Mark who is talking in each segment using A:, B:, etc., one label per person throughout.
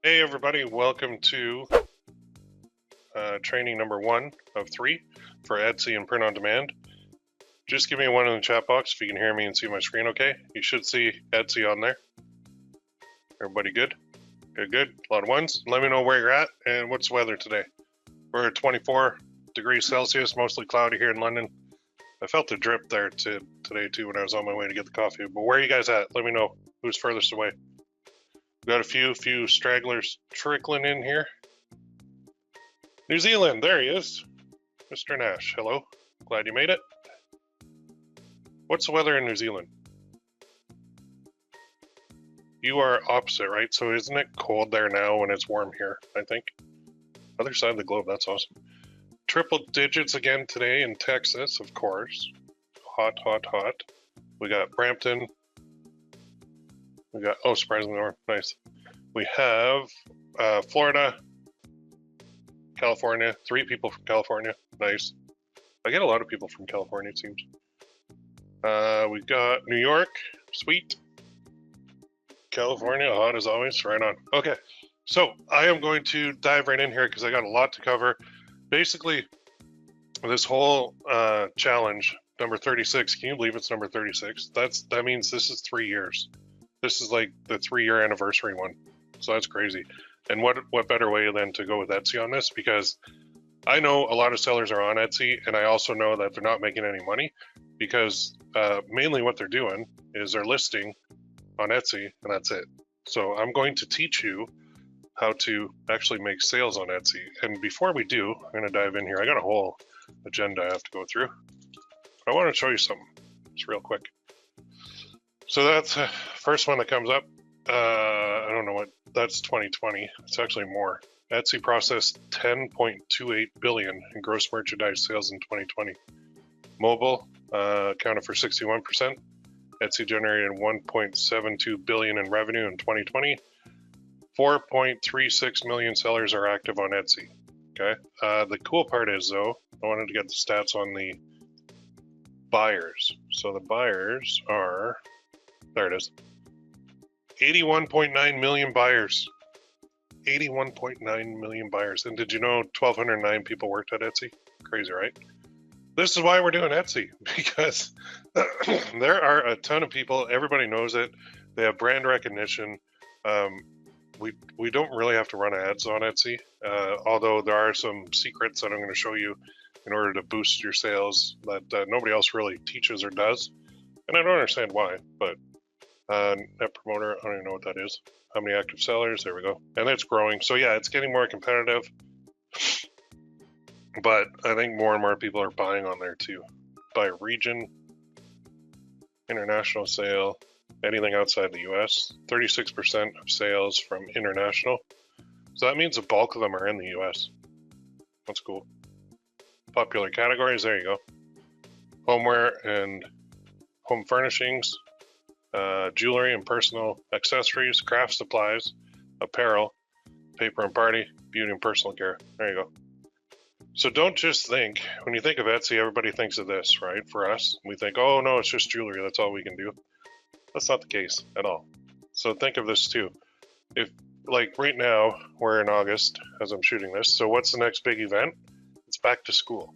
A: Hey everybody, welcome to training number 1 of 3 for Etsy and print on demand. Just give me a 1 in the chat box if you can hear me and see my screen okay. You should see Etsy on there. Everybody good? Good. A lot of ones. Let me know where you're at and what's the weather today. We're at 24 degrees Celsius, mostly cloudy here in London. I felt a drip there today too when I was on my way to get the coffee. But where are you guys at? Let me know who's furthest away. We've got a few stragglers trickling in here. New Zealand, there he is. Mr. Nash, hello. Glad you made it. What's the weather in New Zealand? You are opposite, right? So isn't it cold there now when it's warm here, I think? Other side of the globe, that's awesome. Triple digits again today in Texas, of course. Hot, hot, hot. We got Brampton. We got, oh, surprisingly warm, nice. We have Florida, California, 3 people from California, nice. I get a lot of people from California, it seems. We got New York, sweet. California, hot as always, right on. Okay, so I am going to dive right in here because I got a lot to cover. Basically, this whole challenge, number 36, can you believe it's number 36? That means this is 3 years. This is like the 3-year anniversary one. So that's crazy. And what better way than to go with Etsy on this? Because I know a lot of sellers are on Etsy, and I also know that they're not making any money because mainly what they're doing is they're listing on Etsy, and that's it. So I'm going to teach you how to actually make sales on Etsy. And before we do, I'm going to dive in here. I got a whole agenda I have to go through. I want to show you something. It's real quick. So that's first one that comes up. I don't know what, that's 2020. It's actually more. Etsy processed 10.28 billion in gross merchandise sales in 2020. Mobile accounted for 61%. Etsy generated 1.72 billion in revenue in 2020. 4.36 million sellers are active on Etsy. Okay. The cool part is though, I wanted to get the stats on the buyers. So the buyers are, there it is. 81.9 million buyers. 81.9 million buyers. And did you know 1,209 people worked at Etsy? Crazy, right? This is why we're doing Etsy, because there are a ton of people. Everybody knows it. They have brand recognition. We don't really have to run ads on Etsy, although there are some secrets that I'm going to show you in order to boost your sales that nobody else really teaches or does. And I don't understand why, but net promoter, I don't even know what that is. How many active sellers? There we go. And it's growing. So yeah, it's getting more competitive. But I think more and more people are buying on there too. By region, international sale, anything outside the US, 36% of sales from international. So that means the bulk of them are in the US. That's cool. Popular categories, there you go. Homeware and home furnishings, jewelry and personal accessories, craft supplies, apparel, paper and party, beauty and personal care. There you go. So don't just think, when you think of Etsy, everybody thinks of this, right? For us, we think, oh no, it's just jewelry, that's all we can do. That's not the case at all. So think of this too. If, like right now, we're in August as I'm shooting this, so what's the next big event? It's back to school.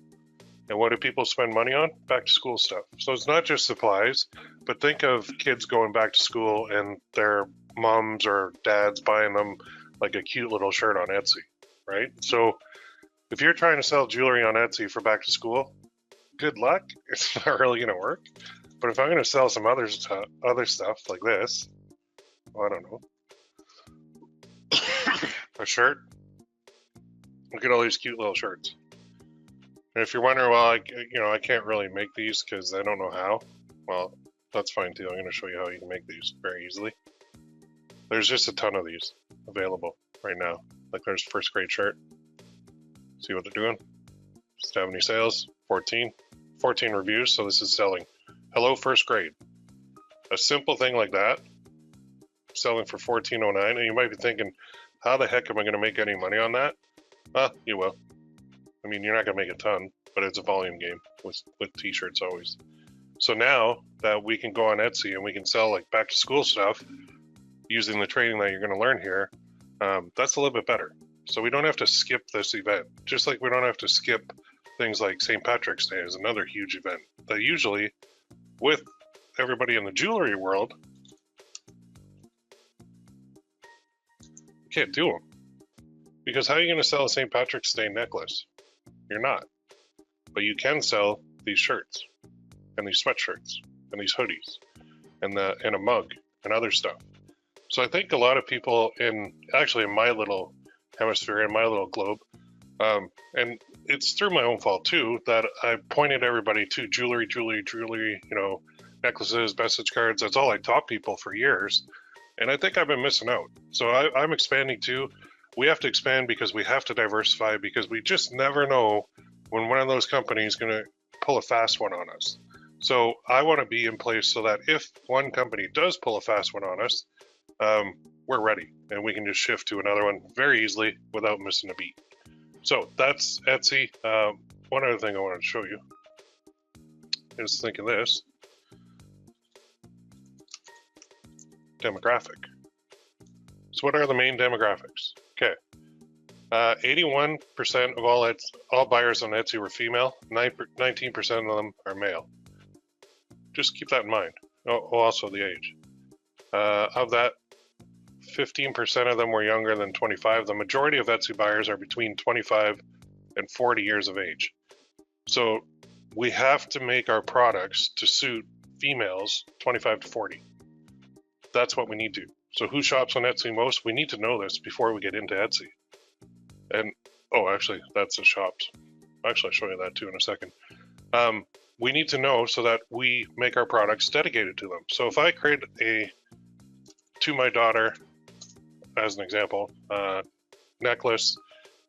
A: And what do people spend money on? Back to school stuff. So it's not just supplies, but think of kids going back to school and their moms or dads buying them like a cute little shirt on Etsy, right? So if you're trying to sell jewelry on Etsy for back to school, good luck. It's not really going to work. But if I'm going to sell some other stuff like this, well, I don't know, a shirt. Look at all these cute little shirts. And if you're wondering, well, I can't really make these because I don't know how. Well, that's fine too. I'm going to show you how you can make these very easily. There's just a ton of these available right now. Like there's first grade shirt. See what they're doing. Just have any sales? 14 reviews. So this is selling. Hello, first grade. A simple thing like that, selling for $14.09, and you might be thinking, how the heck am I going to make any money on that? Well, you will. I mean, you're not going to make a ton, but it's a volume game with t-shirts always. So now that we can go on Etsy and we can sell like back to school stuff using the training that you're going to learn here, That's a little bit better. So we don't have to skip this event, just like we don't have to skip things like St. Patrick's Day is another huge event that usually, with everybody in the jewelry world, you can't do them. Because how are you going to sell a St. Patrick's Day necklace? You're not. But you can sell these shirts, and these sweatshirts, and these hoodies, and a mug, and other stuff. So I think a lot of people in my little hemisphere, in my little globe, and it's through my own fault too, that I pointed everybody to jewelry, necklaces, message cards. That's all I taught people for years. And I think I've been missing out. So I'm expanding too. We have to expand because we have to diversify, because we just never know when one of those companies is going to pull a fast one on us. So I want to be in place so that if one company does pull a fast one on us, we're ready and we can just shift to another one very easily without missing a beat. So that's Etsy. One other thing I wanted to show you is think of this demographic. So what are the main demographics? Okay. 81% of all buyers on Etsy were female, 19% of them are male. Just keep that in mind. Oh, also the age. Of that, 15% of them were younger than 25. The majority of Etsy buyers are between 25 and 40 years of age. So we have to make our products to suit females 25 to 40. That's what we need to. So who shops on Etsy most? We need to know this before we get into Etsy. And, actually, that's the shops. Actually, I'll show you that too in a second. We need to know so that we make our products dedicated to them. So if I create to my daughter, as an example, necklace,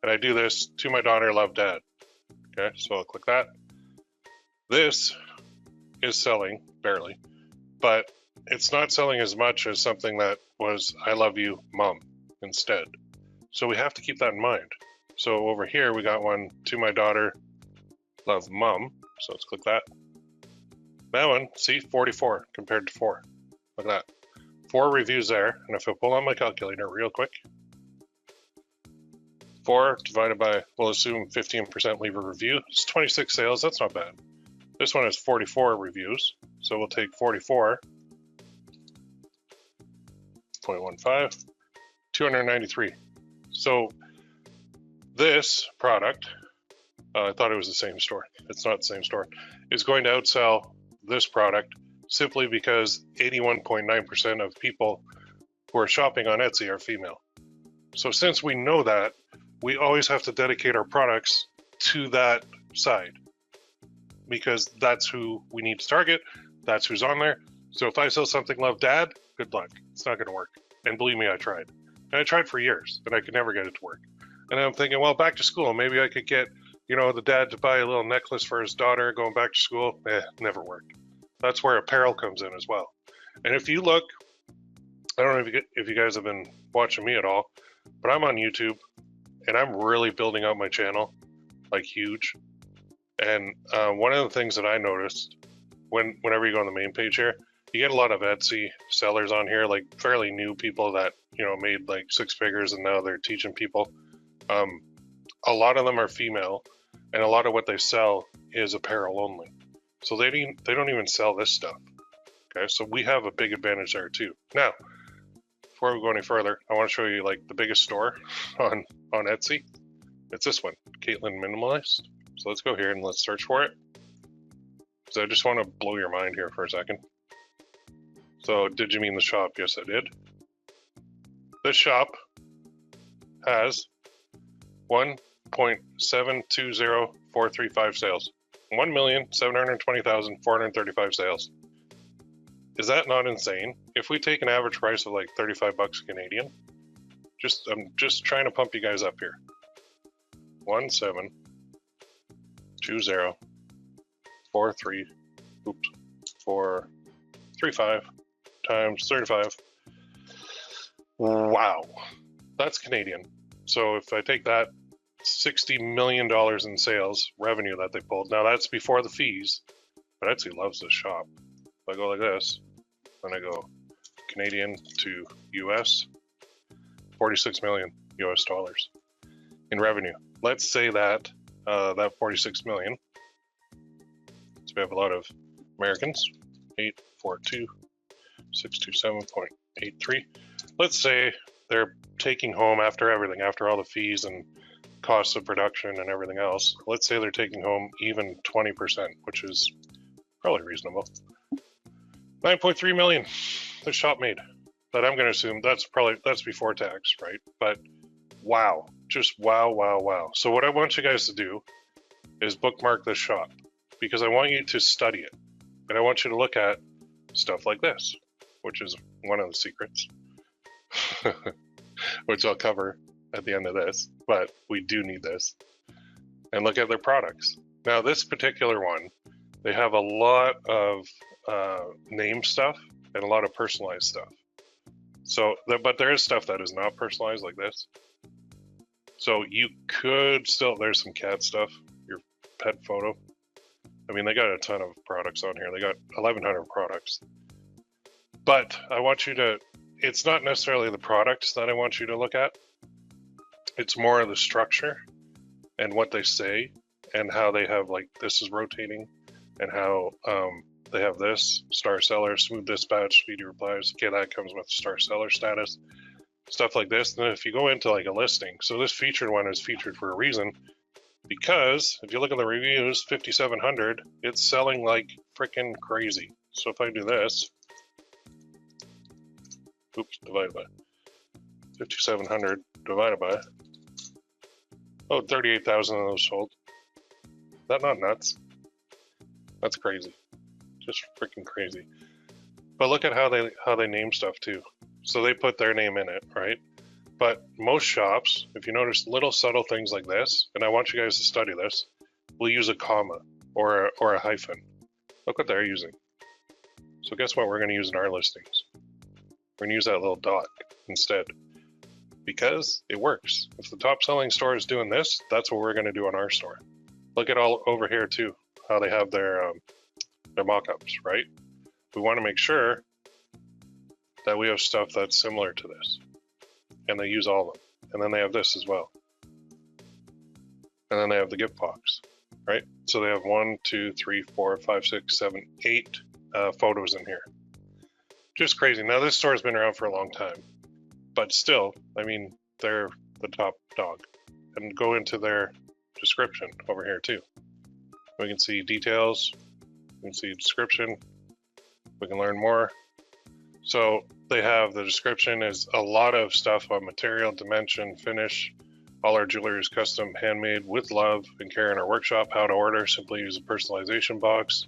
A: and I do this, to my daughter, love dad. Okay, so I'll click that. This is selling, barely, but it's not selling as much as something that was I love you, mom, instead. So we have to keep that in mind. So over here, we got one, to my daughter, love mom. So let's click that. That one, see, 44 compared to 4. Look at that. 4 reviews there. And if I pull out my calculator real quick, 4 divided by, we'll assume 15% leave a review. It's 26 sales. That's not bad. This one has 44 reviews. So we'll take 44. 0.15, 293. So this product, I thought it was the same store. It's not the same store. Is going to outsell this product simply because 81.9% of people who are shopping on Etsy are female. So since we know that, we always have to dedicate our products to that side because that's who we need to target. That's who's on there. So if I sell something love dad, good luck. It's not going to work. And believe me, I tried. And I tried for years, and I could never get it to work. And I'm thinking, well, back to school, maybe I could get, the dad to buy a little necklace for his daughter going back to school. Never worked. That's where apparel comes in as well. And if you look, I don't know if you guys have been watching me at all, but I'm on YouTube, and I'm really building out my channel, like huge. And one of the things that I noticed whenever you go on the main page here, you get a lot of Etsy sellers on here, like fairly new people that, made like 6 figures and now they're teaching people. A lot of them are female, and a lot of what they sell is apparel only. So they don't even sell this stuff. Okay, so we have a big advantage there too. Now, before we go any further, I want to show you like the biggest store on Etsy. It's this one, Caitlin Minimalist. So let's go here and let's search for it. So I just want to blow your mind here for a second. So did you mean the shop? Yes, I did. This shop has 1.720435 sales. 1,720,435 sales. Is that not insane? If we take an average price of like 35 bucks Canadian, I'm just trying to pump you guys up here. 435 times 35. Wow, that's Canadian. So if I take that, $60 million in sales revenue that they pulled. Now that's before the fees, but Etsy loves this shop. If I go like this, then I go Canadian to US, $46 million US dollars in revenue. Let's say that that 46 million, so we have a lot of Americans, 842,627.83. Let's say they're taking home, after everything, after all the fees and costs of production and everything else, let's say they're taking home even 20%, which is probably reasonable. 9.3 million the shop made. That I'm going to assume that's before tax, right? But wow, just wow, wow, wow. So what I want you guys to do is bookmark this shop, because I want you to study it. And I want you to look at stuff like this, which is one of the secrets, which I'll cover at the end of this, but we do need this. And look at their products. Now, this particular one, they have a lot of name stuff and a lot of personalized stuff. So, but there is stuff that is not personalized like this. So you could still, there's some cat stuff, your pet photo. I mean, they got a ton of products on here. They got 1,100 products. But I want you to, it's not necessarily the products that I want you to look at. It's more of the structure and what they say and how they have, like, this is rotating and how they have this, star seller, smooth dispatch, speedy replies. Okay, that comes with star seller status. Stuff like this. And then if you go into like a listing, so this featured one is featured for a reason, because if you look at the reviews, 5,700, it's selling like freaking crazy. So if I do this, oops, divided by 5,700 divided by, oh, 38,000 of those sold. Is that not nuts? That's crazy. Just freaking crazy. But look at how they name stuff too. So they put their name in it, right? But most shops, if you notice little subtle things like this, and I want you guys to study this, will use a comma or a hyphen. Look what they're using. So guess what we're going to use in our listings? We're going to use that little dot instead, because it works. If the top selling store is doing this, that's what we're going to do on our store. Look at all over here too, how they have their mock-ups, right? We want to make sure that we have stuff that's similar to this. And they use all of them. And then they have this as well. And then they have the gift box, right? So they have 1, 2, 3, 4, 5, 6, 7, 8 photos in here. Just crazy. Now this store has been around for a long time, but still, I mean, they're the top dog. And go into their description over here too. We can see details, we can see description, we can learn more. So they have the description is a lot of stuff on material, dimension, finish. All our jewelry is custom, handmade with love and care in our workshop. How to order, simply use a personalization box.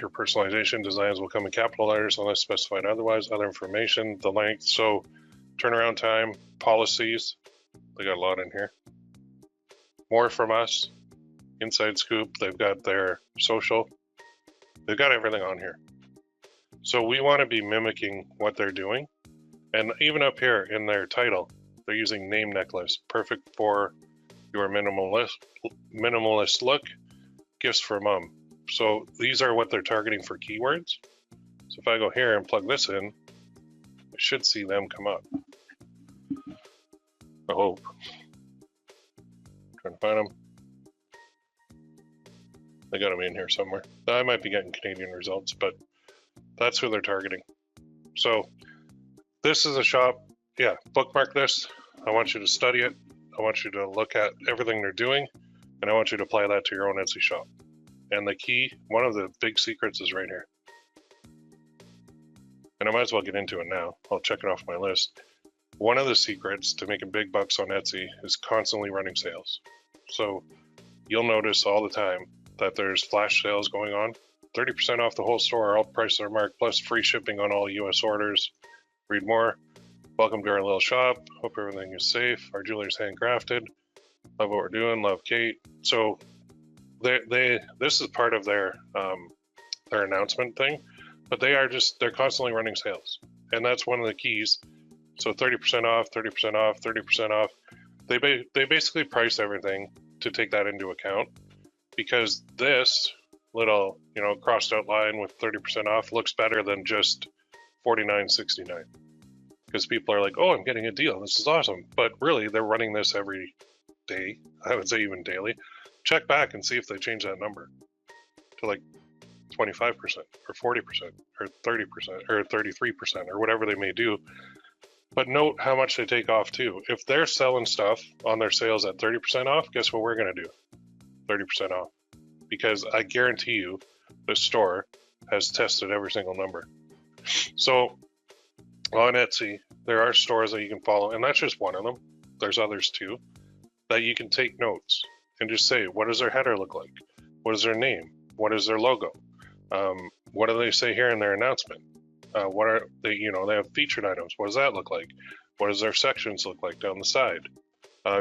A: Your personalization designs will come in capital letters unless specified otherwise. Other information, the length. So turnaround time, policies. They got a lot in here. More from us. Inside scoop. They've got their social. They've got everything on here. So we want to be mimicking what they're doing. And even up here in their title, they're using name necklace, perfect for your minimalist look, gifts for mom. So these are what they're targeting for keywords. So if I go here and plug this in, I should see them come up. I hope. Trying to find them. They got them in here somewhere. I might be getting Canadian results, but that's who they're targeting. So this is a shop. Yeah, bookmark this. I want you to study it. I want you to look at everything they're doing, and I want you to apply that to your own Etsy shop. And the key, one of the big secrets is right here. And I might as well get into it now. I'll check it off my list. One of the secrets to making big bucks on Etsy is constantly running sales. So you'll notice all the time that there's flash sales going on. 30% off the whole store, all prices are marked, plus free shipping on all US orders. Read more. Welcome to our little shop. Hope everything is safe. Our jewelry is handcrafted. Love what we're doing. Love Kate. So this is part of their announcement thing, but they're constantly running sales, and that's one of the keys. So 30% off, 30% off, 30% off. They basically price everything to take that into account, because this little, crossed out line with 30% off looks better than just $49.69. because people are like, oh, I'm getting a deal. This is awesome. But really, they're running this every day. I would say even daily. Check back and see if they change that number to like 25% or 40% or 30% or 33% or whatever they may do. But note how much they take off too. If they're selling stuff on their sales at 30% off, guess what we're going to do? 30% off. Because I guarantee you the store has tested every single number. So on Etsy, there are stores that you can follow, and that's just one of them. There's others too, that you can take notes and just say, what does their header look like? What is their name? What is their logo? What do they say here in their announcement? What are they, they have featured items. What does that look like? What does their sections look like down the side?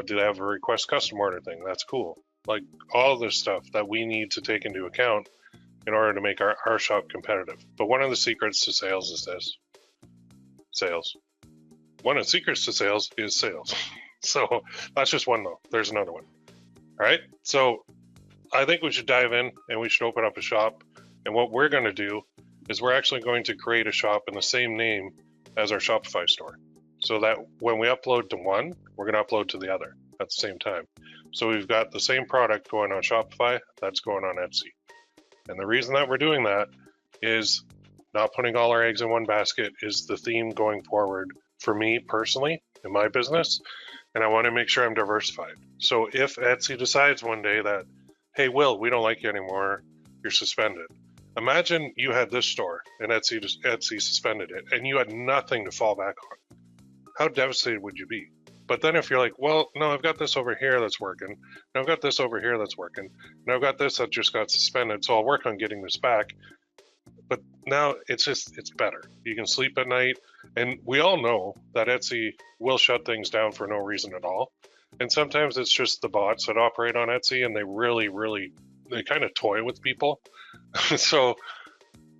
A: Do they have a request custom order thing? That's cool. Like all of this stuff that we need to take into account in order to make our shop competitive. But one of the secrets to sales is this. Sales. One of the secrets to sales is sales. So that's just one though. There's another one. All right. So I think we should dive in and we should open up a shop. And what we're going to do is we're actually going to create a shop in the same name as our Shopify store. So that when we upload to one, we're going to upload to the other at the same time. So we've got the same product going on Shopify that's going on Etsy. And the reason that we're doing that is not putting all our eggs in one basket is the theme going forward for me personally in my business. And I want to make sure I'm diversified. So if Etsy decides one day that, hey, Will, we don't like you anymore, you're suspended. Imagine you had this store and Etsy suspended it and you had nothing to fall back on. How devastated would you be? But then if you're like, well, no, I've got this over here that's working. And I've got this over here that's working. And I've got this that just got suspended. So I'll work on getting this back. But now it's better. You can sleep at night. And we all know that Etsy will shut things down for no reason at all. And sometimes it's just the bots that operate on Etsy and they really, they kind of toy with people. So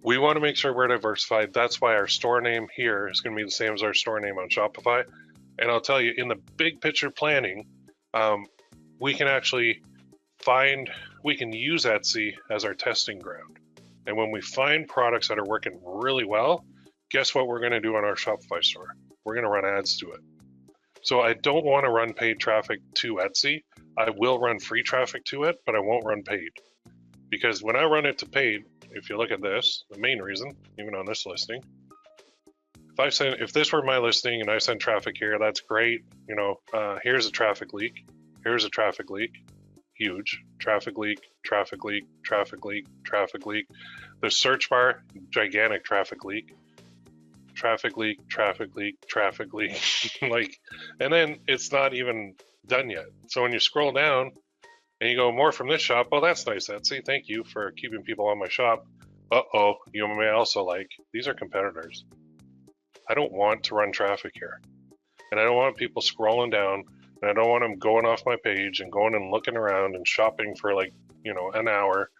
A: we want to make sure we're diversified. That's why our store name here is going to be the same as our store name on Shopify. And I'll tell you, in the big picture planning, we can actually we can use Etsy as our testing ground. And when we find products that are working really well, guess what we're going to do on our Shopify store? We're going to run ads to it. So I don't want to run paid traffic to Etsy. I will run free traffic to it, but I won't run paid. Because when I run it to paid, if you look at this, the main reason, even on this listing, if this were my listing and I send traffic here, that's great. Here's a traffic leak. Here's a traffic leak. Huge. Traffic leak, traffic leak, traffic leak, traffic leak. The search bar, gigantic traffic leak. Traffic leak, traffic leak, traffic leak. And then it's not even done yet. So when you scroll down and you go more from this shop, oh, that's nice, Etsy. Thank you for keeping people on my shop. Uh-oh, you may also these are competitors. I don't want to run traffic here. And I don't want people scrolling down, and I don't want them going off my page and going and looking around and shopping for an hour.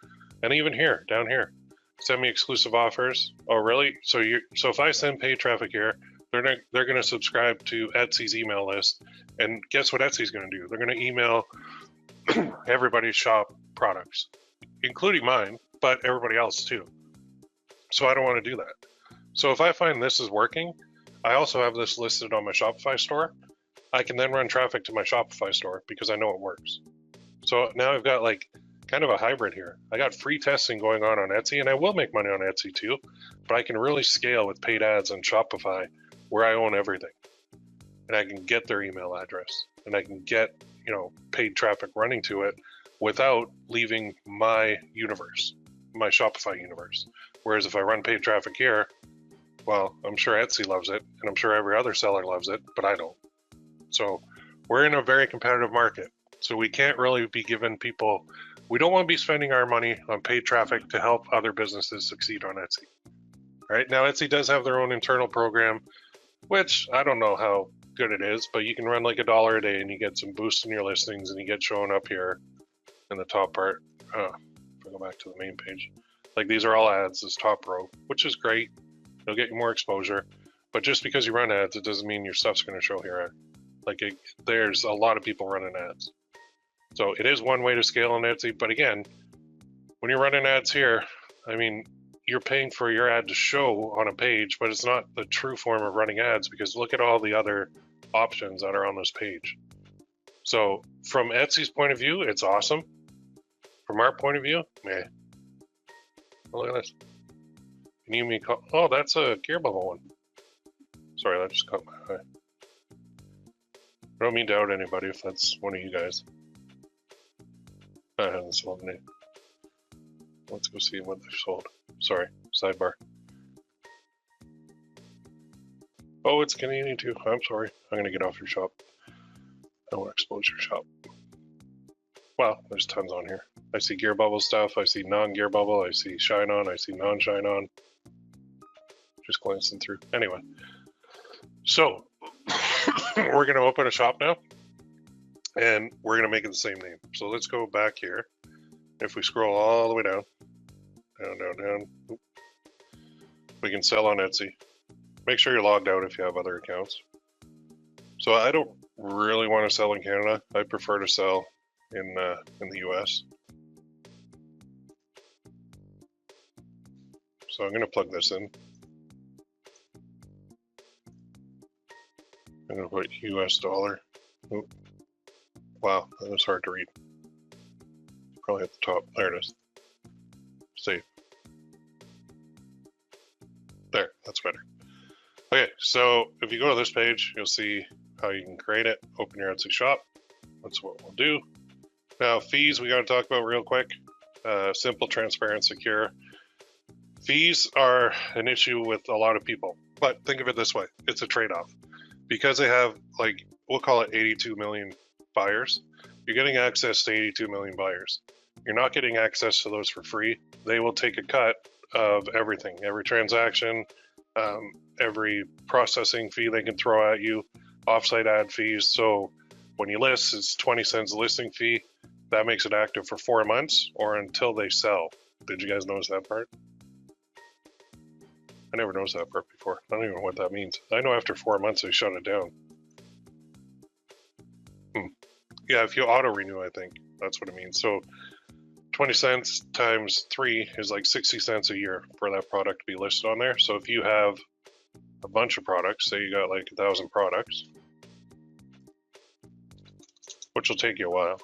A: And even here, down here, send me exclusive offers. Oh, really? So if I send paid traffic here, they're going to subscribe to Etsy's email list. And guess what Etsy's going to do? They're going to email everybody's shop products, including mine, but everybody else too. So I don't want to do that. So if I find this is working, I also have this listed on my Shopify store. I can then run traffic to my Shopify store because I know it works. So now I've got kind of a hybrid here. I got free testing going on Etsy, and I will make money on Etsy too, but I can really scale with paid ads on Shopify where I own everything. And I can get their email address and I can get, paid traffic running to it without leaving my universe, my Shopify universe. Whereas if I run paid traffic here, well, I'm sure Etsy loves it, and I'm sure every other seller loves it, but I don't. So we're in a very competitive market. So we can't really be giving people, we don't want to be spending our money on paid traffic to help other businesses succeed on Etsy. Right now, Etsy does have their own internal program, which I don't know how good it is, but you can run $1 a day and you get some boosts in your listings and you get shown up here in the top part. If I go back to the main page, these are all ads, this top row, which is great. It'll get you more exposure, but just because you run ads, it doesn't mean your stuff's going to show here. There's a lot of people running ads. So it is one way to scale on Etsy, but again, when you're running ads here, you're paying for your ad to show on a page, but it's not the true form of running ads because look at all the other options that are on this page. So from Etsy's point of view, it's awesome. From our point of view, meh. Oh, look at this. Can you call? Oh, that's a gear bubble one. Sorry, that just caught my eye. I don't mean to out anybody if that's one of you guys. I haven't sold any. Let's go see what they've sold. Sorry, sidebar. Oh, it's Canadian too. I'm sorry. I'm going to get off your shop. I won't expose your shop. Wow, there's tons on here. I see gear bubble stuff. I see non-gear bubble. I see ShineOn. I see non-ShineOn. Just glancing through. Anyway, so we're going to open a shop now, and we're going to make it the same name. So let's go back here. If we scroll all the way down, down, we can sell on Etsy. Make sure you're logged out if you have other accounts. So I don't really want to sell in Canada. I prefer to sell in the US. So I'm going to plug this in. I'm going to put US dollar. Oh, wow, that was hard to read. Probably at the top. There it is. Save. There, that's better. Okay, so if you go to this page, you'll see how you can create it. Open your Etsy shop. That's what we'll do. Now, fees we got to talk about real quick. Simple, transparent, secure. Fees are an issue with a lot of people, but think of it this way. It's a trade-off. Because they have, like, we'll call it 82 million buyers, you're getting access to 82 million buyers. You're not getting access to those for free. They will take a cut of everything, every transaction, every processing fee they can throw at you, offsite ad fees. So when you list, it's 20 cents a listing fee. That makes it active for 4 months or until they sell. Did you guys notice that part? I never noticed that part before. I don't even know what that means. I know after 4 months they shut it down. Yeah, if you auto renew, I think that's what it means. So 20 cents times 3 is like 60 cents a year for that product to be listed on there. So if you have a bunch of products, say you got like 1,000 products, which will take you a while,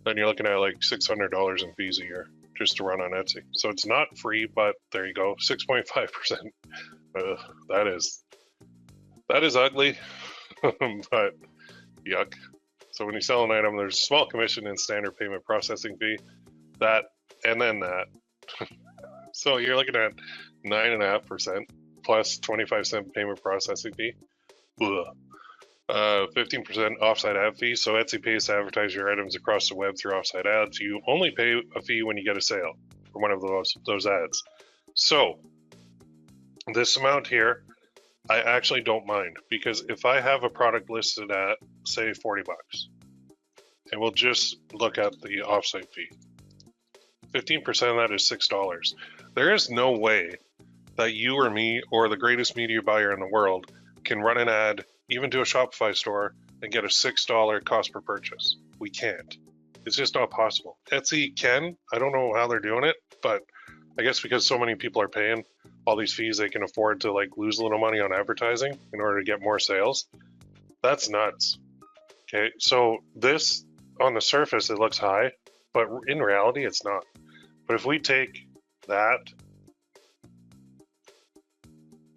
A: then you're looking at like $600 in fees a year just to run on Etsy. So it's not free, but there you go, 6.5%. That is ugly, but yuck. So when you sell an item, there's a small commission and standard payment processing fee, that, and then that. So you're looking at 9.5% plus 25-cent payment processing fee. 15% offsite ad fee. So Etsy pays to advertise your items across the web through offsite ads. You only pay a fee when you get a sale for one of those ads. So this amount here, I actually don't mind, because if I have a product listed at, say, 40 bucks, and we'll just look at the offsite fee, 15% of that is $6. There is no way that you or me or the greatest media buyer in the world can run an ad, even to a Shopify store, and get a $6 cost per purchase. We can't. It's just not possible. Etsy can. I don't know how they're doing it, but I guess because so many people are paying all these fees, they can afford to like lose a little money on advertising in order to get more sales. That's nuts. Okay, so this on the surface it looks high, but in reality it's not. But if we take that,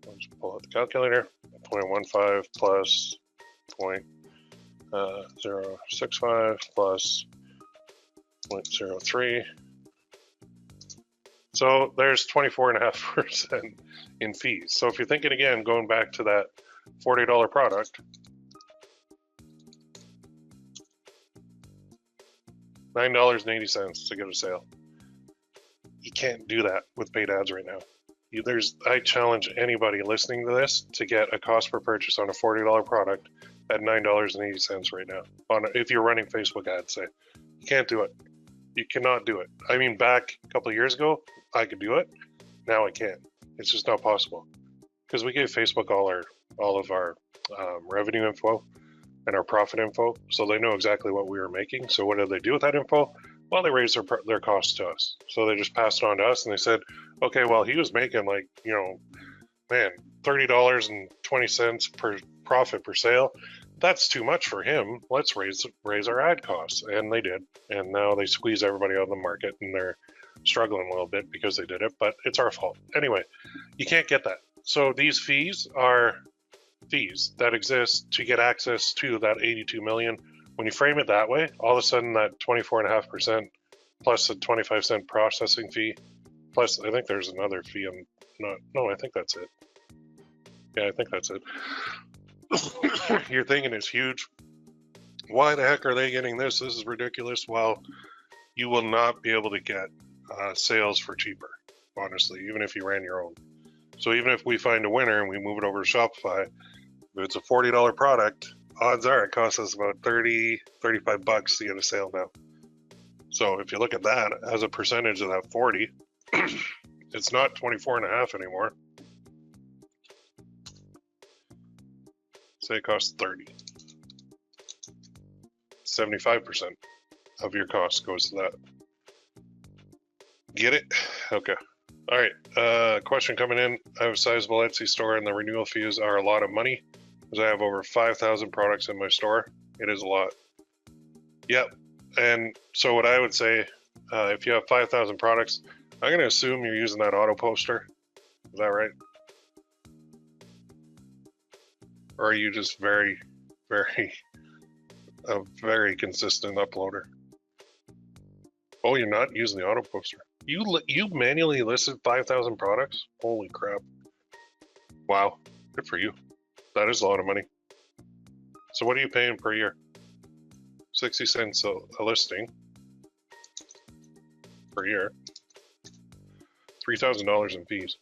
A: let's pull out the calculator, 0.15 plus 0.065 plus 0.03. So there's 24.5% in fees. So if you're thinking again, going back to that $40 product, $9.80 to get a sale. You can't do that with paid ads right now. I challenge anybody listening to this to get a cost per purchase on a $40 product at $9.80 right now. If you're running Facebook ads, say. You can't do it. You cannot do it. I mean, back a couple of years ago, I could do it. Now I can't. It's just not possible. Because we gave Facebook all of our revenue info and our profit info, so they know exactly what we were making. So what do they do with that info? Well, they raised their costs to us. So they just passed it on to us and they said, okay, well, he was making like, you know, man, $30.20 per profit per sale. That's too much for him. Let's raise our ad costs. And they did. And now they squeeze everybody out of the market and they're struggling a little bit because they did it, but it's our fault. Anyway, you can't get that. So these fees are fees that exist to get access to that 82 million. When you frame it that way, all of a sudden that 24.5% plus a 25-cent processing fee, plus I think there's another fee. No, I think that's it. Yeah, I think that's it. You're thinking it's huge. Why the heck are they getting this? This is ridiculous. Well, you will not be able to get sales for cheaper, honestly, even if you ran your own. So even if we find a winner and we move it over to Shopify, if it's a $40 product, odds are it costs us about 30, 35 bucks to get a sale now. So if you look at that as a percentage of that 40, it's not 24.5 anymore. Say it costs 30. 75% of your cost goes to that. Get it? Okay. All right. Question coming in. I have a sizable Etsy store and the renewal fees are a lot of money because I have over 5,000 products in my store. It is a lot. Yep. And so what I would say, if you have 5,000 products, I'm going to assume you're using that auto poster. Is that right? Or are you just very, a very consistent uploader? Oh, you're not using the auto poster. You manually listed 5,000 products? Holy crap. Wow, good for you. That is a lot of money. So what are you paying per year? 60 cents a listing per year. $3,000 in fees.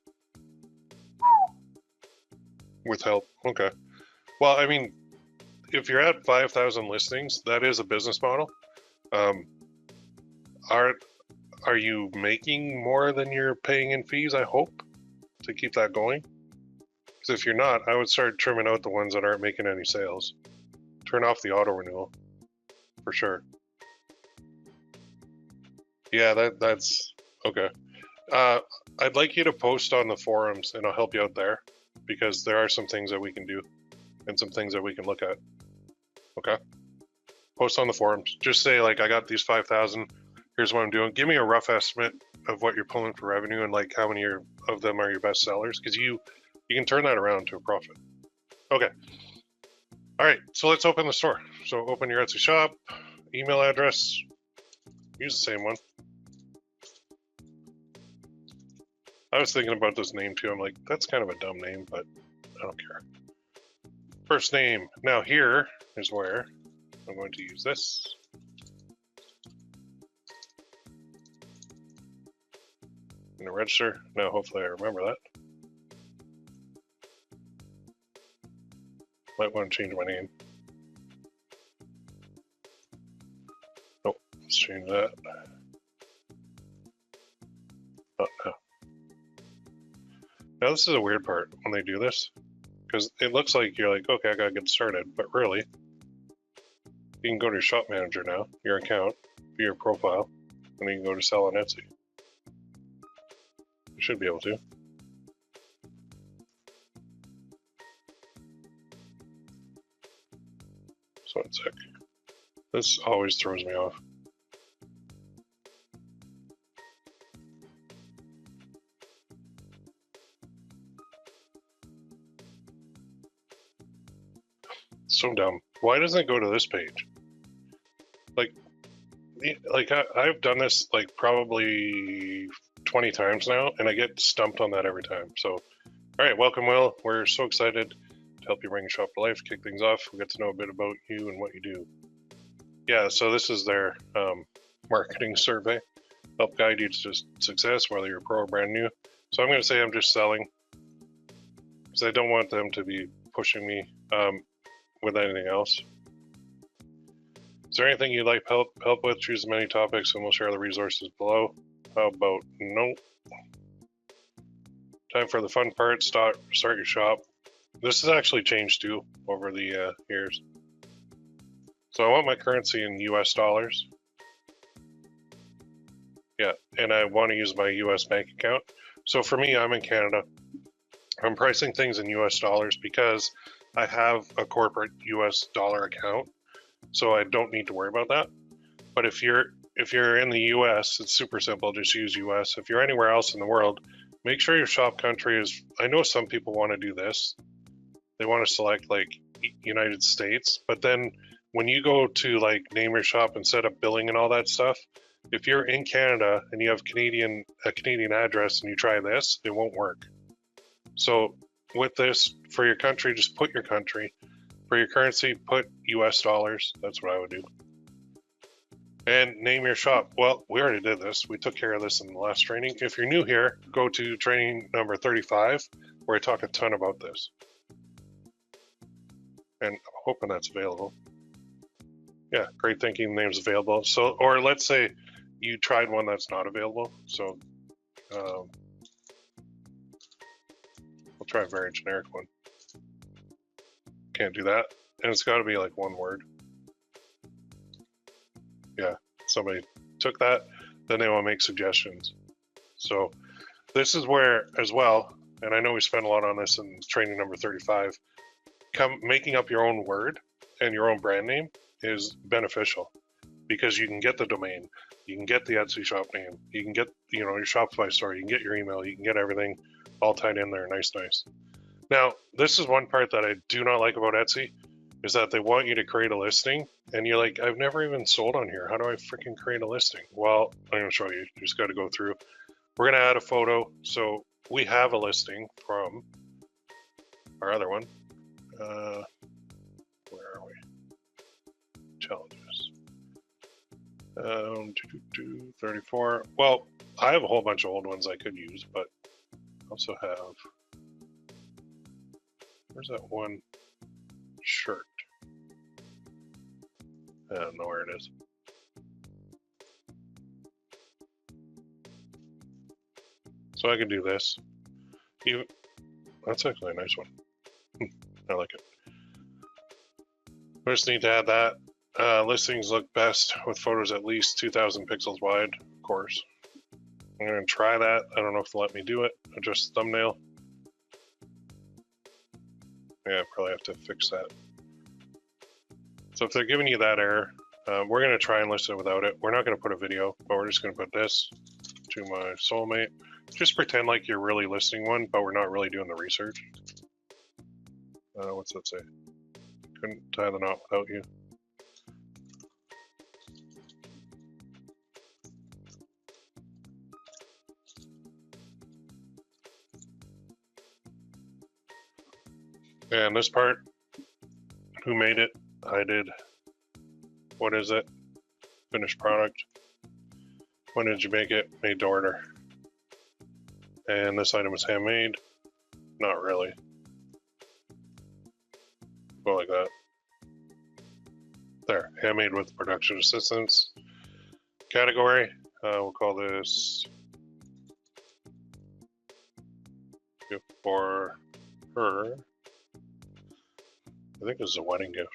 A: With help, okay. Well, I mean, if you're at 5,000 listings, that is a business model. Are you making more than you're paying in fees, I hope, to keep that going? Because if you're not, I would start trimming out the ones that aren't making any sales. Turn off the auto renewal, for sure. Yeah, that's okay. I'd like you to post on the forums and I'll help you out there because there are some things that we can do and some things that we can look at. Okay? Post on the forums. Just say, like, I got these 5,000. Here's what I'm doing. Give me a rough estimate of what you're pulling for revenue and like how many of them are your best sellers, because you can turn that around to a profit. Okay. All right, so let's open the store. So open your Etsy shop, email address, use the same one. I was thinking about this name too. I'm like, that's kind of a dumb name, but I don't care. First name. Now here is where I'm going to use this. I'm gonna register. Now hopefully I remember that. Might want to change my name. Nope, let's change that. Oh, no. Now this is a weird part when they do this, because it looks like you're like, okay, I gotta get started, but really, you can go to your shop manager now, your account, view your profile, and then you can go to sell on Etsy. You should be able to. So one sec. This always throws me off. So dumb. Why doesn't it go to this page? Like I've done this like probably 20 times now, and I get stumped on that every time. So, all right, welcome, Will. We're so excited to help you bring your shop to life, kick things off. We get to know a bit about you and what you do. Yeah, so this is their marketing survey. Help guide you to success, whether you're pro or brand new. So I'm going to say I'm just selling, because I don't want them to be pushing me with anything else. Is there anything you'd like help with? Choose many topics and we'll share the resources below. How about no? Time for the fun part, start your shop. This has actually changed too over the years. So I want my currency in US dollars. Yeah, and I want to use my US bank account. So for me, I'm in Canada. I'm pricing things in US dollars because I have a corporate US dollar account, so I don't need to worry about that. But if you're in the US, it's super simple, just use US. If you're anywhere else in the world, make sure your shop country is, I know some people want to do this. They want to select like United States, but then when you go to like name your shop and set up billing and all that stuff, if you're in Canada and you have a Canadian address and you try this, it won't work. So with this, for your country, just put your country. For your currency, put US dollars. That's what I would do. And name your shop. Well, we already did this. We took care of this in the last training. If you're new here, go to training number 35, where I talk a ton about this. And I'm hoping that's available. Yeah, great thinking, name's available. So, or let's say you tried one that's not available. So we'll try a very generic one. Can't do that. And it's got to be like one word. Yeah, somebody took that, then they want to make suggestions. So this is where, as well, and I know we spent a lot on this in training number 35, making up your own word and your own brand name is beneficial because you can get the domain, you can get the Etsy shop name, you can get, you know, your Shopify store, you can get your email, you can get everything all tied in there, nice. Now, this is one part that I do not like about Etsy, is that they want you to create a listing, and you're like, I've never even sold on here. How do I freaking create a listing? Well, I'm going to show you. You just got to go through. We're going to add a photo. So we have a listing from our other one. Where are we? Challenges. 34. Well, I have a whole bunch of old ones I could use, but I also have, where's that one shirt? I don't know where it is. So I can do this. That's actually a nice one. I like it. We just need to add that. Listings look best with photos at least 2,000 pixels wide, of course. I'm going to try that. I don't know if they'll let me do it. Adjust the thumbnail. Yeah, I probably have to fix that. So if they're giving you that error, we're going to try and list it without it. We're not going to put a video, but we're just going to put this to my soulmate. Just pretend like you're really listing one, but we're not really doing the research. What's that say? Couldn't tie the knot without you. And this part, who made it? I did. What is it? Finished product. When did you make it? Made to order. And this item was handmade? Not really. Go like that. There, handmade with production assistance. Category, we'll call this gift for her. I think this is a wedding gift.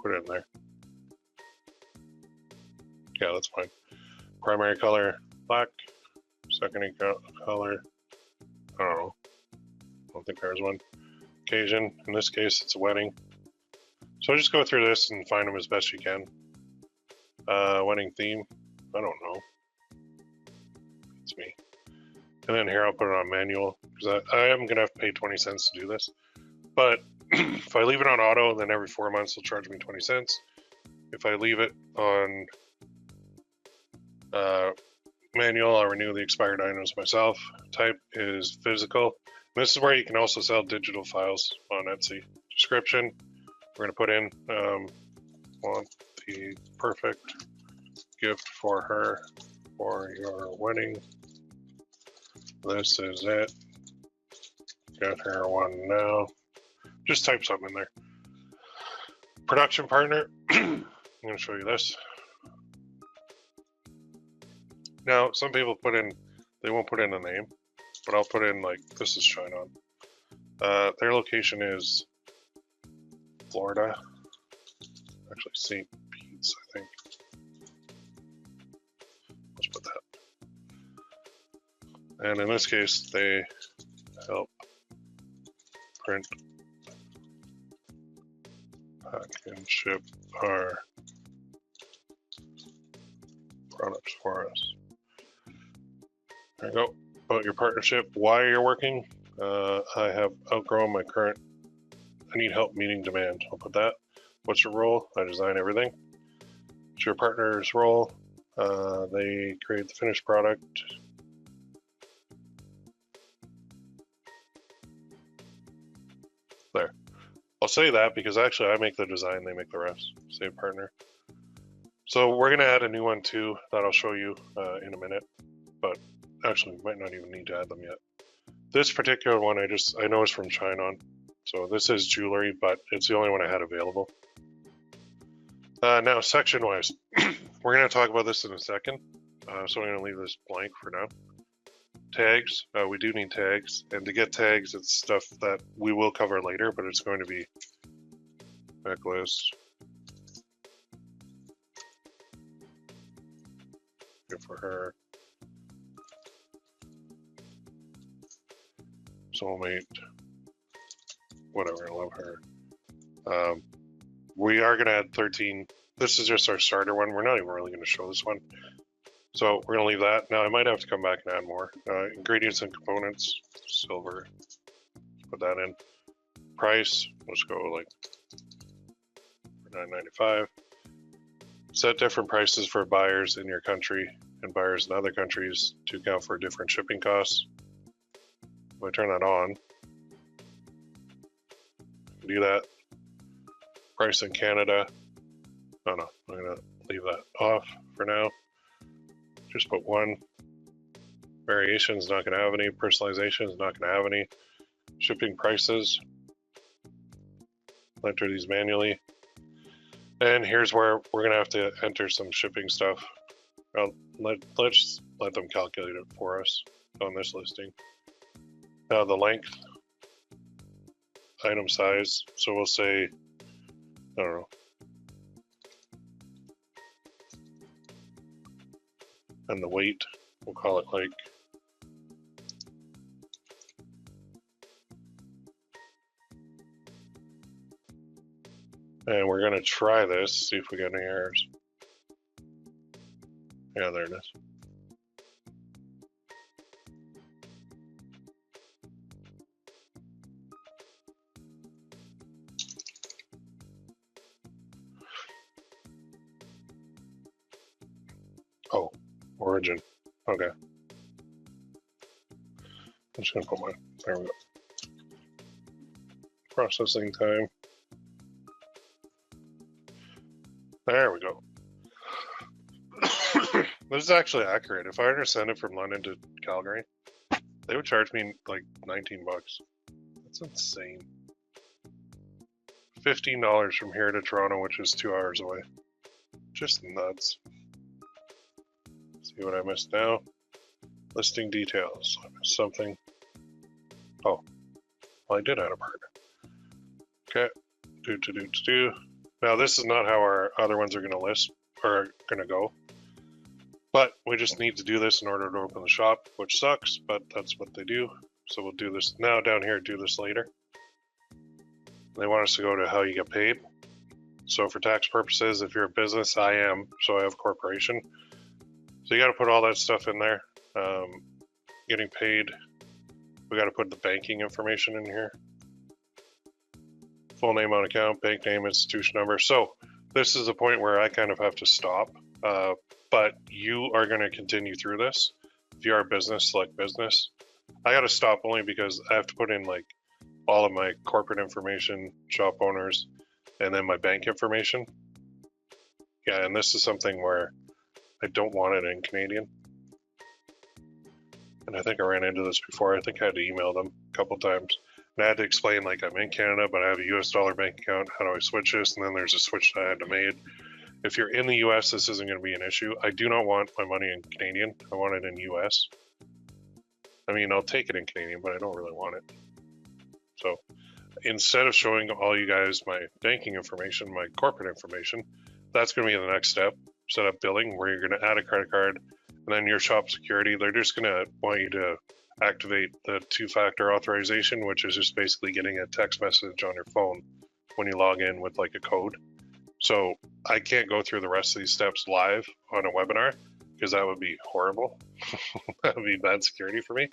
A: Put it in there. Yeah, that's fine. Primary color, black. Secondary color, I don't know. I don't think there's one. Occasion, in this case, it's a wedding. So just go through this and find them as best you can. Wedding theme, I don't know. It's me. And then here I'll put it on manual because I am gonna have to pay 20 cents to do this. But if I leave it on auto, then every 4 months they'll charge me 20 cents. If I leave it on manual, I'll renew the expired items myself. Type is physical. And this is where you can also sell digital files on Etsy. Description, we're gonna put in, want the perfect gift for her for your wedding. This is it. Get her one now. Just type something in there. Production partner, I'm gonna show you this. Now, some people they won't put in a name, but I'll put in like, this is ShineOn. Their location is Florida. Actually, St. Pete's, I think. And in this case, they help print, pack, and ship our products for us. There you go. About your partnership, why you're working. I have outgrown my current, I need help meeting demand. I'll put that. What's your role? I design everything. What's your partner's role? They create the finished product. There. I'll say that because actually I make the design, they make the rest. Save partner. So we're gonna add a new one too that I'll show you in a minute, but actually might not even need to add them yet. This particular one I know is from ShineOn. So this is jewelry, but it's the only one I had available. Now section wise, we're gonna talk about this in a second. So I'm gonna leave this blank for now. Tags, we do need tags, and to get tags, it's stuff that we will cover later, but it's going to be necklace, good for her, soulmate, whatever, I love her. We are going to add 13. This is just our starter one. We're not even really going to show this one. So we're going to leave that. Now I might have to come back and add more. Ingredients and components, silver, put that in. Price, let's go like $9.95. Set different prices for buyers in your country and buyers in other countries to account for different shipping costs. If I turn that on, do that. Price in Canada. Oh no, I'm gonna leave that off for now. Just put one. Variation is not gonna have any. Personalization is not gonna have any. Shipping prices. Enter these manually. And here's where we're gonna have to enter some shipping stuff. Let's let them calculate it for us on this listing. Now the length, item size. So we'll say, I don't know. And the weight, we'll call it like, and we're gonna try this, see if we get any errors. Yeah, there it is. Oh, origin. Okay. I'm just gonna put my, there we go. Processing time. There we go. This is actually accurate. If I were to send it from London to Calgary, they would charge me like 19 bucks. That's insane. $15 from here to Toronto, which is 2 hours away. Just nuts. See what I missed now? Listing details. I missed something. Oh, well, I did add a partner. Okay. Do. Now this is not how our other ones are going to list or going to go. But we just need to do this in order to open the shop, which sucks, but that's what they do. So we'll do this now down here, do this later. They want us to go to how you get paid. So for tax purposes, if you're a business, I am, so I have a corporation. So you got to put all that stuff in there. Getting paid, we got to put the banking information in here. Full name on account, bank name, institution number. So this is a point where I kind of have to stop. But you are going to continue through this. If you are a business, select business. I got to stop only because I have to put in like all of my corporate information, shop owners, and then my bank information. Yeah, and this is something where I don't want it in Canadian. And I think I ran into this before. I think I had to email them a couple times. And I had to explain like I'm in Canada, but I have a US dollar bank account. How do I switch this? And then there's a switch that I had to make. If you're in the US, this isn't going to be an issue. I do not want my money in Canadian. I want it in US. I mean, I'll take it in Canadian, but I don't really want it. So instead of showing all you guys my banking information, my corporate information, that's going to be the next step. Set up billing where you're going to add a credit card, And then your shop security, they're just gonna want you to activate the two-factor authorization, which is just basically getting a text message on your phone when you log in with like a code. So I can't go through the rest of these steps live on a webinar because that would be horrible. That would be bad security for me.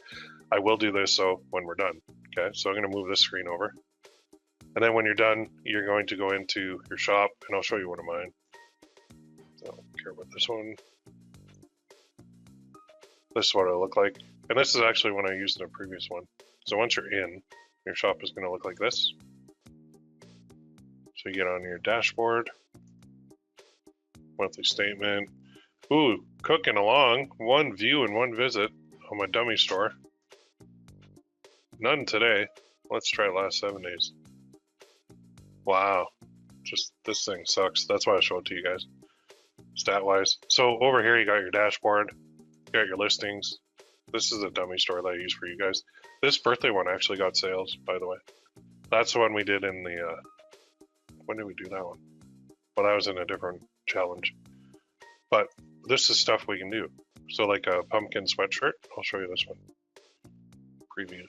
A: I will do this so when we're done. Okay, so I'm gonna move this screen over. And then when you're done, you're going to go into your shop and I'll show you one of mine. So I don't care about this one. This is what it'll look like. And this is actually one I used in a previous one. So once you're in, your shop is gonna look like this. So you get on your dashboard, monthly statement. Ooh, cooking along. 1 view and 1 visit on my dummy store. None today. Let's try last 7 days. Wow, just this thing sucks. That's why I show it to you guys, stat-wise. So over here you got your dashboard, you got your listings. This is a dummy store that I use for you guys. This birthday one actually got sales, by the way. That's the one we did in the, when did we do that one? Well, that was in a different challenge. But this is stuff we can do. So like a pumpkin sweatshirt, I'll show you this one. Preview.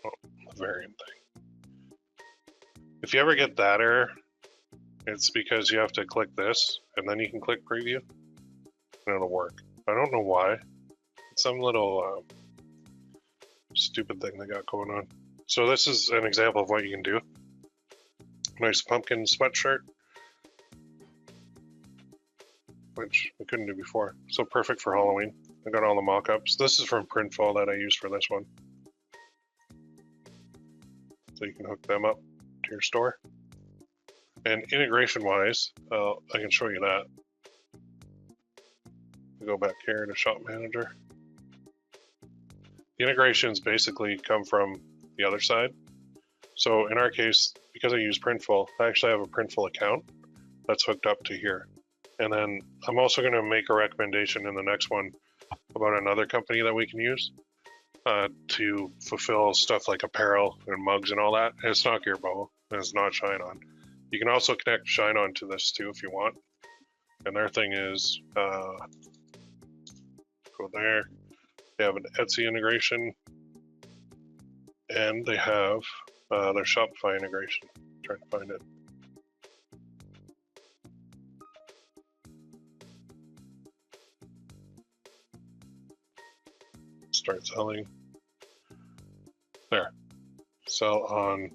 A: Oh, the variant thing. If you ever get that error, it's because you have to click this and then you can click preview and it'll work. I don't know why. It's some little stupid thing they got going on. So this is an example of what you can do. Nice pumpkin sweatshirt, which we couldn't do before. So perfect for Halloween. I got all the mock-ups. This is from Printful that I used for this one. So you can hook them up to your store. And integration-wise, I can show you that. We go back here to Shop Manager. The integrations basically come from the other side. So in our case, because I use Printful, I actually have a Printful account that's hooked up to here. And then I'm also going to make a recommendation in the next one about another company that we can use to fulfill stuff like apparel and mugs and all that. And it's not Gearbow, and it's not ShineOn. You can also connect ShineOn to this too if you want. And their thing is, go there. They have an Etsy integration, and they have their Shopify integration. I'm trying to find it. Start selling. There. Sell on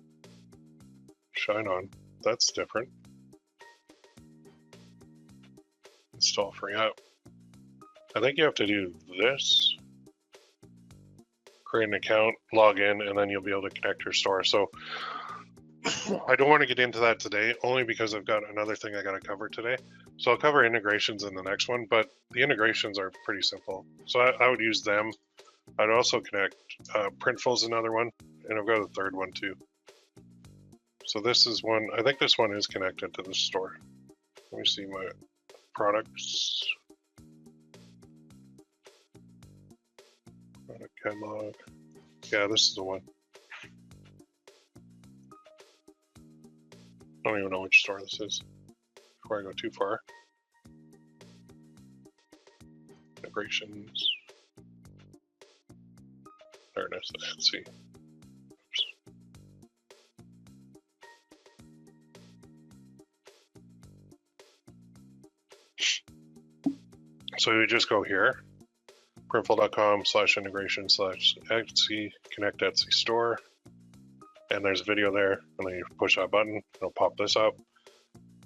A: ShineOn. That's different. Install free app. I think you have to do this. Create an account, log in, and then you'll be able to connect your store. So I don't want to get into that today, only because I've got another thing I got to cover today. So I'll cover integrations in the next one, but the integrations are pretty simple. So I would use them. I'd also connect Printful's another one, and I've got a third one too. So this is one, I think this one is connected to the store. Let me see my products. Product catalog. Yeah, this is the one. I don't even know which store this is before I go too far. Integrations. There it is, Etsy. Oops. So you just go here, printful.com/integration/Etsy, connect Etsy store, and there's a video there, and then you push that button, it'll pop this up,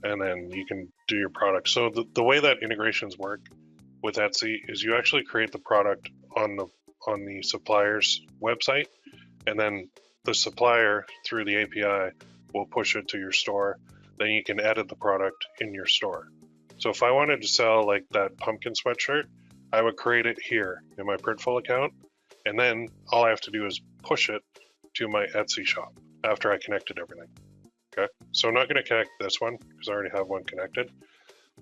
A: and then you can do your product. So the way that integrations work with Etsy is you actually create the product on the supplier's website, and then the supplier through the API will push it to your store. Then you can edit the product in your store. So if I wanted to sell like that pumpkin sweatshirt, I would create it here in my Printful account, and then all I have to do is push it to my Etsy shop after I connected everything. Okay, so I'm not going to connect this one because I already have one connected,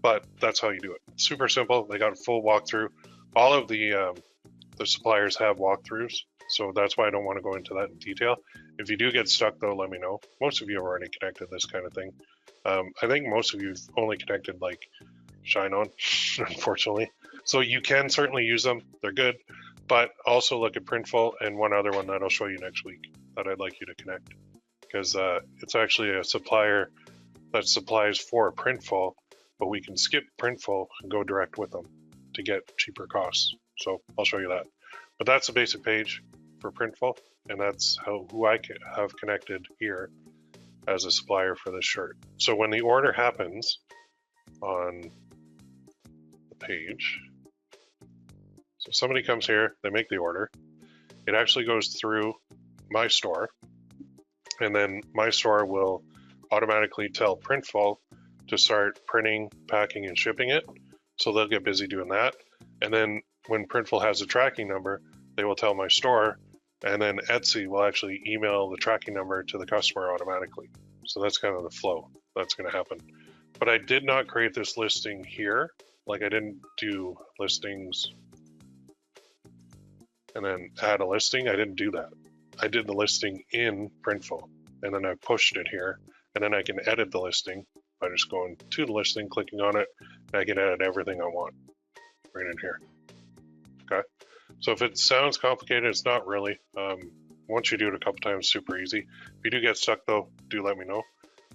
A: but that's how you do it. It's super simple. They got a full walkthrough. All of the suppliers have walkthroughs, so that's why I don't want to go into that in detail. If you do get stuck though, let me know. Most of you have already connected this kind of thing. I think most of you have only connected like ShineOn, unfortunately. So you can certainly use them. They're good. But also look at Printful and one other one that I'll show you next week that I'd like you to connect. Because it's actually a supplier that supplies for Printful, but we can skip Printful and go direct with them to get cheaper costs. So I'll show you that. But that's the basic page for Printful, and that's who I have connected here as a supplier for this shirt. So when the order happens on the page, so somebody comes here, they make the order, it actually goes through my store, and then my store will automatically tell Printful to start printing, packing, and shipping it. So they'll get busy doing that. And then when Printful has a tracking number, they will tell my store, and then Etsy will actually email the tracking number to the customer automatically. So that's kind of the flow that's going to happen. But I did not create this listing here. Like I didn't do listings and then add a listing. I didn't do that. I did the listing in Printful, and then I pushed it here, and then I can edit the listing by just going to the listing, clicking on it, and I can edit everything I want right in here. Okay. So if it sounds complicated, it's not really. Once you do it a couple times, super easy. If you do get stuck though, do let me know.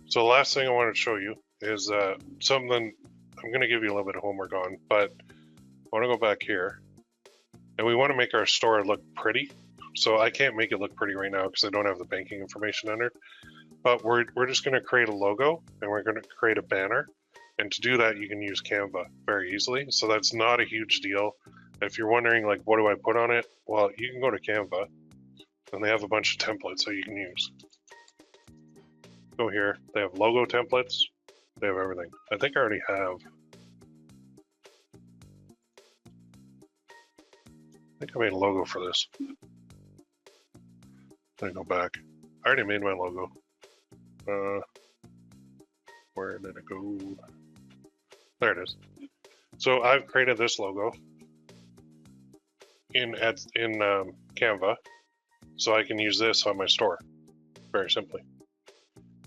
A: So the last thing I wanted to show you is something I'm going to give you a little bit of homework on, but I want to go back here, and we want to make our store look pretty. So I can't make it look pretty right now because I don't have the banking information entered, but we're just going to create a logo, and we're going to create a banner. And to do that, you can use Canva very easily. So that's not a huge deal. If you're wondering, like, what do I put on it? Well, you can go to Canva, and they have a bunch of templates that you can use. Go here. They have logo templates. They have everything. I think I already have. I think I made a logo for this. Let me go back. I already made my logo. Where did it go? There it is. So I've created this logo in Canva, so I can use this on my store very simply.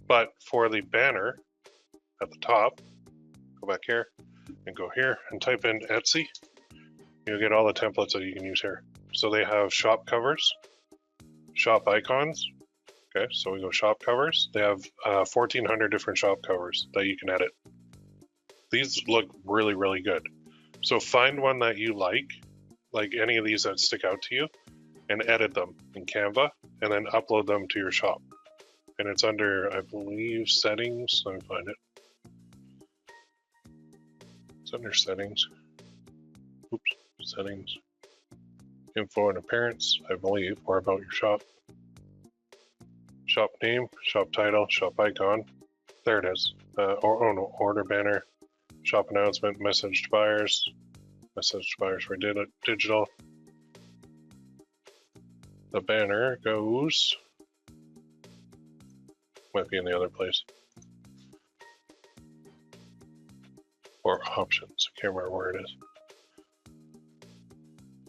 A: But for the banner at the top, go back here and go here and type in Etsy. You'll get all the templates that you can use here. So they have shop covers, shop icons. Okay, so we go shop covers. They have 1,400 different shop covers that you can edit. These look really, really good. So find one that you like any of these that stick out to you, and edit them in Canva, and then upload them to your shop. And it's under, I believe, settings. Let me find it. It's under settings. Oops, settings. Info and appearance, I believe, or about your shop. Shop name, shop title, shop icon. There it is. Order banner, shop announcement, message to buyers. Message to buyers for digital. The banner goes, might be in the other place. Or options, I can't remember where it is.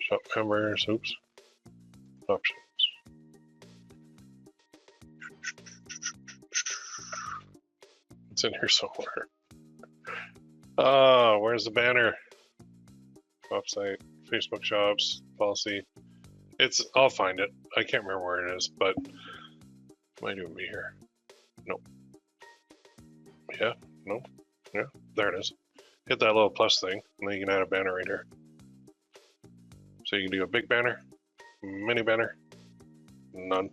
A: Shop members, oops. Options. It's in here somewhere. Oh, where's the banner? Website, Facebook shops, policy. I'll find it. I can't remember where it is, but it might even be here. Nope. Yeah, nope. Yeah, there it is. Hit that little plus thing, and then you can add a banner right here. So you can do a big banner, mini banner, none.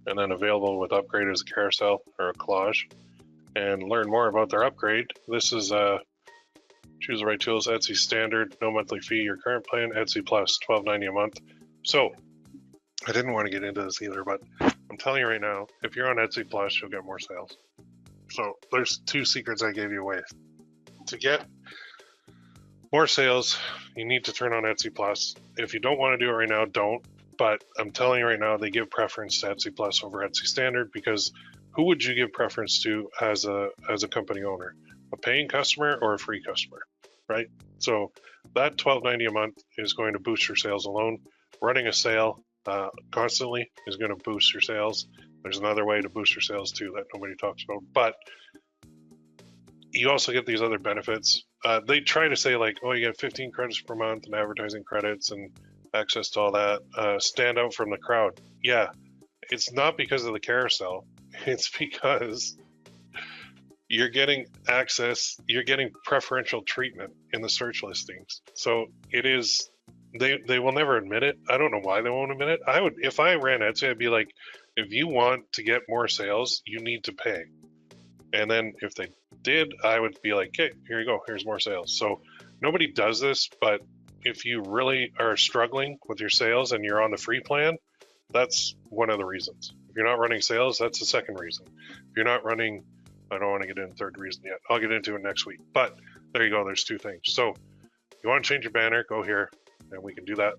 A: And then available with upgrade as a carousel or a collage. And learn more about their upgrade. This is choose the right tools, Etsy standard, no monthly fee, your current plan, Etsy plus, $12.90 a month. So I didn't want to get into this either, but I'm telling you right now, if you're on Etsy plus, you'll get more sales. So there's 2 secrets I gave you away. To get more sales, you need to turn on Etsy plus. If you don't want to do it right now, don't. But I'm telling you right now, they give preference to Etsy plus over Etsy standard, because who would you give preference to as a company owner? A paying customer or a free customer, right? So that $12.90 a month is going to boost your sales alone. Running a sale constantly is going to boost your sales. There's another way to boost your sales too that nobody talks about, but you also get these other benefits. They try to say like, oh, you get 15 credits per month and advertising credits and access to all that. Stand out from the crowd. Yeah, it's not because of the carousel. It's because you're getting access, you're getting preferential treatment in the search listings. So it is, they will never admit it. I don't know why they won't admit it. I would, if I ran Etsy, I'd be like, if you want to get more sales, you need to pay. And then if they did, I would be like, okay, here you go, here's more sales. So nobody does this, but if you really are struggling with your sales and you're on the free plan, that's one of the reasons. If you're not running sales, that's the second reason. If you're not running, I don't want to get into the third reason yet. I'll get into it next week. But there you go, there's two things. So you want to change your banner, go here, and we can do that.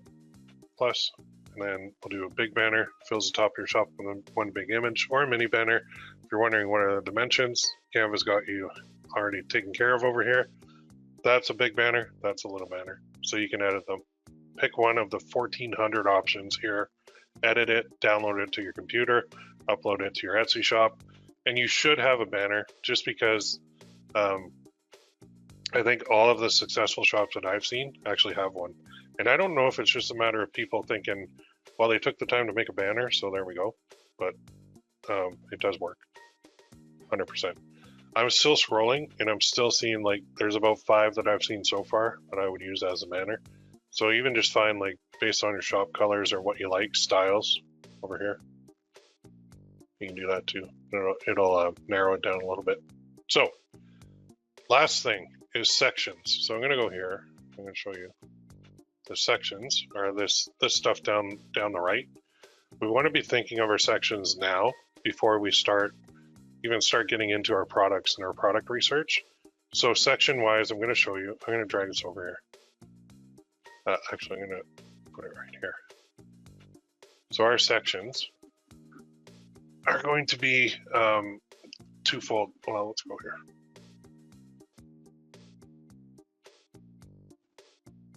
A: Plus, and then we'll do a big banner, fills the top of your shop with one big image, or a mini banner. If you're wondering what are the dimensions, Canva's got you already taken care of over here. That's a big banner, that's a little banner. So you can edit them. Pick one of the 1,400 options here, edit it, download it to your computer, upload it to your Etsy shop, and you should have a banner just because I think all of the successful shops that I've seen actually have one. And I don't know if it's just a matter of people thinking, well, they took the time to make a banner, so there we go. But it does work, 100%. I'm still scrolling, and I'm still seeing, like, there's about 5 that I've seen so far that I would use as a banner. So even just find, like, based on your shop colors or what you like, styles over here. You can do that too. It'll narrow it down a little bit. So last thing is sections. So I'm going to go here. I'm going to show you the sections, or this stuff down the right. We want to be thinking of our sections now before we start getting into our products and our product research. So section wise, I'm going to show you. I'm going to drag this over here. Actually, I'm going to put it right here. So our sections are going to be twofold. Well, let's go here.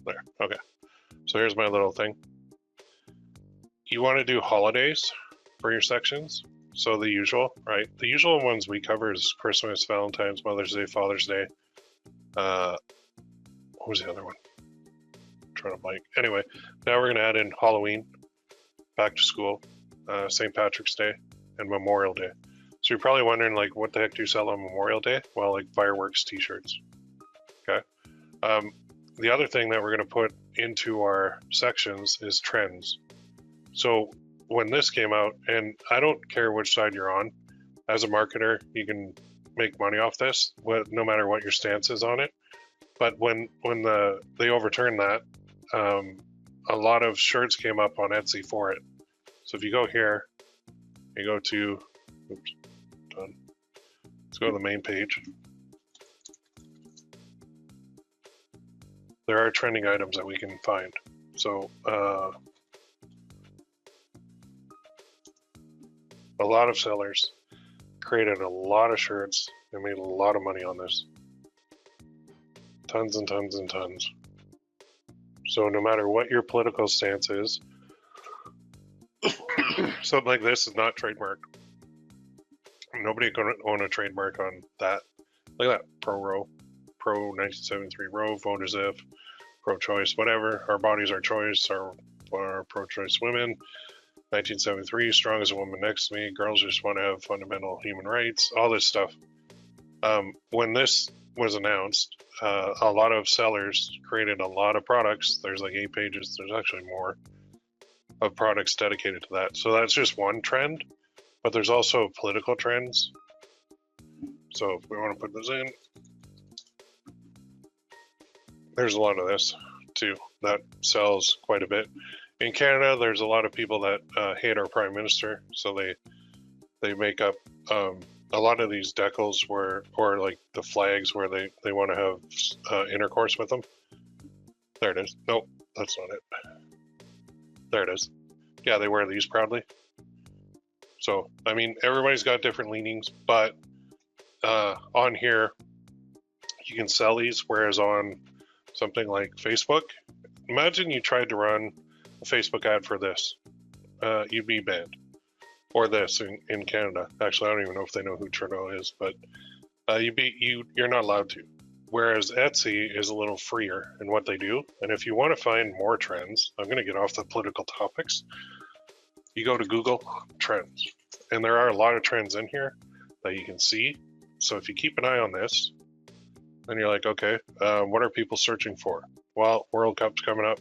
A: There, okay. So here's my little thing. You want to do holidays for your sections. So the usual, right? The usual ones we cover is Christmas, Valentine's, Mother's Day, Father's Day. What was the other one? I'm trying to blank. Anyway, now we're going to add in Halloween, back to school, St. Patrick's Day, and Memorial Day. So you're probably wondering, like, what the heck do you sell on Memorial Day? Well, like fireworks, t-shirts. Okay. The other thing that we're going to put into our sections is trends. So when this came out, and I don't care which side you're on, as a marketer, you can make money off this, no matter what your stance is on it. But when they overturned that, a lot of shirts came up on Etsy for it. So if you go here, you go to, oops, done. Let's go to the main page. There are trending items that we can find. So a lot of sellers created a lot of shirts and made a lot of money on this. Tons and tons and tons. So no matter what your political stance is, something like this is not trademarked. Nobody can own a trademark on that. Look at that, Pro 1973 row, vote as if, pro-choice, whatever. Our bodies, our choice, our pro-choice women. 1973, strong as a woman next to me. Girls just want to have fundamental human rights. All this stuff. When this was announced, a lot of sellers created a lot of products. There's like 8 pages. There's actually more of products dedicated to that. So that's just one trend, but there's also political trends. So if we want to put this in, there's a lot of this too that sells quite a bit. In Canada, there's a lot of people that hate our Prime Minister, so they make up a lot of these decals or like the flags where they want to have intercourse with them. There it is. Nope, that's not it. There it is. Yeah, they wear these proudly. So, I mean, everybody's got different leanings, but on here, you can sell these, whereas on something like Facebook, imagine you tried to run a Facebook ad for this. You'd be banned. Or this in Canada. Actually, I don't even know if they know who Trudeau is, but you're not allowed to. Whereas Etsy is a little freer in what they do. And if you want to find more trends, I'm going to get off the political topics. You go to Google Trends, and there are a lot of trends in here that you can see. So if you keep an eye on this, then you're like, okay, what are people searching for? Well, World Cup's coming up,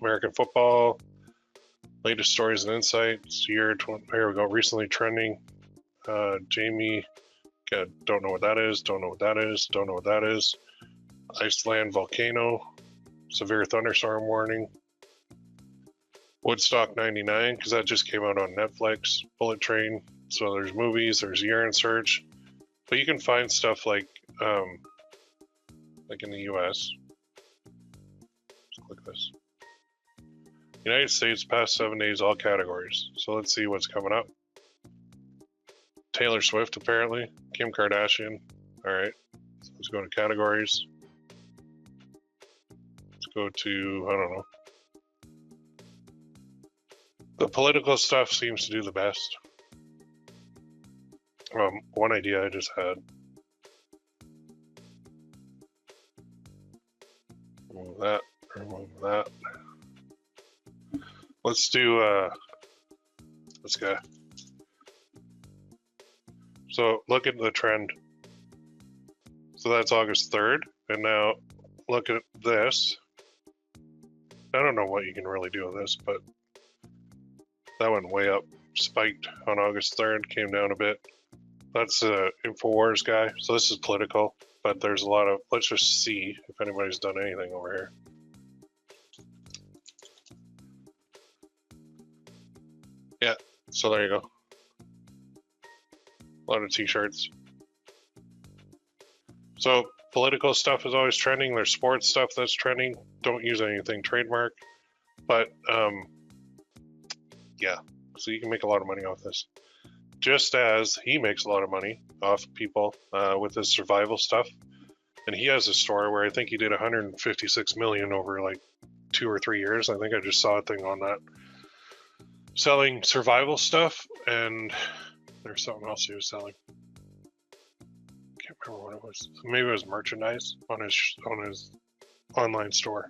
A: American football, latest stories and insights, here we go, recently trending, Jamie, don't know what that is, don't know what that is, don't know what that is, Iceland volcano, severe thunderstorm warning, Woodstock 99, because that just came out on Netflix, Bullet Train, so there's movies, there's year in search, but you can find stuff like in the US, let's click this. United States, past 7 days, all categories. So let's see what's coming up. Taylor Swift, apparently. Kim Kardashian. All right. So let's go to categories. Let's go to, I don't know. The political stuff seems to do the best. One idea I just had. Remove that. Remove that. Let's do this guy. So look at the trend. So that's August 3rd. And now look at this. I don't know what you can really do with this, but that went way up. Spiked on August 3rd, came down a bit. That's the InfoWars guy. So this is political, but there's a lot of, let's just see if anybody's done anything over here. Yeah, so there you go. A lot of t-shirts. So political stuff is always trending. There's sports stuff that's trending. Don't use anything trademark. But yeah, so you can make a lot of money off this. Just as he makes a lot of money off people with his survival stuff. And he has a store where I think he did 156 million over like 2 or 3 years. I think I just saw a thing on that. Selling survival stuff, and there's something else he was selling. Can't remember what it was. Maybe it was merchandise on his online store.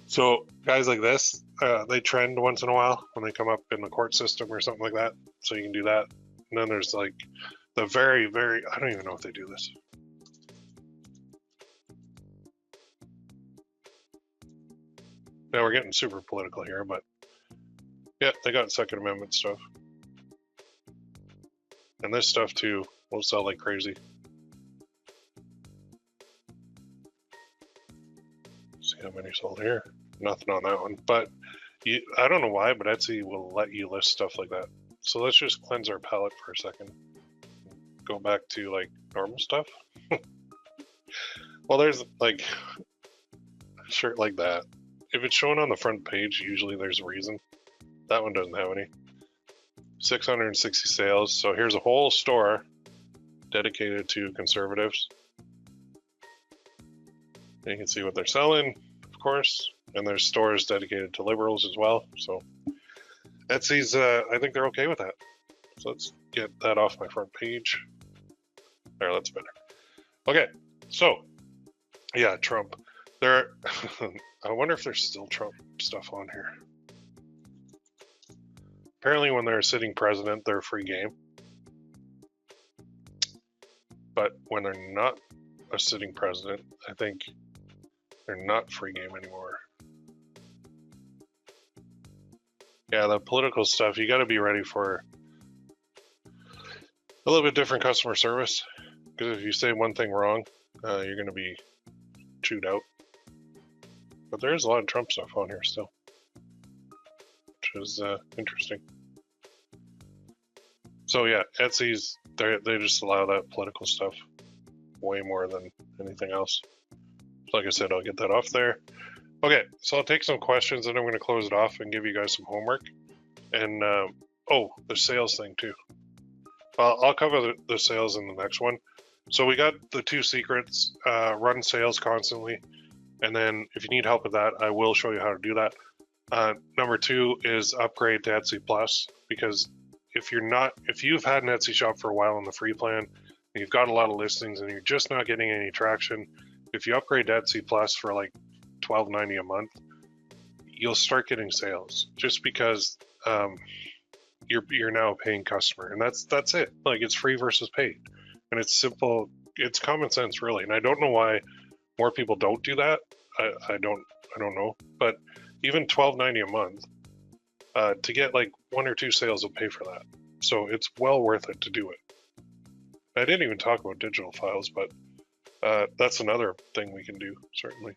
A: So guys like this, they trend once in a while when they come up in the court system or something like that. So you can do that. And then there's like the very, very, I don't even know if they do this. Now we're getting super political here, but yeah, they got Second Amendment stuff. And this stuff too will sell like crazy. Let's see how many sold here. Nothing on that one. But I don't know why, but Etsy will let you list stuff like that. So let's just cleanse our palette for a second. Go back to like normal stuff. Well, there's like a shirt like that. If it's shown on the front page, usually there's a reason. That one doesn't have any. 660 sales. So here's a whole store dedicated to conservatives. And you can see what they're selling, of course. And there's stores dedicated to liberals as well. So Etsy's, I think they're okay with that. So let's get that off my front page. There, that's better. Okay, so yeah, Trump. There, I wonder if there's still Trump stuff on here. Apparently when they're a sitting president, they're free game. But when they're not a sitting president, I think they're not free game anymore. Yeah, the political stuff, you got to be ready for a little bit different customer service. Because if you say one thing wrong, you're going to be chewed out. But there is a lot of Trump stuff on here still, which is interesting. So yeah, Etsy's, they just allow that political stuff way more than anything else. So like I said, I'll get that off there. Okay, so I'll take some questions and I'm going to close it off and give you guys some homework. And oh, the sales thing too. Well, I'll cover the sales in the next one. So we got the 2 secrets, run sales constantly. And then if you need help with that, I will show you how to do that. Number 2 is upgrade to Etsy Plus, because if you've had an Etsy shop for a while on the free plan, you've got a lot of listings and you're just not getting any traction, if you upgrade to Etsy Plus for like $12.90 a month, you'll start getting sales just because you're now a paying customer, and that's it. Like, it's free versus paid, and it's simple. It's common sense, really. And I don't know why more people don't do that. I don't know. But even $12.90 a month to get like 1 or 2 sales will pay for that. So it's well worth it to do it. I didn't even talk about digital files, but that's another thing we can do, certainly.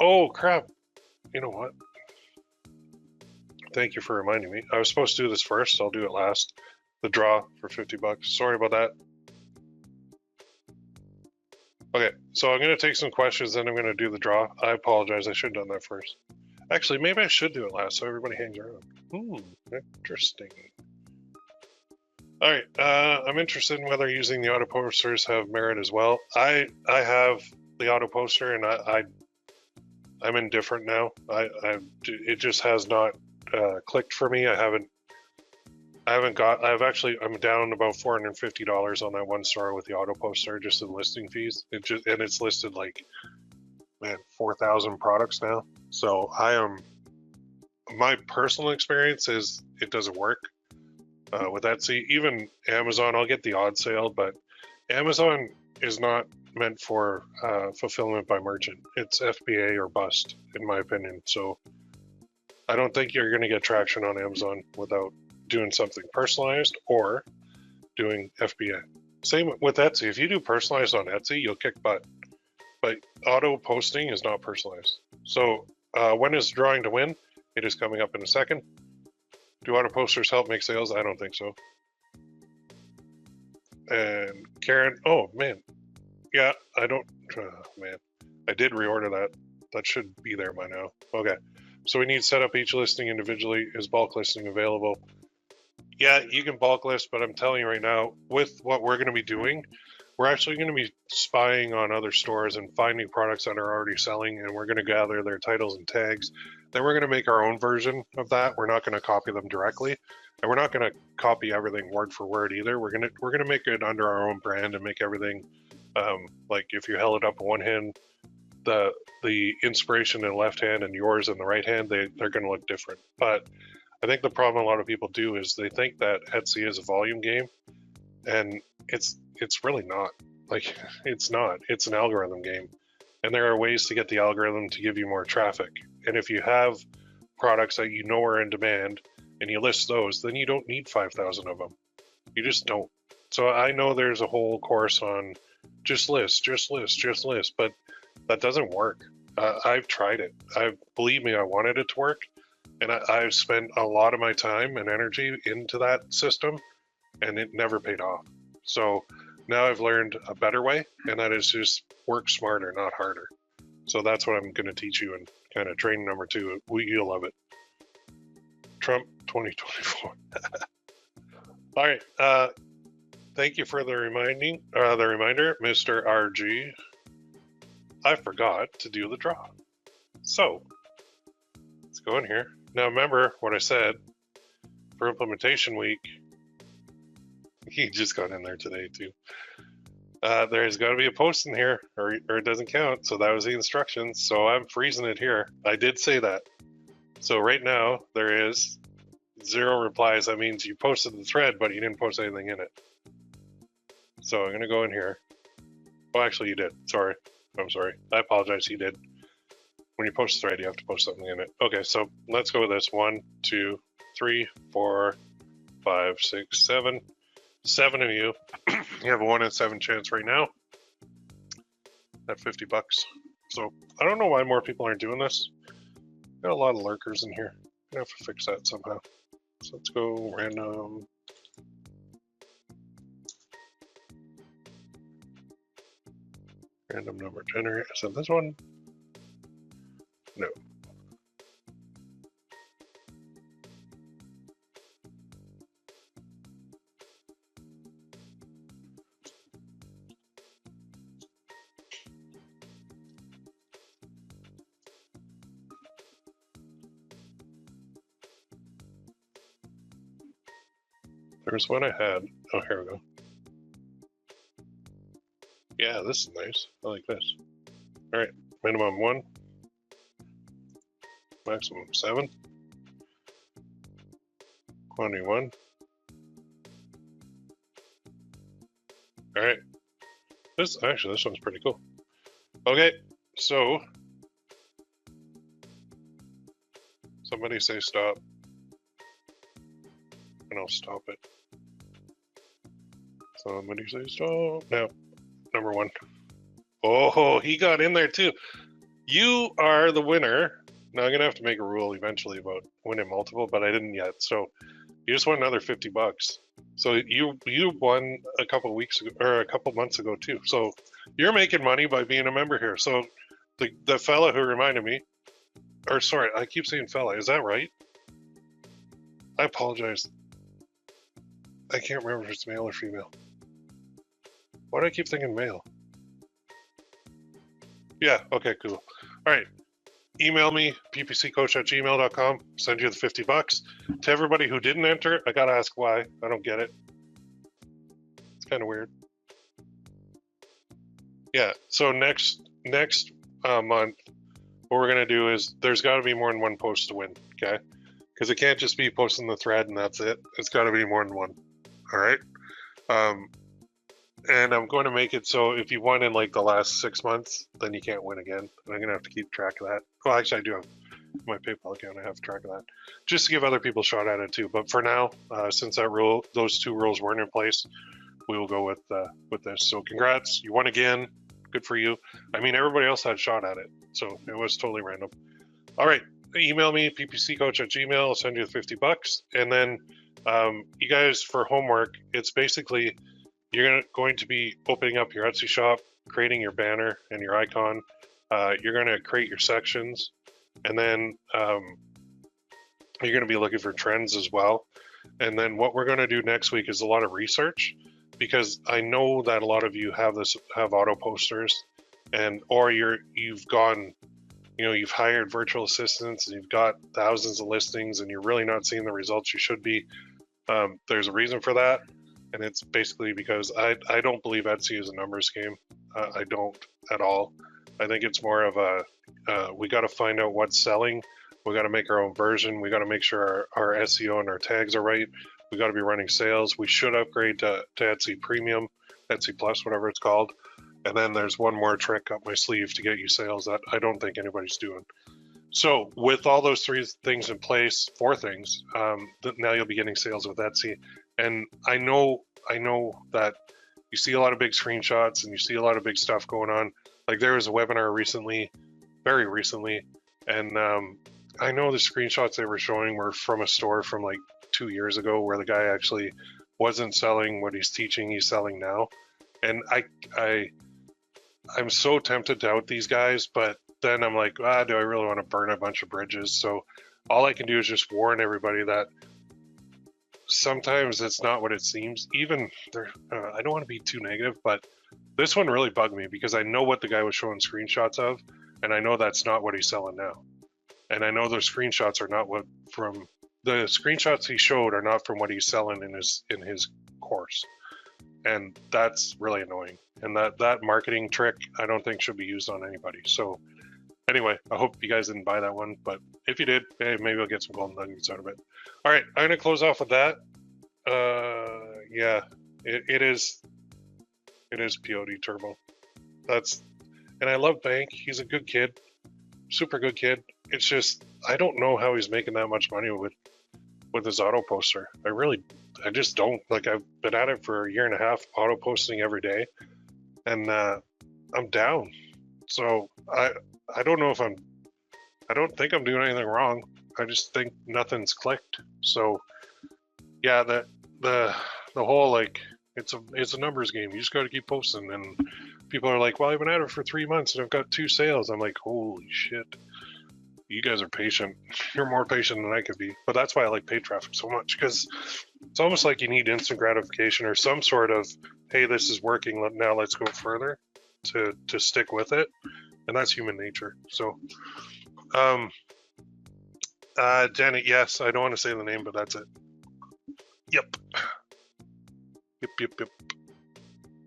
A: Oh, crap. You know what? Thank you for reminding me. I was supposed to do this first. I'll do it last. The draw for $50. Sorry about that. Okay, so I'm going to take some questions, then I'm going to do the draw. I apologize. I should have done that first. Actually, maybe I should do it last so everybody hangs around. Interesting. All right, I'm interested in whether using the auto posters have merit as well. I have the auto poster, and I'm indifferent now. It just has not clicked for me. I'm down about $450 on that one store with the auto poster, just in listing fees. And it's listed like, man, 4,000 products now. So my personal experience is it doesn't work with Etsy. Even Amazon, I'll get the odd sale, but Amazon is not meant for fulfillment by merchant. It's FBA or bust, in my opinion. So I don't think you're going to get traction on Amazon without doing something personalized or doing FBA. Same with Etsy. If you do personalized on Etsy, you'll kick butt. But auto posting is not personalized. So when is drawing to win? It is coming up in a second. Do auto posters help make sales? I don't think so. And Karen, oh man, yeah, I don't, man, I did reorder that. That should be there by now. Okay, so we need to set up each listing individually. Is bulk listing available? Yeah, you can bulk list, but I'm telling you right now, with what we're going to be doing, we're actually going to be spying on other stores and finding products that are already selling, and we're going to gather their titles and tags. Then we're going to make our own version of that. We're not going to copy them directly, and we're not going to copy everything word for word either. We're going to make it under our own brand and make everything like if you held it up in one hand, the inspiration in the left hand and yours in the right hand, they're going to look different. But I think the problem a lot of people do is they think that Etsy is a volume game, and it's really not. Like, it's not. It's an algorithm game, and there are ways to get the algorithm to give you more traffic. And if you have products that you know are in demand and you list those, then you don't need 5,000 of them. You just don't. So I know there's a whole course on just list, but that doesn't work. I've tried it. Believe me, I wanted it to work, and I've spent a lot of my time and energy into that system, and it never paid off. So now I've learned a better way, and that is just work smarter, not harder. So that's what I'm going to teach you in kind of training number 2. You'll love it. Trump 2024. All right. Thank you for the reminder, Mr. RG. I forgot to do the draw. So let's go in here. Now remember what I said for implementation week. He just got in there today too. There's got to be a post in here or it doesn't count. So that was the instructions. So I'm freezing it here. I did say that. So right now there is 0 replies. That means you posted the thread, but you didn't post anything in it. So I'm going to go in here. Oh, actually you did. Sorry. I'm sorry. I apologize. You did. When you post a thread, you have to post something in it. Okay, so let's go with this. 1, 2, 3, 4, 5, 6, 7. 7 of you. You have a 1 in 7 chance right now at $50. So I don't know why more people aren't doing this. Got a lot of lurkers in here. I have to fix that somehow. So let's go random. Random number generator. Is that this one? No. There's one I had. Oh, here we go. Yeah, this is nice. I like this. All right, minimum 1, maximum 7, quantity 1. All right, this one's pretty cool. Okay, so somebody say stop, and I'll stop it. Somebody say stop. Now, number 1. Oh, he got in there too. You are the winner. Now I'm gonna have to make a rule eventually about winning multiple, but I didn't yet. So you just won another $50. So you won a couple weeks ago, or a couple months ago too. So you're making money by being a member here. So the fella who reminded me, or sorry, I keep saying fella. Is that right? I apologize. I can't remember if it's male or female. Why do I keep thinking male? Yeah, okay, cool. All right. Email me, ppccoach@gmail.com. Send you the $50. To everybody who didn't enter, I gotta ask why. I don't get it. It's kind of weird. Yeah, so next month, what we're gonna do is there's gotta be more than one post to win, okay? Because it can't just be posting the thread and that's it. It's gotta be more than one. All right. And I'm going to make it so if you won in like the last 6 months, then you can't win again. And I'm gonna have to keep track of that. Well, actually, I do have my PayPal account. I have track of that, just to give other people a shot at it too. But for now, since those 2 rules weren't in place, we will go with this. So congrats, you won again. Good for you. I mean, everybody else had a shot at it, so it was totally random. All right, email me ppccoach@gmail. I'll send you the $50, and then you guys for homework, it's basically you're going to be opening up your Etsy shop, creating your banner and your icon. You're going to create your sections, and then you're going to be looking for trends as well. And then what we're going to do next week is a lot of research, because I know that a lot of you have auto posters, or you've gone, you've hired virtual assistants and you've got thousands of listings and you're really not seeing the results you should be. There's a reason for that. And it's basically because I don't believe Etsy is a numbers game. I don't at all. I think it's more of we got to find out what's selling. We got to make our own version. We got to make sure our SEO and our tags are right. We got to be running sales. We should upgrade to Etsy Premium, Etsy Plus, whatever it's called. And then there's one more trick up my sleeve to get you sales that I don't think anybody's doing. So with all those 4 things, now you'll be getting sales with Etsy. And I know that you see a lot of big screenshots and you see a lot of big stuff going on. Like there was a webinar very recently, and I know the screenshots they were showing were from a store from like 2 years ago where the guy actually wasn't selling what he's teaching, he's selling now. And I'm so tempted to out these guys, but then I'm like, do I really want to burn a bunch of bridges? So all I can do is just warn everybody that sometimes it's not what it seems. Even I don't want to be too negative, but this one really bugged me because I know what the guy was showing screenshots of, and I know that's not what he's selling now. And I know those screenshots are not the screenshots he showed are not from what he's selling in his course. And that's really annoying. And that marketing trick, I don't think should be used on anybody. So anyway, I hope you guys didn't buy that one, but if you did, hey, maybe I'll get some golden nuggets out of it. All right, I'm gonna close off with that. Yeah, it is POD Turbo. And I love Bank. He's a good kid, super good kid. It's just I don't know how he's making that much money with his auto poster. I just don't. Like I've been at it for a year and a half, auto posting every day, and I'm down. So I don't know I don't think I'm doing anything wrong. I just think nothing's clicked. So yeah, the whole like it's a numbers game. You just got to keep posting, and people are like, well, I've been at it for 3 months and I've got 2 sales. I'm like, holy shit. You guys are patient. You're more patient than I could be. But that's why I like paid traffic so much, because it's almost like you need instant gratification or some sort of, hey, this is working. Now let's go further to stick with it. And that's human nature. So, Janet, yes, I don't want to say the name, but that's it. Yep.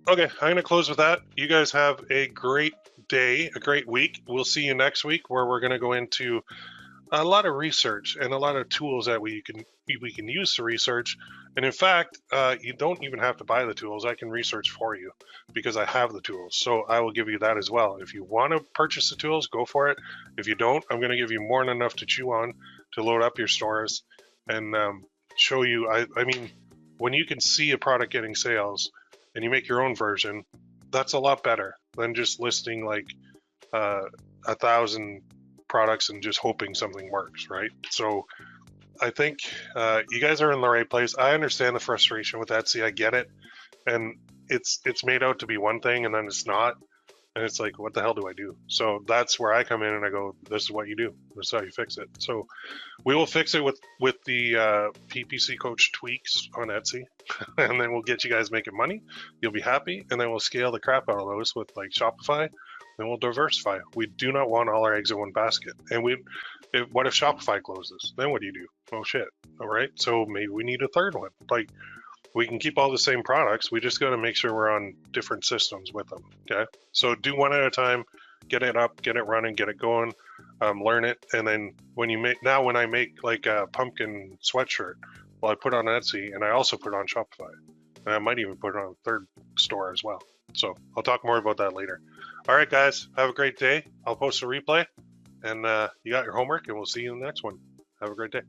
A: Okay, I'm going to close with that. You guys have a great day, a great week. We'll see you next week where we're going to go into a lot of research and a lot of tools that we can use to research. And in fact, you don't even have to buy the tools. I can research for you because I have the tools. So I will give you that as well. If you want to purchase the tools, go for it. If you don't, I'm going to give you more than enough to chew on to load up your stores and show you. I mean, when you can see a product getting sales and you make your own version, that's a lot better than just listing like 1,000 products and just hoping something works, right? So I think you guys are in the right place. I understand the frustration with Etsy. I get it, and it's made out to be one thing and then it's not, and it's like, what the hell do I do? So that's where I come in and I go, this is what you do. This is how you fix it. So we will fix it with the PPC coach tweaks on Etsy, and then we'll get you guys making money. You'll be happy, and then we'll scale the crap out of those with like Shopify. Then we'll diversify. We do not want all our eggs in one basket. And what if Shopify closes? Then what do you do? Oh shit. All right. So maybe we need a third one. Like, we can keep all the same products. We just got to make sure we're on different systems with them. Okay. So do one at a time. Get it up, get it running, get it going, learn it, and then when I make like a pumpkin sweatshirt, well, I put it on Etsy and I also put it on Shopify, and I might even put it on a third store as well. So I'll talk more about that later. All right, guys, have a great day. I'll post a replay, and you got your homework, and we'll see you in the next one. Have a great day.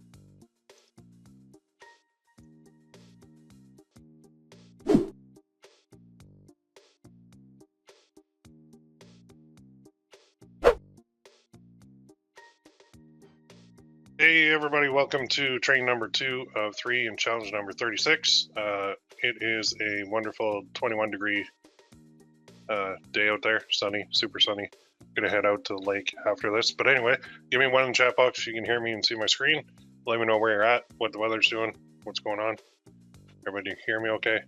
A: Hey everybody, welcome to training number 2 of 3 and challenge number 36. It is a wonderful 21-degree day out there, sunny, super sunny. I'm gonna head out to the lake after this, but anyway, give me one in the chat box if you can hear me and see my screen. Let me know where you're at, what the weather's doing, what's going on. Everybody hear me okay?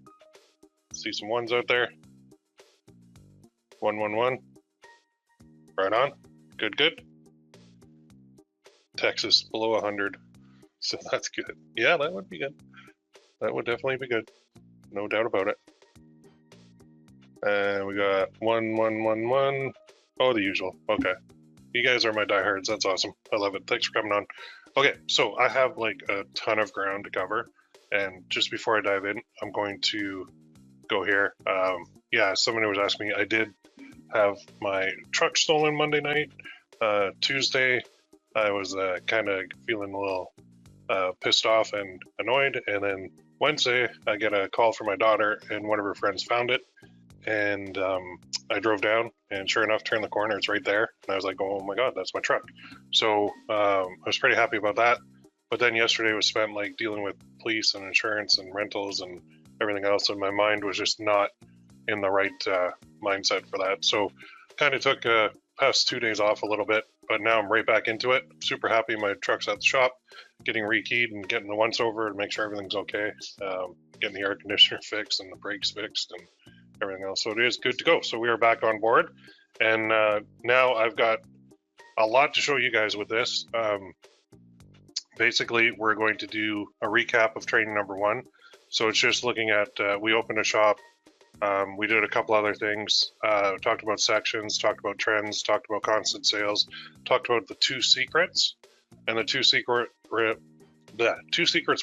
A: See some ones out there. 111. Right on. Good. Texas below 100, so that's good. Yeah, that would be good. That would definitely be good, no doubt about it. And we got 1111. Oh, the usual. Okay, you guys are my diehards. That's awesome. I love it. Thanks for coming on. Okay, so I have like a ton of ground to cover, and just before I dive in, I'm going to go here. Yeah, somebody was asking me. I did have my truck stolen Monday night. Tuesday, I was kind of feeling a little pissed off and annoyed, and then Wednesday I get a call from my daughter, and one of her friends found it, and I drove down, and sure enough, turned the corner, it's right there, and I was like, oh my god, that's my truck. So I was pretty happy about that. But then yesterday was spent like dealing with police and insurance and rentals and everything else, and my mind was just not in the right mindset for that. So kind of took past 2 days off a little bit, but now I'm right back into it. Super happy my truck's at the shop, getting rekeyed and getting the once over to make sure everything's okay. Getting the air conditioner fixed and the brakes fixed and everything else. So it is good to go. So we are back on board, and now I've got a lot to show you guys with this. Basically, we're going to do a recap of training number 1. So it's just looking at, we opened a shop. We did a couple other things, talked about sections, talked about trends, talked about constant sales, talked about the 2 secrets, and the two secrets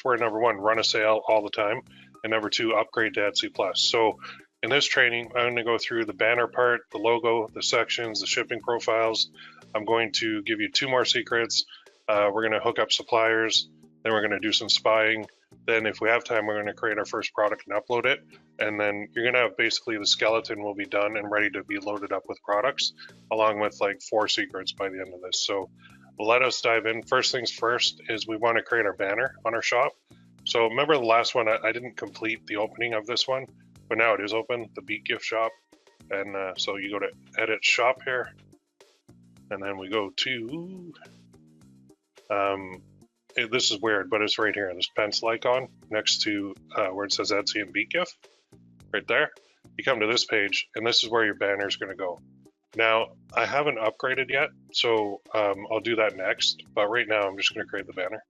A: were number 1, run a sale all the time, and number 2, upgrade to Etsy Plus. So in this training, I'm going to go through the banner part, the logo, the sections, the shipping profiles. I'm going to give you 2 more secrets. We're going to hook up suppliers, then we're going to do some spying. Then if we have time, we're going to create our first product and upload it. And then you're going to have basically the skeleton will be done and ready to be loaded up with products, along with like 4 secrets by the end of this. So let us dive in. First things first is we want to create our banner on our shop. So remember the last one, I didn't complete the opening of this one, but now it is open, the Beat Gift Shop. And so you go to edit shop here, and then we go to, this is weird, but it's right here, this pencil icon next to where it says Etsy and Beat Gift, right there. You come to this page, and this is where your banner is going to go. Now, I haven't upgraded yet, so I'll do that next, but right now I'm just going to create the banner.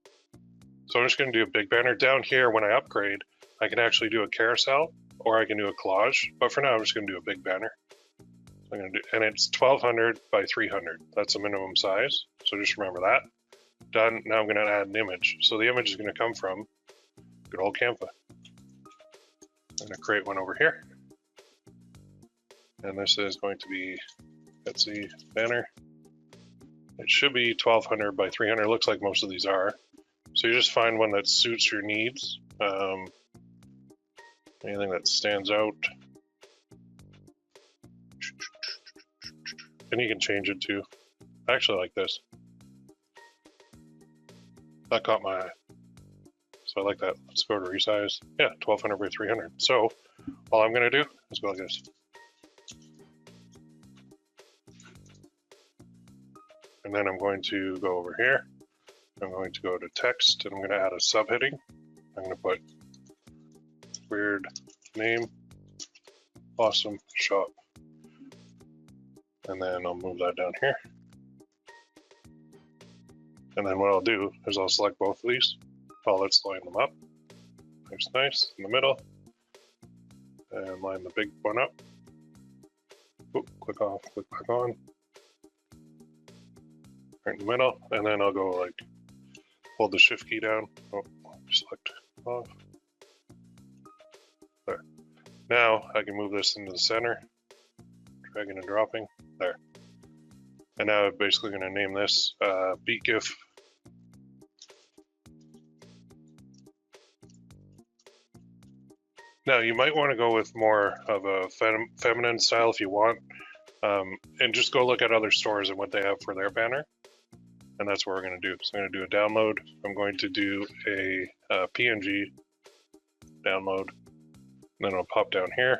A: So I'm just going to do a big banner. Down here, when I upgrade, I can actually do a carousel, or I can do a collage. But for now, I'm just going to do a big banner. So I'm going to do, and it's 1200 by 300. That's the minimum size. So just remember that. Done. Now I'm going to add an image. So the image is going to come from good old Canva. I'm going to create one over here. And this is going to be Etsy banner. It should be 1200 by 300. It looks like most of these are. So you just find one that suits your needs. Anything that stands out. And you can change it too. I actually like this. That caught my eye. So I like that. Let's go to resize. Yeah, 1200 by 300. So all I'm going to do is go like this. And then I'm going to go over here. I'm going to go to text and I'm going to add a subheading. I'm going to put weird name, awesome shop. And then I'll move that down here. And then what I'll do is I'll select both of these. Oh, let's line them up. Nice, in the middle. And line the big one up. Oop, click off, click back on. Right in the middle. And then I'll go like, hold the shift key down. Oh, select off. There. Now I can move this into the center. Dragging and dropping. There. And now I'm basically going to name this Beat GIF. Now you might want to go with more of a feminine style if you want, and just go look at other stores and what they have for their banner, and that's what we're going to do. So I'm going to do a download. I'm going to do a PNG download, and then I'll pop down here,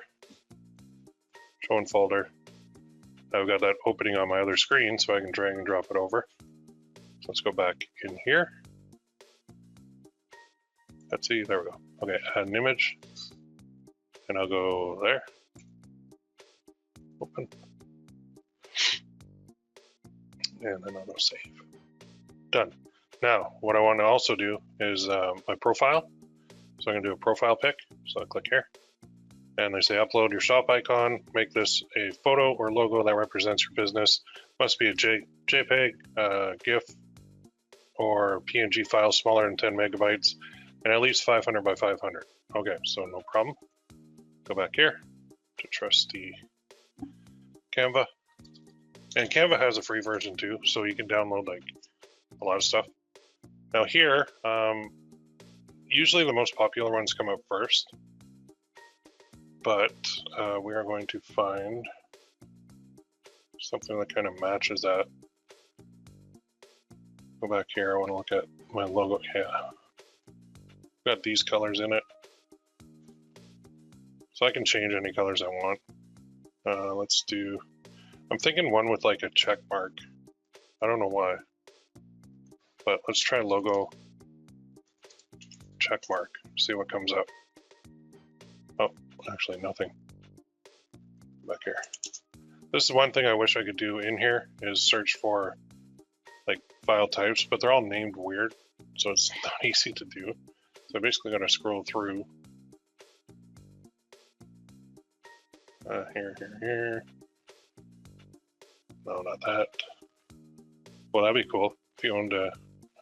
A: show in folder. I've got that opening on my other screen, so I can drag and drop it over. So let's go back in here. Let's see, there we go. Okay, add an image. And I'll go there. Open. And then I'll go save. Done. Now, what I want to also do is my profile. So I'm going to do a profile pic. So I'll click here. And they say upload your shop icon. Make this a photo or logo that represents your business. Must be a JPEG, GIF, or PNG file smaller than 10 megabytes. And at least 500 by 500. Okay, so no problem. Go back here to trusty Canva. And Canva has a free version too, so you can download like a lot of stuff. Now here, usually the most popular ones come up first, but we are going to find something that kind of matches that. Go back here, I want to look at my logo. Yeah, got these colors in it. So I can change any colors I want. Let's do, I'm thinking one with like a check mark. I don't know why, but let's try logo check mark, see what comes up. Oh, actually nothing. Back here. This is one thing I wish I could do in here is search for like file types, but they're all named weird, so it's not easy to do. So I'm basically gonna scroll through. Here. No, not that. Well, that'd be cool if you owned a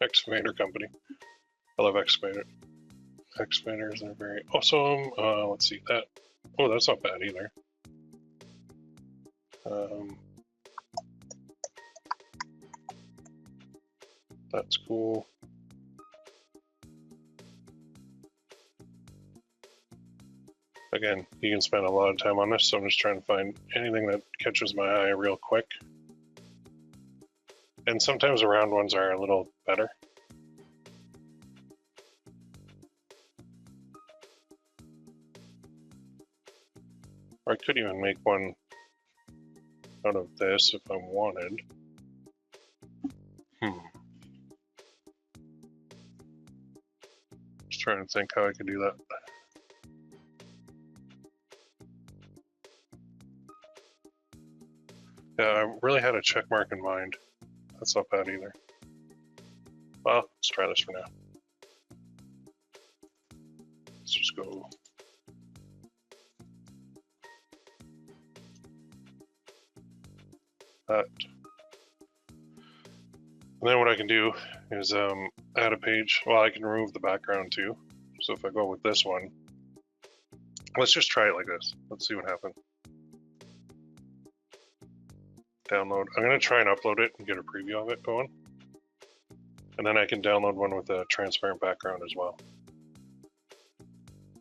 A: excavator company. I love excavators. They're very awesome. Let's see that. Oh, that's not bad either. That's cool. Again, you can spend a lot of time on this, so I'm just trying to find anything that catches my eye real quick. And sometimes the round ones are a little better. Or I could even make one out of this if I wanted. Just trying to think how I could do that. Yeah, I really had a check mark in mind. That's not bad either. Well, let's try this for now. Let's just go that. And then what I can do is add a page. Well, I can remove the background too. So if I go with this one, let's just try it like this. Let's see what happens. Download. I'm going to try and upload it and get a preview of it going. And then I can download one with a transparent background as well.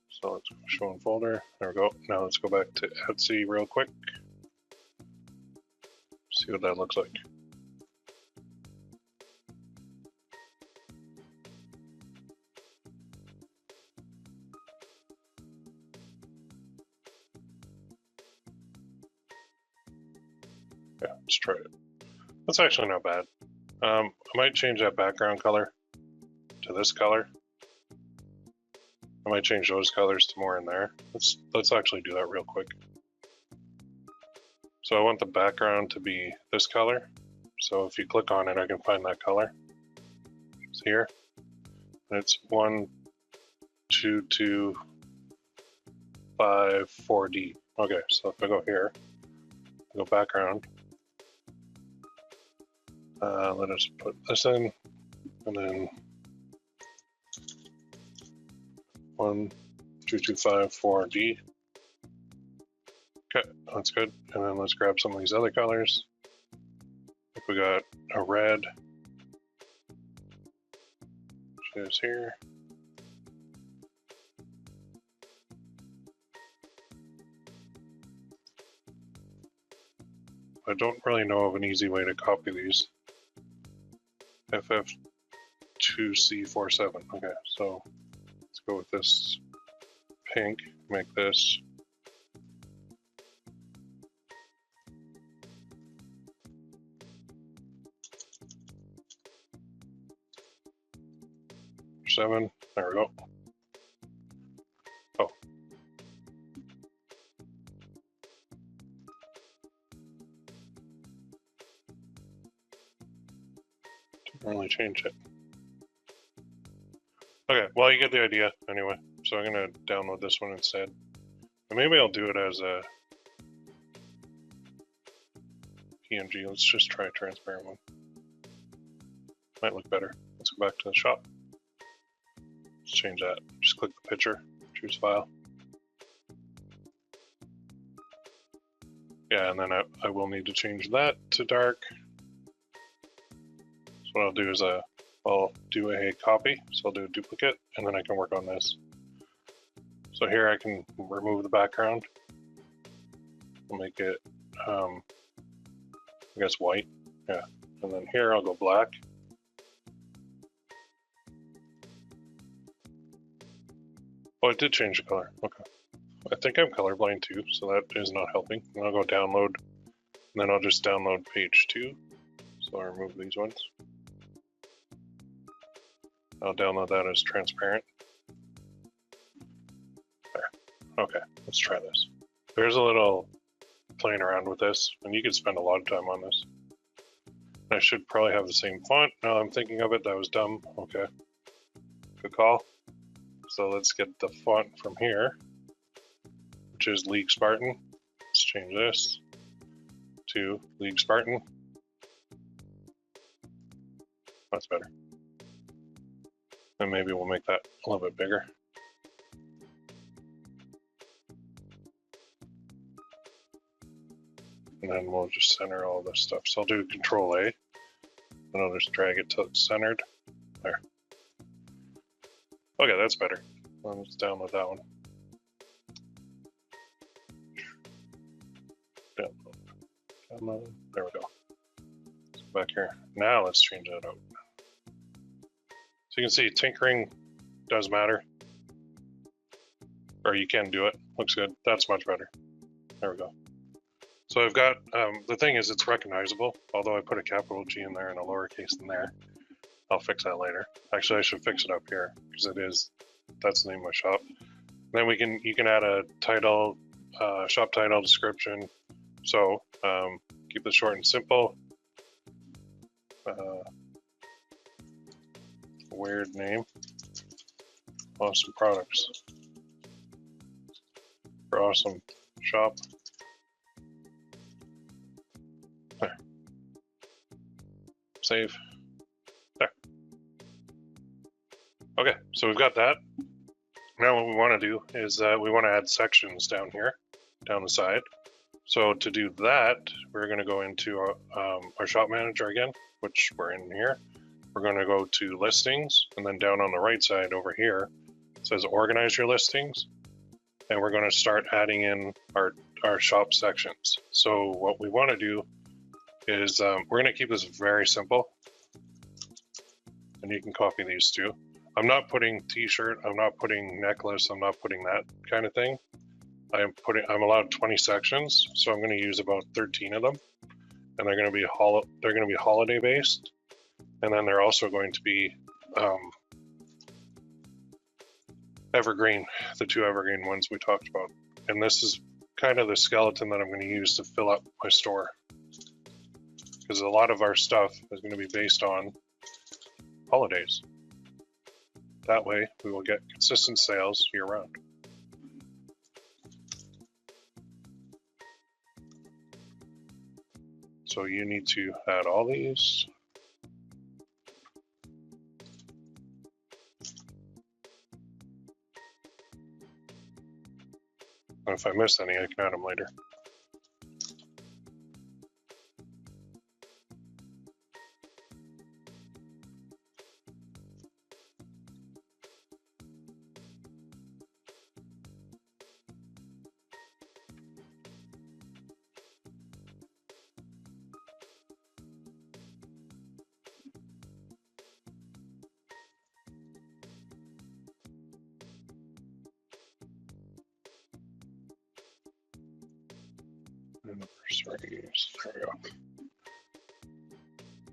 A: So let's show in folder. There we go. Now let's go back to Etsy real quick. See what that looks like. Yeah, let's try it. That's actually not bad. I might change that background color to this color. I might change those colors to more in there. Let's actually do that real quick. So I want the background to be this color. So if you click on it, I can find that color. It's here. And it's 1, 2, 2, 5, 4D. Okay, so if I go here, go background. Let us put this in, and then 1, 2, 2, 5, 4D. Okay, that's good. And then let's grab some of these other colors. If we got a red, which is here. I don't really know of an easy way to copy these. FF2C47. Okay, so let's go with this pink, make this. Seven. There we go. Oh. Didn't really change it. Okay, well, you get the idea anyway. So I'm gonna download this one instead. And maybe I'll do it as a PNG. Let's just try a transparent one. Might look better. Let's go back to the shop. Let's change that. Just click the picture, choose file. Yeah, and then I will need to change that to dark. So what I'll do is I'll do a copy. So I'll do a duplicate, and then I can work on this. So here I can remove the background. I'll make it, I guess white. Yeah, and then here I'll go black. Oh, it did change the color. Okay. I think I'm colorblind too, so that is not helping. And I'll go download, and then I'll just download page 2. So I'll remove these ones. I'll download that as transparent. There. Okay, let's try this. There's a little playing around with this, and you could spend a lot of time on this. I should probably have the same font. Now I'm thinking of it, that was dumb. Okay. Good call. So let's get the font from here, which is League Spartan. Let's change this to League Spartan. That's better. And maybe we'll make that a little bit bigger. And then we'll just center all this stuff. So I'll do Control A, and I'll just drag it till it's centered. There. Okay, that's better. Well, let's download that one. Download. There we go. Let's go back here. Now let's change that out. So you can see tinkering does matter. Or you can do it. Looks good. That's much better. There we go. So I've got, the thing is it's recognizable, although I put a capital G in there and a lowercase in there. I'll fix that later. Actually, I should fix it up here because it is, that's the name of my shop. Then you can add a title, shop title, description. So keep it short and simple. Weird name. Awesome products. For awesome shop. There. Save. There. Okay, so we've got that. Now what we want to do is we want to add sections down here, down the side. So to do that, we're going to go into our shop manager again, which we're in here. We're going to go to listings, and then down on the right side over here, it says organize your listings. And we're going to start adding in our shop sections. So what we want to do is we're going to keep this very simple. And you can copy these too. I'm not putting t-shirt, I'm not putting necklace, I'm not putting that kind of thing. I'm allowed 20 sections, so I'm going to use about 13 of them, and they're going to be holiday based, and then they're also going to be evergreen, the 2 evergreen ones we talked about. And this is kind of the skeleton that I'm going to use to fill up my store, because a lot of our stuff is going to be based on holidays. That way we will get consistent sales year round. So you need to add all these. And if I miss any, I can add them later. There we go.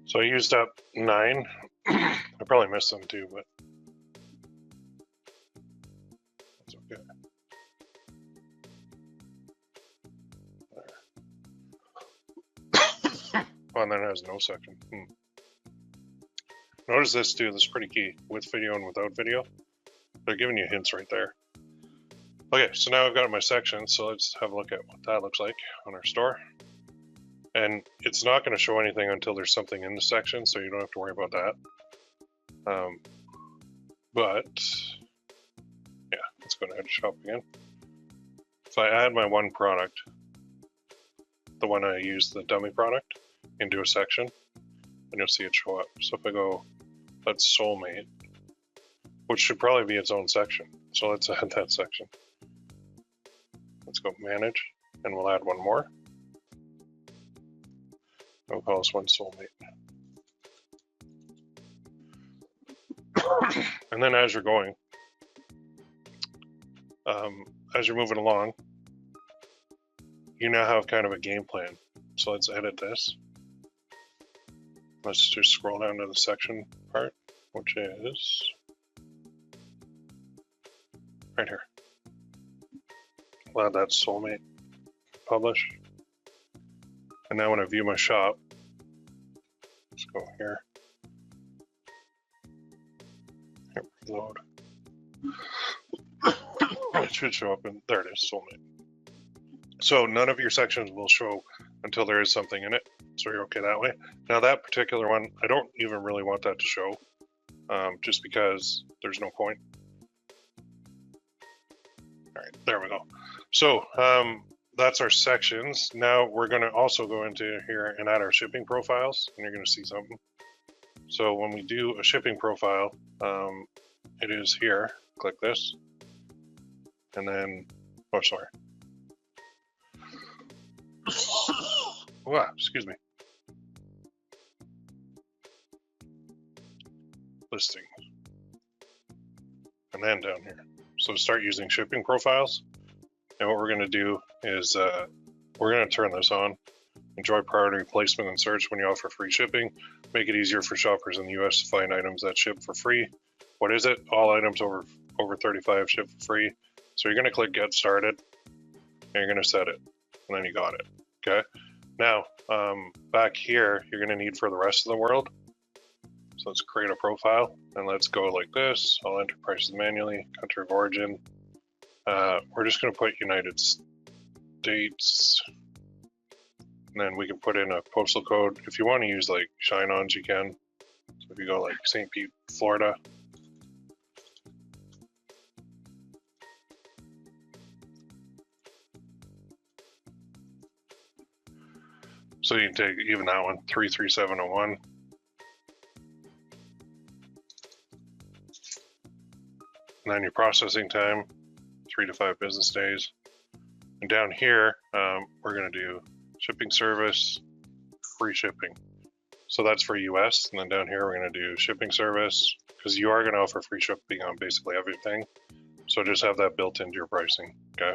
A: So I used up 9. I probably missed some too, but that's okay. Oh, and then it has no section. Notice this too, this is pretty key, with video and without video. They're giving you hints right there. Okay, so now I've got my section, so let's have a look at what that looks like on our store. And it's not going to show anything until there's something in the section, so you don't have to worry about that. But yeah, let's go ahead and shop again. If I add my one product, the one I use, the dummy product, into a section, and you'll see it show up. So if I go, that's Soulmate, which should probably be its own section. So let's add that section. Let's go manage, and we'll add one more. We'll call this one Soulmate. And then as you're going, as you're moving along, you now have kind of a game plan. So let's edit this. Let's just scroll down to the section part, which is right here. We'll add that Soulmate, publish. And now when I view my shop, let's go here. Here, reload. It should show up, and there it is, Soulmate. So none of your sections will show until there is something in it, so you're okay that way. Now that particular one, I don't even really want that to show, just because there's no point. All right, there we go. So that's our sections. Now we're going to also go into here and add our shipping profiles, and you're going to see something. So when we do a shipping profile, it is here. Click this, and then, oh, sorry. Wow, excuse me. Listing. And then down here. So start using shipping profiles. And what we're going to do is we're going to turn this on. Enjoy priority placement and search when you offer free shipping. Make it easier for shoppers in the US to find items that ship for free. What is it? All items over 35 ship for free. So you're going to click Get Started, and you're going to set it, and then you got it. Okay. Now, back here, you're going to need for the rest of the world. So let's create a profile, and let's go like this. I'll enter prices manually, country of origin. We're just going to put United States, And then we can put in a postal code. If you want to use like ShineOns, you can. So if you go like St. Pete, Florida. So you can take even that one, 33701. And then your processing time, 3 to 5 business days. And down here, we're going to do shipping service, free shipping. So that's for US. And then down here, we're going to do shipping service, because you are going to offer free shipping on basically everything. So just have that built into your pricing, okay?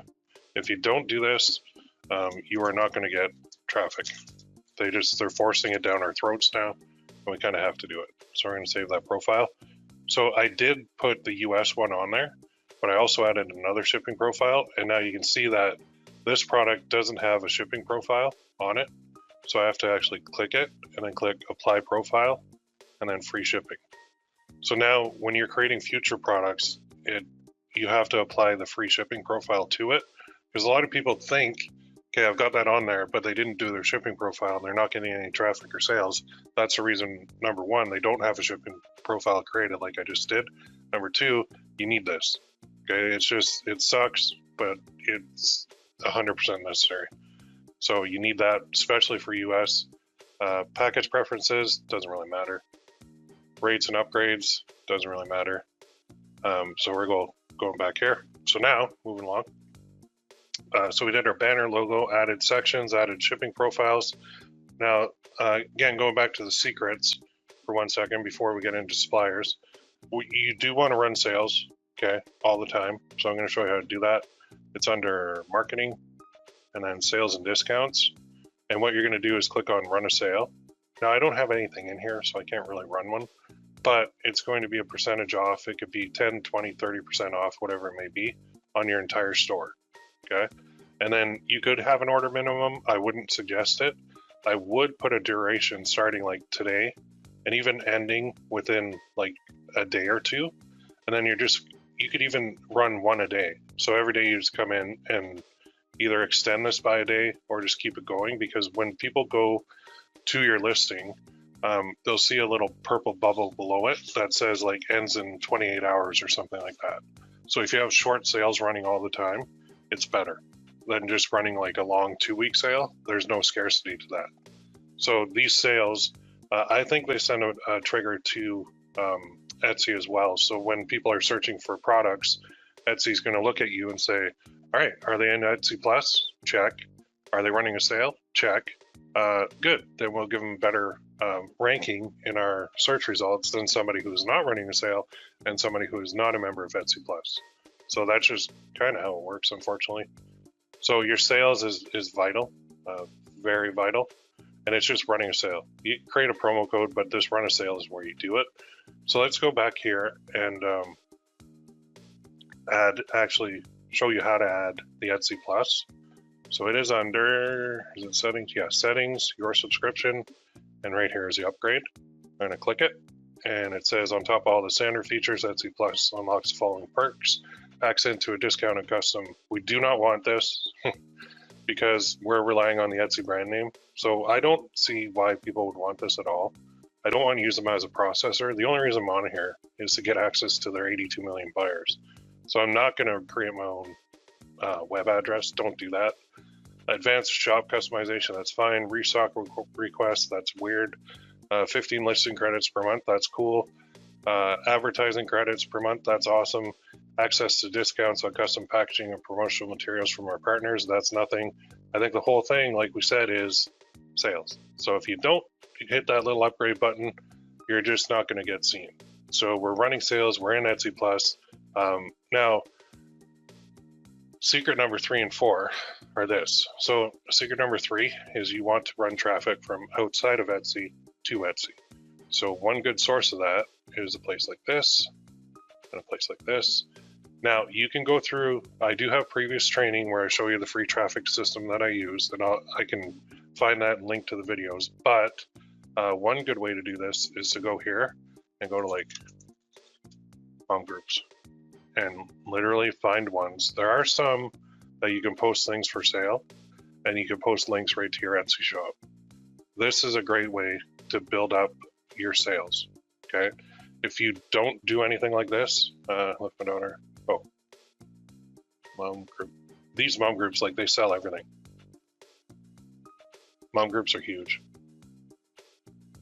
A: If you don't do this, you are not going to get traffic. They're forcing it down our throats now, and we kind of have to do it. So we're going to save that profile. So I did put the US one on there, but I also added another shipping profile, and now you can see that this product doesn't have a shipping profile on it. So I have to actually click it and then click apply profile and then free shipping. So now when you're creating future products, you have to apply the free shipping profile to it, because a lot of people think, okay, I've got that on there, but they didn't do their shipping profile and they're not getting any traffic or sales. That's the reason, number one, they don't have a shipping profile created like I just did. Number two, you need this. Okay, it sucks, but it's 100% necessary. So you need that, especially for US. Package preferences, doesn't really matter. Rates and upgrades, doesn't really matter. So we're going back here. So now, moving along. So we did our banner logo, added sections, added shipping profiles. Now, again, going back to the secrets for 1 second before we get into suppliers. You do want to run sales, okay, all the time. So I'm going to show you how to do that. It's under marketing and then sales and discounts. And what you're going to do is click on run a sale. Now, I don't have anything in here, so I can't really run one, but it's going to be a percentage off. It could be 10, 20, 30% off, whatever it may be, on your entire store. Okay, and then you could have an order minimum. I wouldn't suggest it. I would put a duration starting like today and even ending within like a day or two. And then you could even run one a day. So every day you just come in and either extend this by a day or just keep it going, because when people go to your listing, they'll see a little purple bubble below it that says like ends in 28 hours or something like that. So if you have short sales running all the time, it's better than just running like a long 2-week sale. There's no scarcity to that. So these sales, I think they send a trigger to Etsy as well. So when people are searching for products, Etsy's going to look at you and say, all right, are they in Etsy Plus? Check. Are they running a sale? Check. Good. Then we'll give them better ranking in our search results than somebody who's not running a sale and somebody who is not a member of Etsy Plus. So that's just kind of how it works, unfortunately. So your sales is vital, very vital, and it's just running a sale. You create a promo code, but this run a sale is where you do it. So let's go back here and actually show you how to add the Etsy Plus. So it is under, is it settings? Yeah, settings, your subscription, and right here is the upgrade. I'm gonna click it, and it says on top of all the standard features, Etsy Plus unlocks the following perks. Access to a discounted custom. We do not want this because we're relying on the Etsy brand name. So I don't see why people would want this at all. I don't want to use them as a processor. The only reason I'm on here is to get access to their 82 million buyers. So I'm not going to create my own web address. Don't do that. Advanced shop customization, that's fine. Restock requests, that's weird. 15 listing credits per month, that's cool. Advertising credits per month, that's awesome. Access to discounts on custom packaging and promotional materials from our partners, that's nothing. I think the whole thing, like we said, is sales. So if you don't hit that little upgrade button, you're just not going to get seen. So we're running sales, we're in Etsy Plus. Now, secret number 3 and 4 are this. So secret number 3 is you want to run traffic from outside of Etsy to Etsy. So one good source of that is a place like this and a place like this. Now you can go through, I do have previous training where I show you the free traffic system that I use, and I can find that and link to the videos. But one good way to do this is to go here and go to like home groups and literally find ones. There are some that you can post things for sale. and you can post links right to your Etsy shop. This is a great way to build up your sales. Okay, if you don't do anything like this, left my daughter. Oh, mom group. These mom groups, like, they sell everything. Mom groups are huge.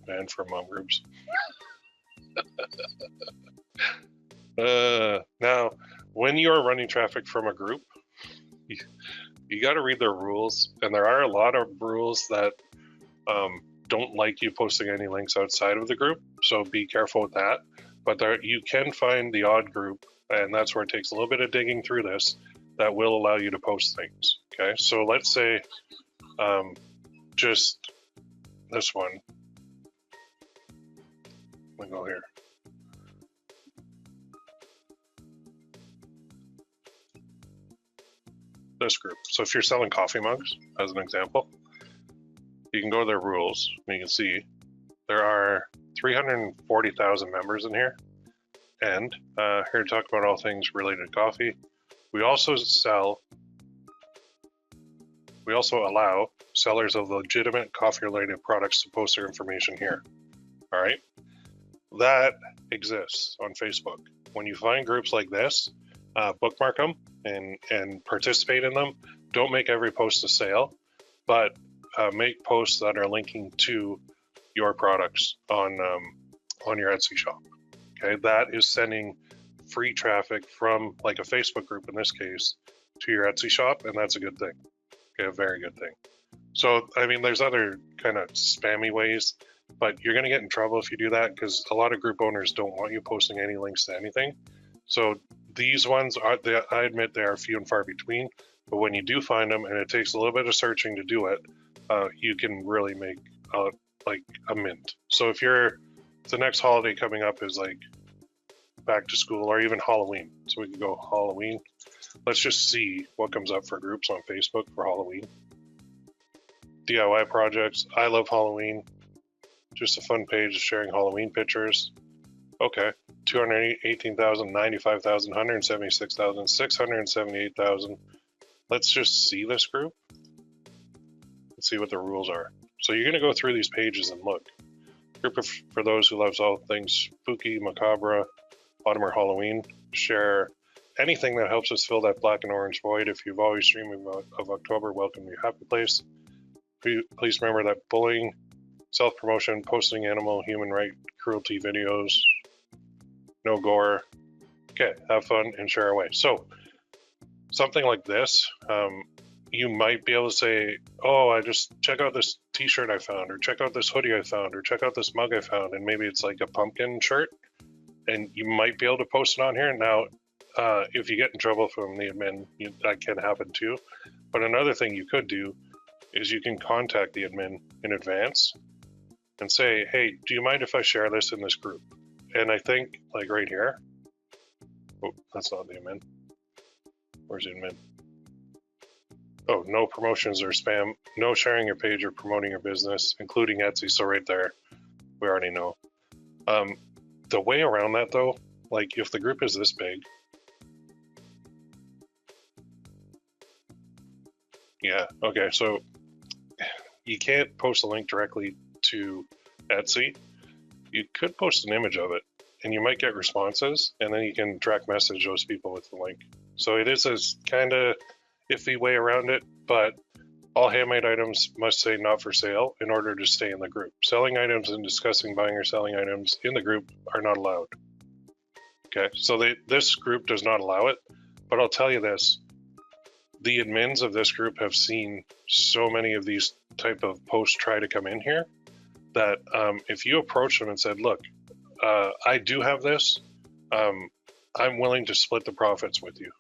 A: And for mom groups. Now, when you are running traffic from a group, you got to read their rules, and there are a lot of rules that don't like you posting any links outside of the group, so be careful with that. But you can find the odd group, and that's where it takes a little bit of digging through this, that will allow you to post things. Okay, so let's say just this one. Let me go here. This group. So if you're selling coffee mugs, as an example, you can go to their rules, and you can see there are 340,000 members in here. And here to talk about all things related to coffee. We also allow sellers of legitimate coffee-related products to post their information here. All right, that exists on Facebook. When you find groups like this, bookmark them and participate in them. Don't make every post a sale, but make posts that are linking to your products on your Etsy shop. Okay, that is sending free traffic from, like, a Facebook group in this case, to your Etsy shop, and that's a good thing. Okay, a very good thing. So, I mean, there's other kind of spammy ways, but you're going to get in trouble if you do that, because a lot of group owners don't want you posting any links to anything. So these ones I admit they are few and far between, but when you do find them, and it takes a little bit of searching to do it, you can really make like a mint. So if the next holiday coming up is like back to school or even Halloween, so we can go Halloween. Let's just see what comes up for groups on Facebook for Halloween. DIY projects. I love Halloween. Just a fun page sharing Halloween pictures. Okay, 218,000, 95,000, 176,000, 678,000. Let's just see this group. Let's see what the rules are. So you're going to go through these pages and look. Group for those who loves all things spooky, macabre, autumn or Halloween. Share anything that helps us fill that black and orange void. If you've always dreamed of October, welcome to your happy place. Please remember that bullying, self-promotion, posting animal, human right, cruelty videos, no gore. Okay, have fun and share away. So something like this, you might be able to say, oh, I just check out this t-shirt I found, or check out this hoodie I found, or check out this mug I found, and maybe it's like a pumpkin shirt, and you might be able to post it on here. Now, if you get in trouble from the admin, that can happen too. But another thing you could do is you can contact the admin in advance and say, hey, do you mind if I share this in this group? And I think, like right here, oh, that's not the admin. Where's the admin? Oh, no promotions or spam, no sharing your page or promoting your business, including Etsy. So right there, we already know. The way around that though, like if the group is this big, yeah, okay, so you can't post a link directly to Etsy. You could post an image of it, and you might get responses, and then you can direct message those people with the link. So it is a kind of iffy way around it, but all handmade items must say not for sale in order to stay in the group. Selling items and discussing buying or selling items in the group are not allowed. Okay, so this group does not allow it, but I'll tell you this, the admins of this group have seen so many of these type of posts try to come in here that if you approach them and said, look, I do have this, I'm willing to split the profits with you.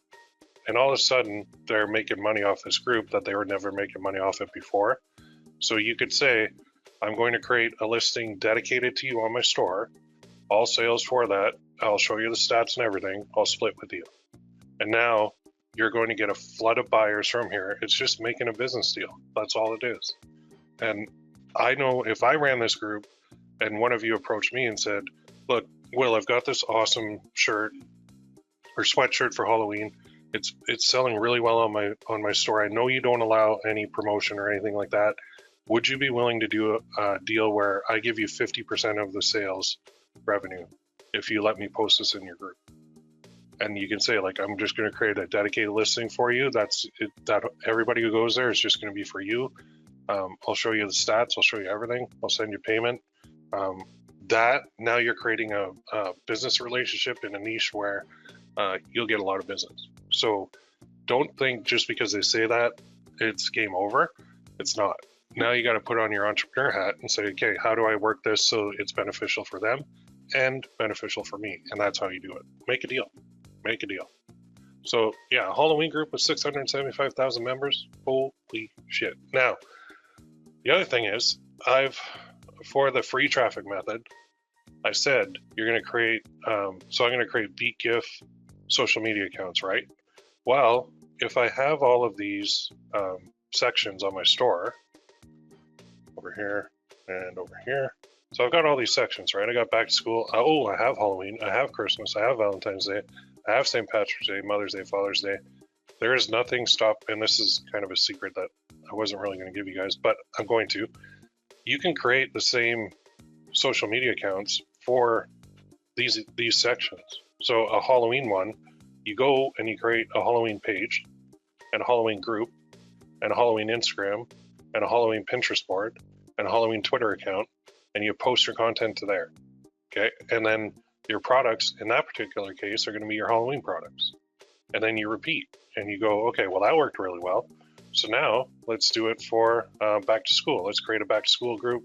A: And all of a sudden, they're making money off this group that they were never making money off it before. So you could say, I'm going to create a listing dedicated to you on my store, all sales for that. I'll show you the stats and everything. I'll split with you. And now you're going to get a flood of buyers from here. It's just making a business deal. That's all it is. And I know if I ran this group and one of you approached me and said, look, Will, I've got this awesome shirt or sweatshirt for Halloween. It's selling really well on my store. I know you don't allow any promotion or anything like that. Would you be willing to do a deal where I give you 50% of the sales revenue if you let me post this in your group? And you can say, like, I'm just going to create a dedicated listing for you. That's it, that everybody who goes there is just going to be for you. I'll show you the stats. I'll show you everything. I'll send you payment. That now you're creating a business relationship in a niche where you'll get a lot of business. So don't think just because they say that it's game over. It's not. Now you got to put on your entrepreneur hat and say, okay, how do I work this so it's beneficial for them and beneficial for me? And that's how you do it. Make a deal. Make a deal. So yeah, a Halloween group with 675,000 members. Holy shit. Now, the other thing is, for the free traffic method, I said you're going to create, so I'm going to create Beat GIF social media accounts, right? Well, if I have all of these sections on my store, over here and over here, so I've got all these sections, right? I got back to school. Oh, I have Halloween. I have Christmas. I have Valentine's Day. I have St. Patrick's Day, Mother's Day, Father's Day. There is nothing and this is kind of a secret that I wasn't really going to give you guys, but I'm going to. You can create the same social media accounts for these sections. So a Halloween one, you go and you create a Halloween page and a Halloween group and a Halloween Instagram and a Halloween Pinterest board and a Halloween Twitter account, and you post your content to there. Okay, and then your products in that particular case are going to be your Halloween products. And then you repeat and you go, okay, well, that worked really well. So now let's do it for back to school. Let's create a back to school group,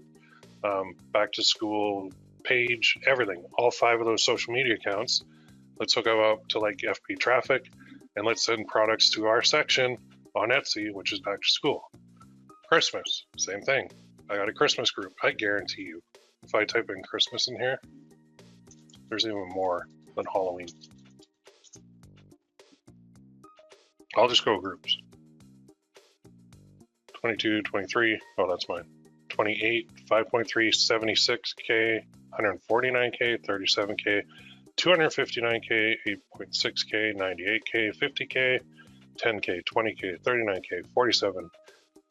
A: back to school page, everything, all 5 of those social media accounts. Let's hook up to like FB traffic and let's send products to our section on Etsy, which is back to school. Christmas, same thing. I got a Christmas group. I guarantee you, if I type in Christmas in here, there's even more than Halloween. I'll just go groups. 22, 23, oh, that's mine. 28, 5.3, 76K, 149K, 37K, 259K, 8.6K, 98K, 50K, 10K, 20K, 39K, 47.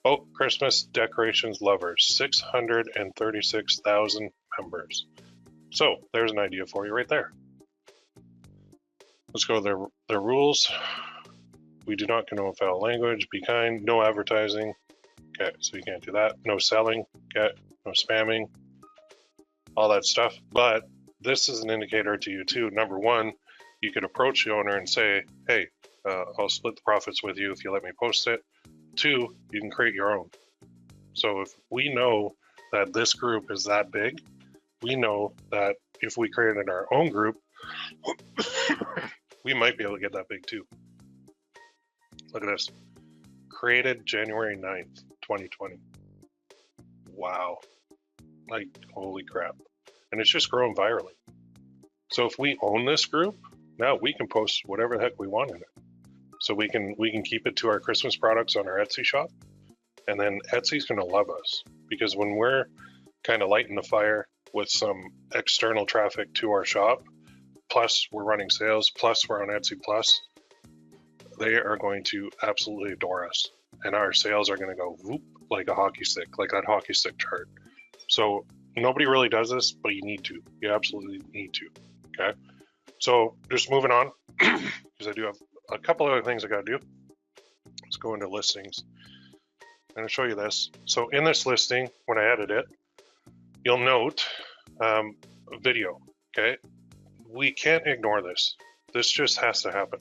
A: Oh, Christmas decorations lovers, 636,000 members. So there's an idea for you right there. Let's go to their rules. We do not condone foul language. Be kind. No advertising. Okay, so you can't do that. No selling. Okay, no spamming. All that stuff. But this is an indicator to you too. Number one, you could approach the owner and say, hey, I'll split the profits with you if you let me post it. 2, you can create your own. So if we know that this group is that big, we know that if we created our own group, we might be able to get that big too. Look at this. Created January 9th, 2020. Wow. Like, holy crap. And it's just growing virally. So if we own this group, now we can post whatever the heck we want in it. So we can keep it to our Christmas products on our Etsy shop. And then Etsy's going to love us, because when we're kind of lighting the fire with some external traffic to our shop, plus we're running sales, plus we're on Etsy Plus, they are going to absolutely adore us. And our sales are going to go whoop, like a hockey stick, like that hockey stick chart. So nobody really does this, but you need to. You absolutely need to. Okay. So just moving on, because I do have a couple other things I got to do. Let's go into listings. I'm going to show you this. So in this listing, when I edit it, you'll note video. Okay. We can't ignore this. This just has to happen.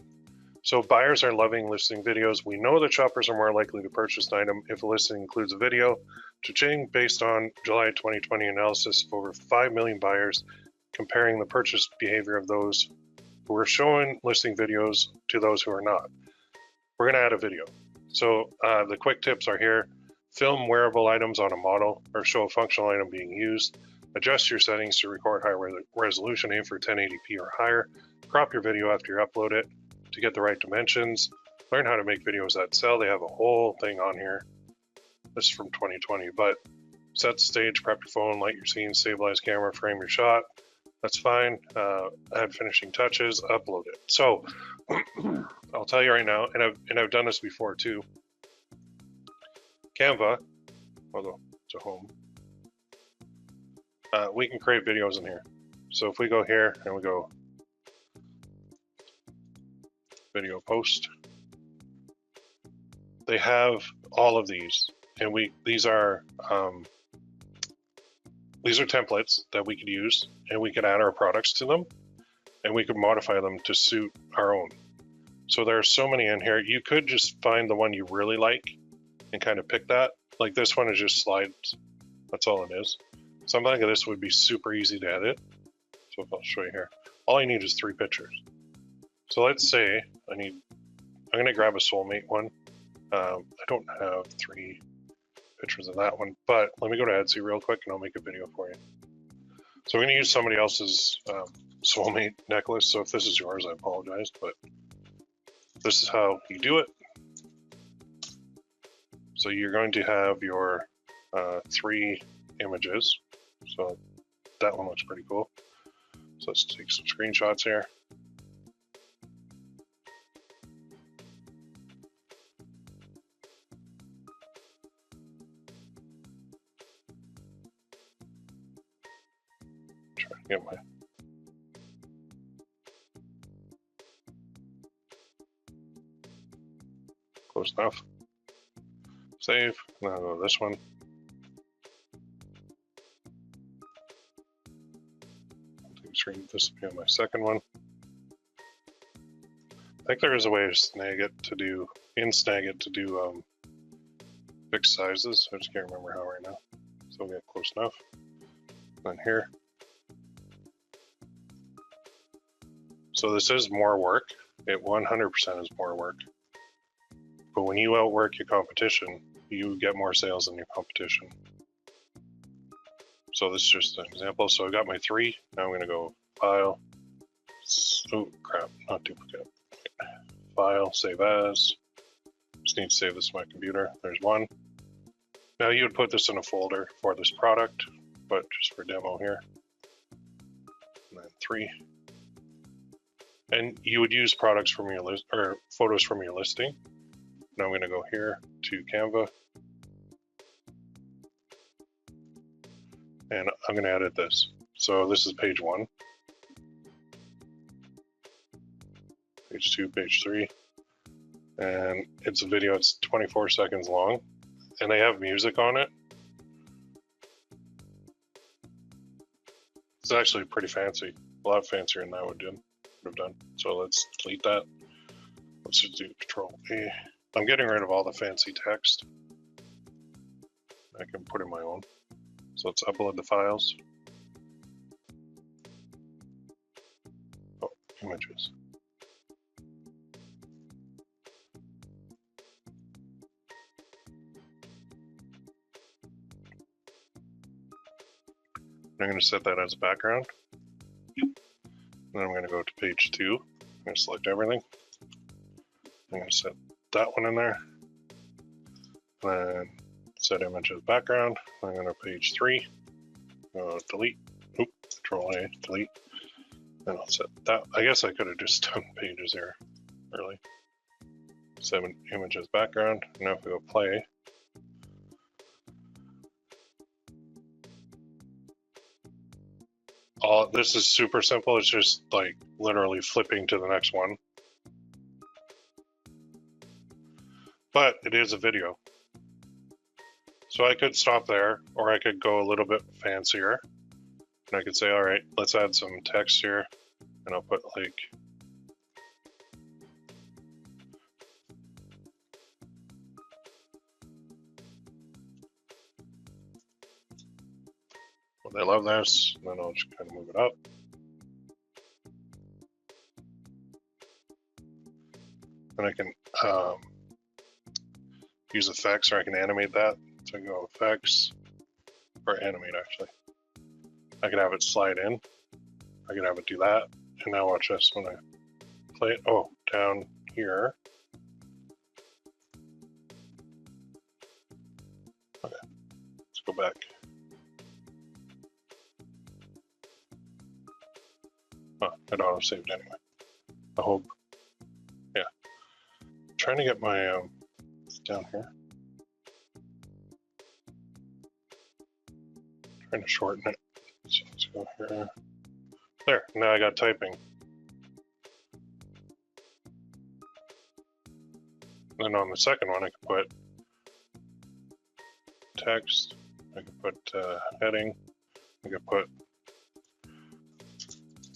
A: So buyers are loving listing videos. We know that shoppers are more likely to purchase an item if a listing includes a video. Cha-ching, based on July 2020 analysis of over 5 million buyers, comparing the purchase behavior of those who are showing listing videos to those who are not. We're going to add a video. So the quick tips are here. Film wearable items on a model or show a functional item being used. Adjust your settings to record high resolution, aim for 1080p or higher. Crop your video after you upload it to get the right dimensions. Learn how to make videos that sell. They have a whole thing on here. This is from 2020, but set the stage, prep your phone, light your scene, stabilize camera, frame your shot. That's fine. Add finishing touches, upload it. So I'll tell you right now, and I've done this before too. Canva, although it's a home, we can create videos in here. So if we go here and we go video post, they have all of these, and these are templates that we could use, and we could add our products to them, and we could modify them to suit our own. So there are so many in here. You could just find the one you really like and kind of pick that. Like this one is just slides. That's all it is. Something like this would be super easy to edit. So I'll show you here. All I need is 3 pictures. So let's say I'm going to grab a soulmate one. I don't have 3 pictures of that one, but let me go to Etsy real quick and I'll make a video for you. So I'm going to use somebody else's soulmate necklace. So if this is yours, I apologize, but this is how you do it. So you're going to have your 3 images. So that one looks pretty cool. So let's take some screenshots here. Try to get my close enough. Save. Now I'll go to this one. This will be on my second one. I think there is a way to snag it to do fixed sizes. I just can't remember how right now. So we'll get close enough. Then here. So this is more work. It 100% is more work. But when you outwork your competition, you get more sales than your competition. So this is just an example. So I got my 3. Now I'm going to go File. Oh crap, not duplicate. File, save as. Just need to save this to my computer. There's 1. Now you would put this in a folder for this product, but just for demo here. And then 3. And you would use products from your list or photos from your listing. Now I'm going to go here to Canva. And I'm going to edit this. So this is page 1. Page 2, page 3. And it's a video, it's 24 seconds long. And they have music on it. It's actually pretty fancy. A lot fancier than I would have done. So let's delete that. Let's just do Control A. I'm getting rid of all the fancy text. I can put in my own. So let's upload the files. Oh, images. I'm going to set that as a background. Then I'm going to go to page 2. I'm going to select everything. I'm going to set that one in there. Then set image as background. I'm going to page 3. Delete. Oop, Control A, delete. And I'll set that. I guess I could have just done pages here early. Set image as background. Now if we go play. This is super simple. It's just like literally flipping to the next one. But it is a video. So I could stop there, or I could go a little bit fancier. And I could say, all right, let's add some text here. And I'll put like, well, they love this. And then I'll just kind of move it up. And I can use effects, or I can animate that. So I can go effects, or animate actually. I can have it slide in. I can have it do that. And now watch this when I play it. Oh, down here. Okay, let's go back. it auto-saved anyway. I hope. Yeah. I'm trying to get my down here. Trying to shorten it. So let's go here. There, now I got typing. Then on the second one, I can put text, I can put heading, I can put,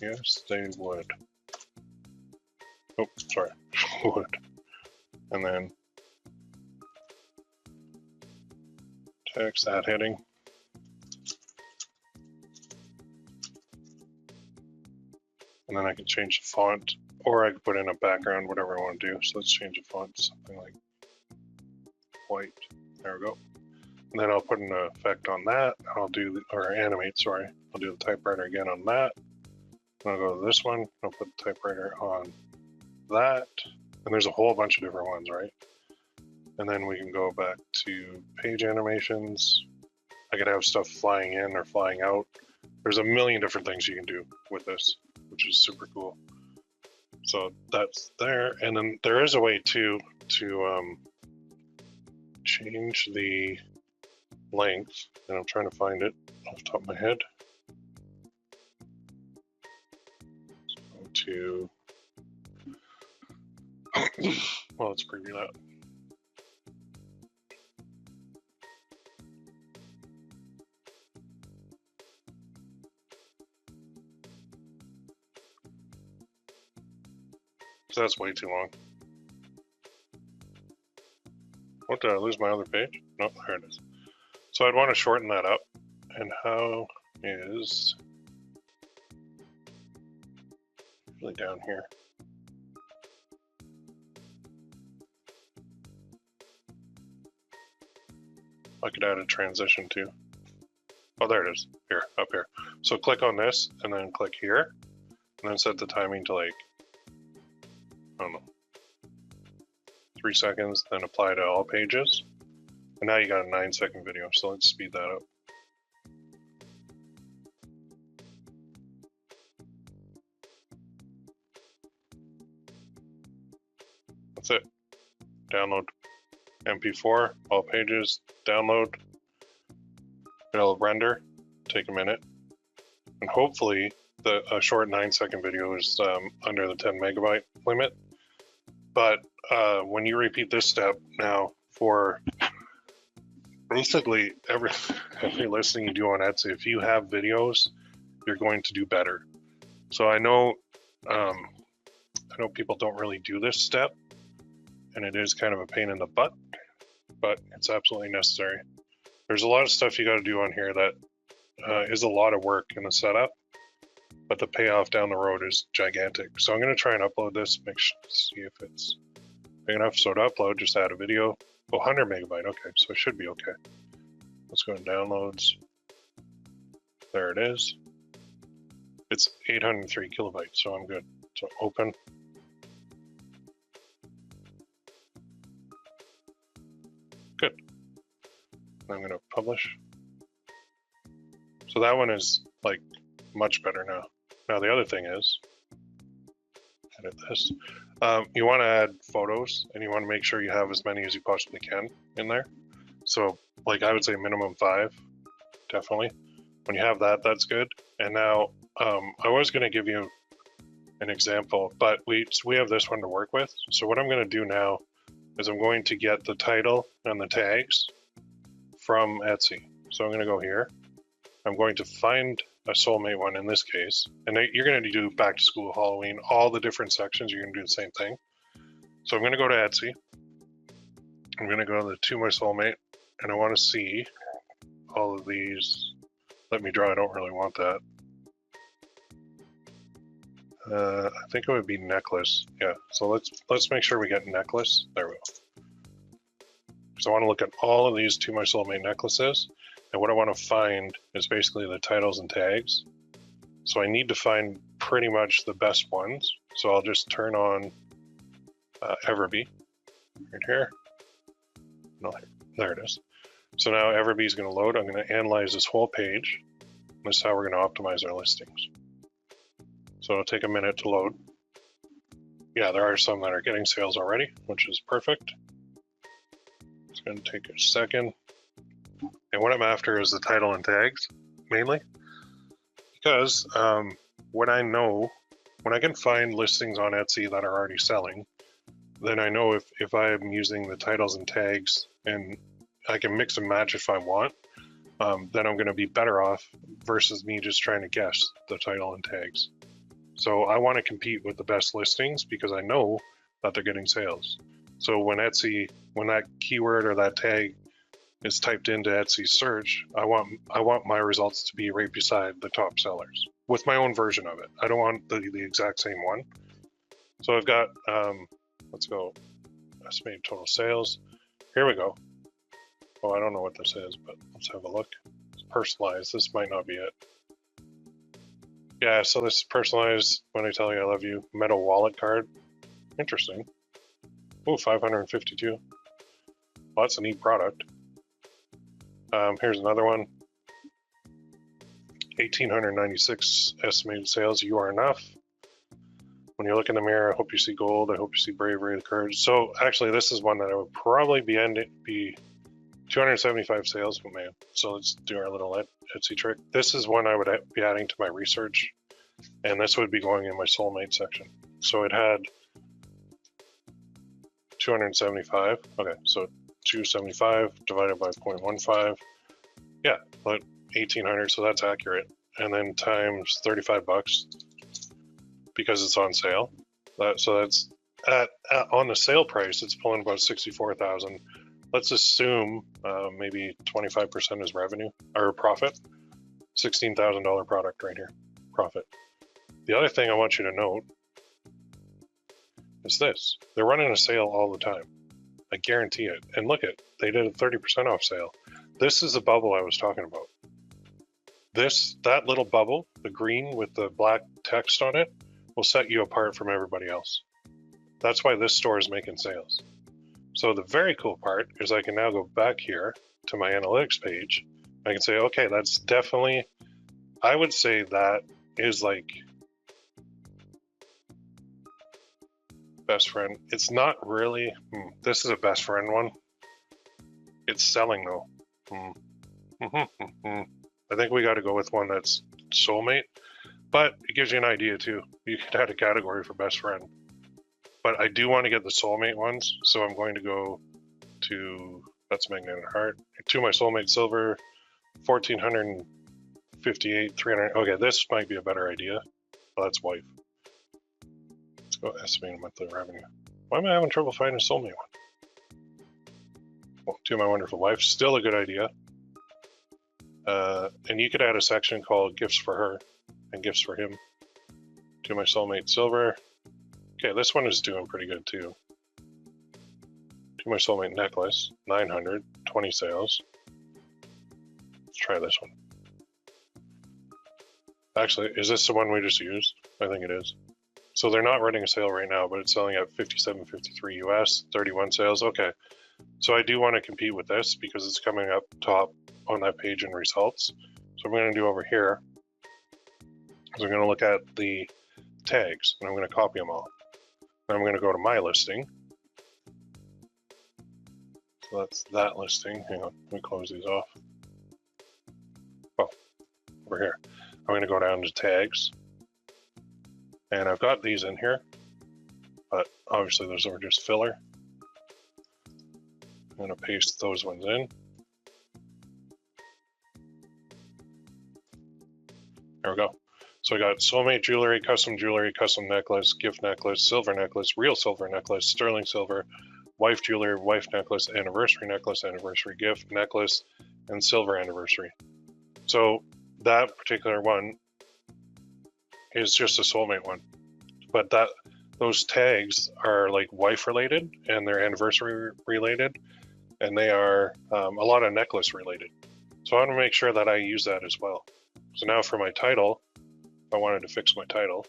A: yes, they would. Oh, sorry, would. And then text, add heading. And then I can change the font, or I can put in a background, whatever I want to do. So let's change the font to something like white. There we go. And then I'll put an effect on that. I'll do, or animate, sorry. I'll do the typewriter again on that. And I'll go to this one. I'll put the typewriter on that. And there's a whole bunch of different ones, right? And then we can go back to page animations. I could have stuff flying in or flying out. There's a million different things you can do with this, which is super cool. So that's there. And then there is a way too to change the length, and I'm trying to find it off the top of my head. So to, well, let's preview that. So that's way too long. What, did I lose my other page? No, there it is. So I'd want to shorten that up. And how is really down here? I could add a transition too. Oh, there it is. Here, up here. So click on this and then click here. And then set the timing to like, I don't know, 3 seconds, then apply to all pages. And now you got a 9-second video, so let's speed that up. That's it. Download MP4, all pages, download. It'll render, take a minute. And hopefully a short 9-second video is under the 10 megabyte limit. But when you repeat this step now for basically every listing you do on Etsy, if you have videos, you're going to do better. So I know people don't really do this step, and it is kind of a pain in the butt, but it's absolutely necessary. There's a lot of stuff you got to do on here that is a lot of work in the setup, but the payoff down the road is gigantic. So I'm going to try and upload this, see if it's big enough. So to upload, just add a video. Oh, 100 megabyte, okay, so it should be okay. Let's go to downloads. There it is. It's 803 kilobytes, so I'm good. So open. Good. I'm gonna publish. So that one is like much better now. Now the other thing is, edit this. You want to add photos, and you want to make sure you have as many as you possibly can in there. So like I would say minimum 5, definitely. When you have that, that's good. And now I was going to give you an example, but we have this one to work with. So what I'm going to do now is I'm going to get the title and the tags from Etsy. So I'm going to go here. I'm going to find a soulmate one in this case, and you're going to do back to school, Halloween, all the different sections. You're going to do the same thing. So I'm going to go to Etsy. I'm going to go to my soulmate, and I want to see all of these. Let me draw. I don't really want that. I think it would be necklace. Yeah. So let's make sure we get necklace. There we go. So I want to look at all of these To My Soulmate necklaces. And what I want to find is basically the titles and tags. So I need to find pretty much the best ones. So I'll just turn on EverBee right here. No, there it is. So now EverBee is going to load. I'm going to analyze this whole page. This is how we're going to optimize our listings. So it'll take a minute to load. Yeah, there are some that are getting sales already, which is perfect. It's going to take a second. And what I'm after is the title and tags, mainly. Because when I can find listings on Etsy that are already selling, then I know if I'm using the titles and tags, and I can mix and match if I want, then I'm going to be better off versus me just trying to guess the title and tags. So I want to compete with the best listings because I know that they're getting sales. So when that keyword or that tag is typed into Etsy's search, I want my results to be right beside the top sellers with my own version of it. I don't want the exact same one. So I've got, let's go, estimated total sales. Here we go. Oh, I don't know what this is, but let's have a look. It's personalized. This might not be it. Yeah, so this is personalized when I tell you I love you. Metal wallet card. Interesting. Oh, 552. Well, that's a neat product. Here's another one. 1,896 estimated sales. You are enough. When you look in the mirror, I hope you see gold. I hope you see bravery, the courage. So actually, this is one that I would probably be 275 sales, but man. So let's do our little Etsy trick. This is one I would be adding to my research, and this would be going in my soulmate section. So it had 275. Okay, so 275 divided by 0.15. Yeah, but 1,800. So that's accurate. And then times 35 bucks because it's on sale. So that's on the sale price. It's pulling about 64,000. Let's assume maybe 25% is revenue or profit. $16,000 product right here, profit. The other thing I want you to note is this. They're running a sale all the time. I guarantee it. And look at, they did a 30% off sale. This is the bubble I was talking about. That little bubble, the green with the black text on it, will set you apart from everybody else. That's why this store is making sales. So the very cool part is I can now go back here to my analytics page. I can say, okay, that's definitely, I would say that is like best friend. It's not really, this is a best friend one. It's selling though. I think we got to go with one that's soulmate, but it gives you an idea too. You could add a category for best friend. But I do want to get the soulmate ones, so I'm going to go to, that's magnetic heart, to my soulmate silver, 1,458, 300. Okay, this might be a better idea. Oh, that's wife. Let's go estimated monthly revenue. Why am I having trouble finding a soulmate one? Well, to my wonderful wife, still a good idea. And you could add a section called gifts for her and gifts for him. To my soulmate silver. Okay, this one is doing pretty good too. To my soulmate necklace, 900, 20 sales. Let's try this one. Actually, is this the one we just used? I think it is. So they're not running a sale right now, but it's selling at 57.53 US, 31 sales. Okay, so I do want to compete with this because it's coming up top on that page in results. So I'm going to do over here is I'm going to look at the tags and I'm going to copy them all. I'm going to go to my listing. So that's that listing. Hang on, let me close these off. Oh, over here. I'm going to go down to tags. And I've got these in here, but obviously those are just filler. I'm going to paste those ones in. There we go. So I got soulmate jewelry, custom necklace, gift necklace, silver necklace, real silver necklace, sterling silver, wife jewelry, wife necklace, anniversary gift necklace, and silver anniversary. So that particular one is just a soulmate one, but those tags are like wife related and they're anniversary related, and they are a lot of necklace related. So I want to make sure that I use that as well. So now for my title, I wanted to fix my title.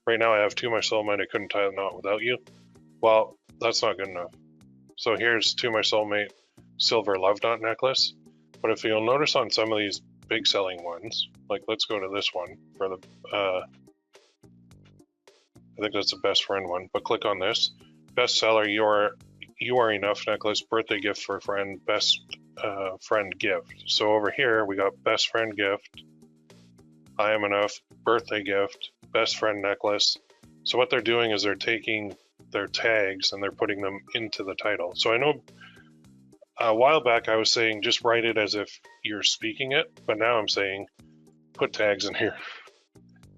A: Right now I have to my soulmate, I couldn't tie a knot without you. Well, that's not good enough. So here's to my soulmate silver love knot necklace. But if you'll notice on some of these big selling ones, like let's go to this one for the I think that's the best friend one, but click on this. Bestseller, you are enough necklace, birthday gift for a friend, best friend gift. So over here, we got best friend gift, I am enough, birthday gift, best friend necklace. So what they're doing is they're taking their tags and they're putting them into the title. So I know a while back I was saying just write it as if you're speaking it, but now I'm saying put tags in here.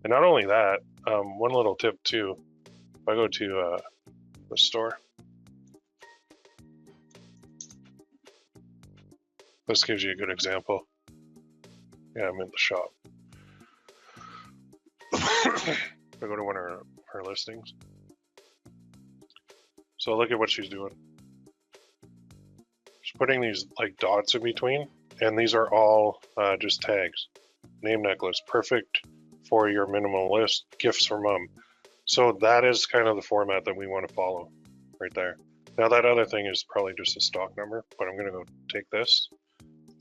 A: And not only that, one little tip too, if I go to the store, this gives you a good example. Yeah, I'm in the shop. I go to one of her listings. So look at what she's doing. She's putting these like dots in between, and these are all just tags. Name necklace, perfect for your minimal list, gifts for mom. So that is kind of the format that we want to follow right there. Now that other thing is probably just a stock number, but I'm gonna go take this,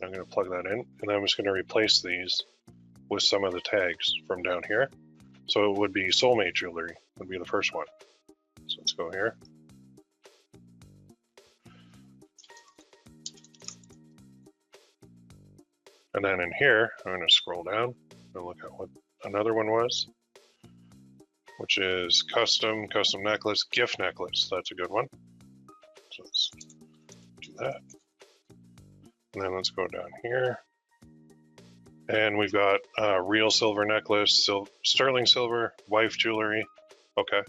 A: I'm gonna plug that in, and then I'm just gonna replace these with some of the tags from down here. So it would be soulmate jewelry, would be the first one. So let's go here. And then in here, I'm gonna scroll down and look at what another one was, which is custom necklace, gift necklace. That's a good one. So let's do that. And then let's go down here. And we've got real silver necklace, sterling silver, wife jewelry. Okay.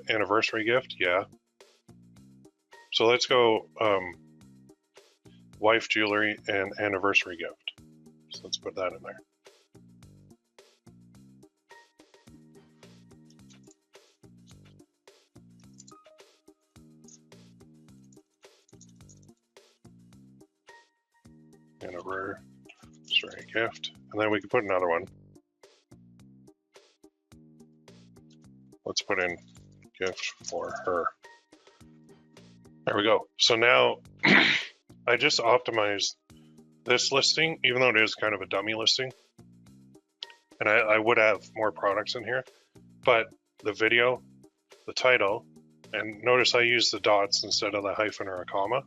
A: Anniversary gift, yeah. So let's go wife jewelry and anniversary gift. So let's put that in there. Anniversary gift, and then we can put another one. Let's put in gift for her. There we go. So now I just optimized this listing, even though it is kind of a dummy listing. And I would have more products in here, but the video, the title, and notice I used the dots instead of the hyphen or a comma.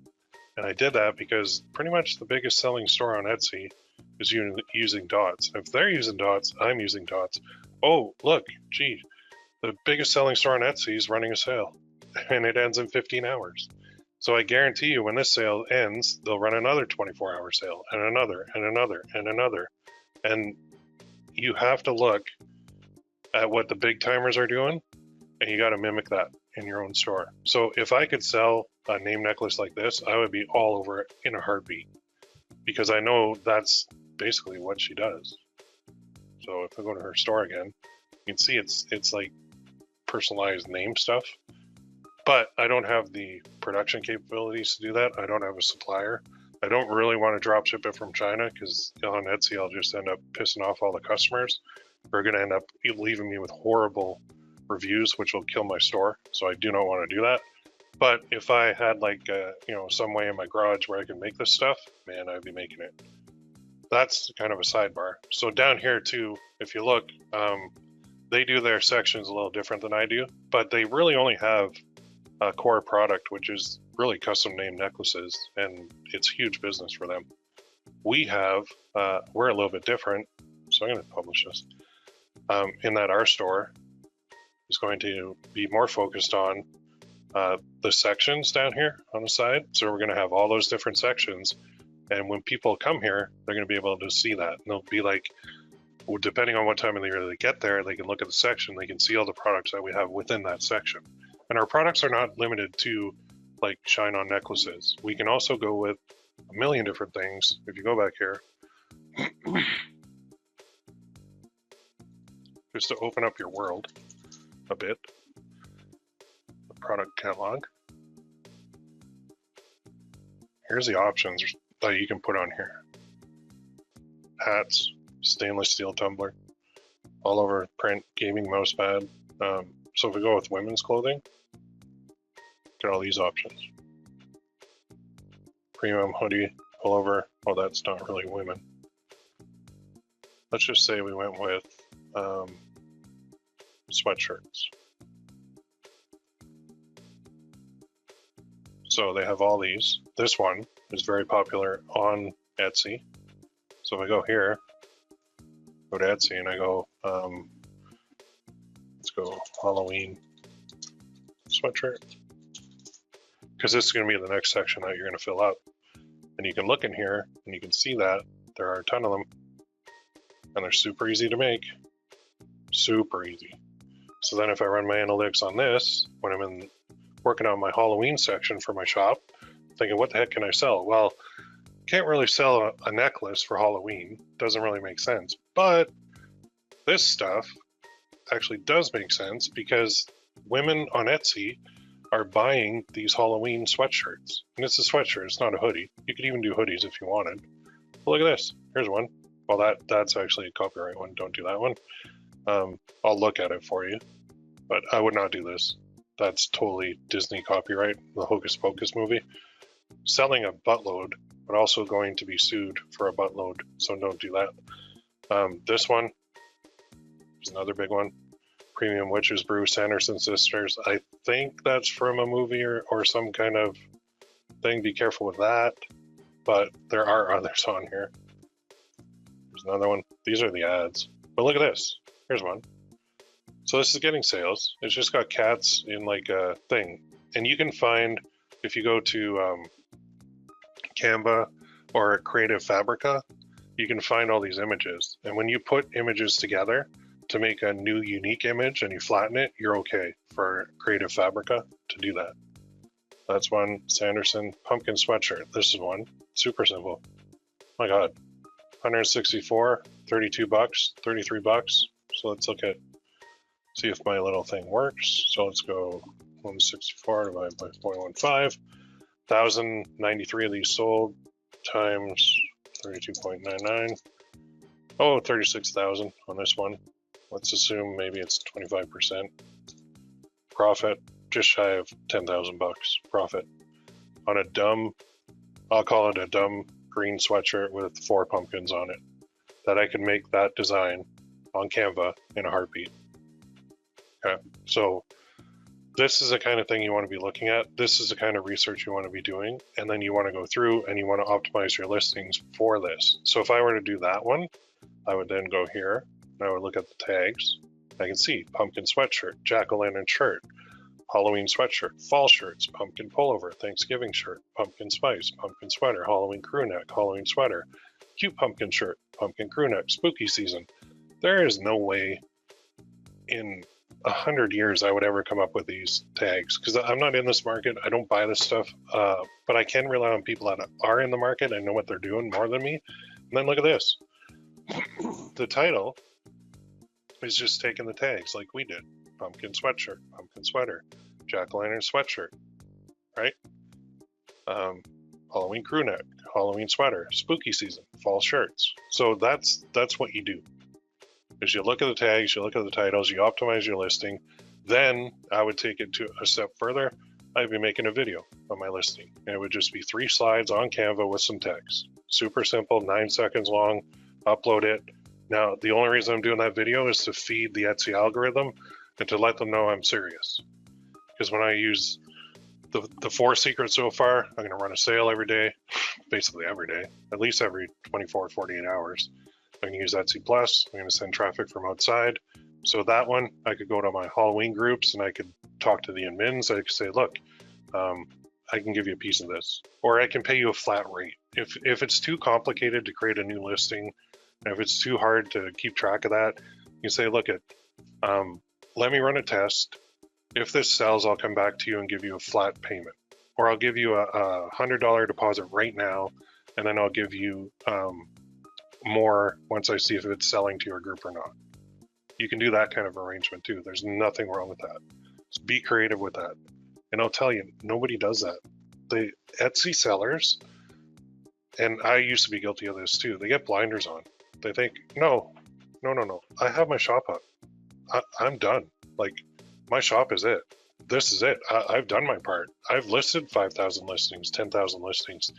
A: And I did that because pretty much the biggest selling store on Etsy is using dots. If they're using dots, I'm using dots. Oh, look, gee, the biggest selling store on Etsy is running a sale and it ends in 15 hours. So I guarantee you when this sale ends, they'll run another 24-hour sale and another and another and another. And you have to look at what the big timers are doing and you got to mimic that in your own store. So if I could sell a name necklace like this, I would be all over it in a heartbeat because I know that's basically what she does. So if I go to her store again, you can see it's like personalized name stuff, but I don't have the production capabilities to do that. I don't have a supplier. I don't really want to drop ship it from China because on Etsy, I'll just end up pissing off all the customers. They're going to end up leaving me with horrible reviews, which will kill my store. So I do not want to do that. But if I had like, some way in my garage where I can make this stuff, man, I'd be making it. That's kind of a sidebar. So down here too, if you look, they do their sections a little different than I do, but they really only have a core product, which is really custom name necklaces, and it's huge business for them. We have, we're a little bit different, so I'm going to publish this, in that our store is going to be more focused on the sections down here on the side. So we're going to have all those different sections, and when people come here, they're going to be able to see that. And they'll be like, well, depending on what time of the year they get there, they can look at the section, they can see all the products that we have within that section. And our products are not limited to like ShineOn necklaces. We can also go with a million different things. If you go back here, just to open up your world a bit, the product catalog. Here's the options that you can put on here. Hats, stainless steel tumbler, all over print, gaming mouse pad. So if we go with women's clothing, get all these options. Premium hoodie, all over. Oh, that's not really women. Let's just say we went with sweatshirts. So they have all these. This one is very popular on Etsy. So if I go here, go to Etsy and I go, let's go Halloween sweatshirt. Because this is going to be the next section that you're going to fill up. And you can look in here and you can see that there are a ton of them. And they're super easy to make. Super easy. So then if I run my analytics on this, when I'm working on my Halloween section for my shop, thinking, what the heck can I sell? Well, can't really sell a necklace for Halloween. Doesn't really make sense. But this stuff actually does make sense because women on Etsy are buying these Halloween sweatshirts. And it's a sweatshirt, it's not a hoodie. You could even do hoodies if you wanted. But look at this, here's one. Well, that's actually a copyright one, don't do that one. I'll look at it for you, but I would not do this. That's totally Disney copyright, the Hocus Pocus movie. Selling a buttload, but also going to be sued for a buttload, so don't do that. This one is another big one. Premium Witches Brew, Sanderson Sisters. I think that's from a movie or some kind of thing. Be careful with that. But there are others on here. There's another one. These are the ads. But look at this. Here's one. So this is getting sales. It's just got cats in like a thing. And you can find, if you go to Canva or Creative Fabrica, you can find all these images. And when you put images together to make a new unique image and you flatten it, you're okay for Creative Fabrica to do that. That's one. Sanderson pumpkin sweatshirt. This is one. Super simple. My God. 164, 32 bucks, 33 bucks. So let's look at, see if my little thing works. So let's go 164 divided by 0.15. 1,093 of these sold times 32.99. Oh, 36,000 on this one. Let's assume maybe it's 25% profit, just shy of 10,000 bucks profit on a dumb, I'll call it a dumb green sweatshirt with 4 pumpkins on it that I can make that design on Canva in a heartbeat. Okay, so this is the kind of thing you want to be looking at. This is the kind of research you want to be doing, and then you want to go through and you want to optimize your listings for this. So if I were to do that one, I would then go here and I would look at the tags. I can see pumpkin sweatshirt, jack-o'-lantern shirt, Halloween sweatshirt, fall shirts, pumpkin pullover, Thanksgiving shirt, pumpkin spice, pumpkin sweater, Halloween crew neck, Halloween sweater, cute pumpkin shirt, pumpkin crew neck, spooky season. There is no way in 100 years I would ever come up with these tags because I'm not in this market. I don't buy this stuff, but I can rely on people that are in the market and know what they're doing more than me. And then look at this. The title is just taking the tags like we did. Pumpkin sweatshirt, pumpkin sweater, jack-o'-lantern sweatshirt, right? Halloween crew neck, Halloween sweater, spooky season, fall shirts. So that's what you do. Is you look at the tags, you look at the titles, you optimize your listing. Then I would take it to a step further. I'd be making a video on my listing. And it would just be 3 slides on Canva with some text. Super simple, 9 seconds long, upload it. Now, the only reason I'm doing that video is to feed the Etsy algorithm and to let them know I'm serious. Because when I use the 4 secrets so far, I'm going to run a sale every day, basically every day, at least every 24, 48 hours. I'm going to use Etsy Plus. I'm going to send traffic from outside. So that one, I could go to my Halloween groups and I could talk to the admins. I could say, look, I can give you a piece of this, or I can pay you a flat rate. If it's too complicated to create a new listing, and if it's too hard to keep track of that, you can say, look, let me run a test. If this sells, I'll come back to you and give you a flat payment, or I'll give you a $100 deposit right now, and then I'll give you more once I see if it's selling to your group or not. You can do that kind of arrangement too. There's nothing wrong with that. Just be creative with that. And I'll tell you, nobody does that. The Etsy sellers, and I used to be guilty of this too, they get blinders on. They think, no, I have my shop up. I'm done. Like, my shop is it. This is it. I've done my part. I've listed 5,000 listings, 10,000 listings.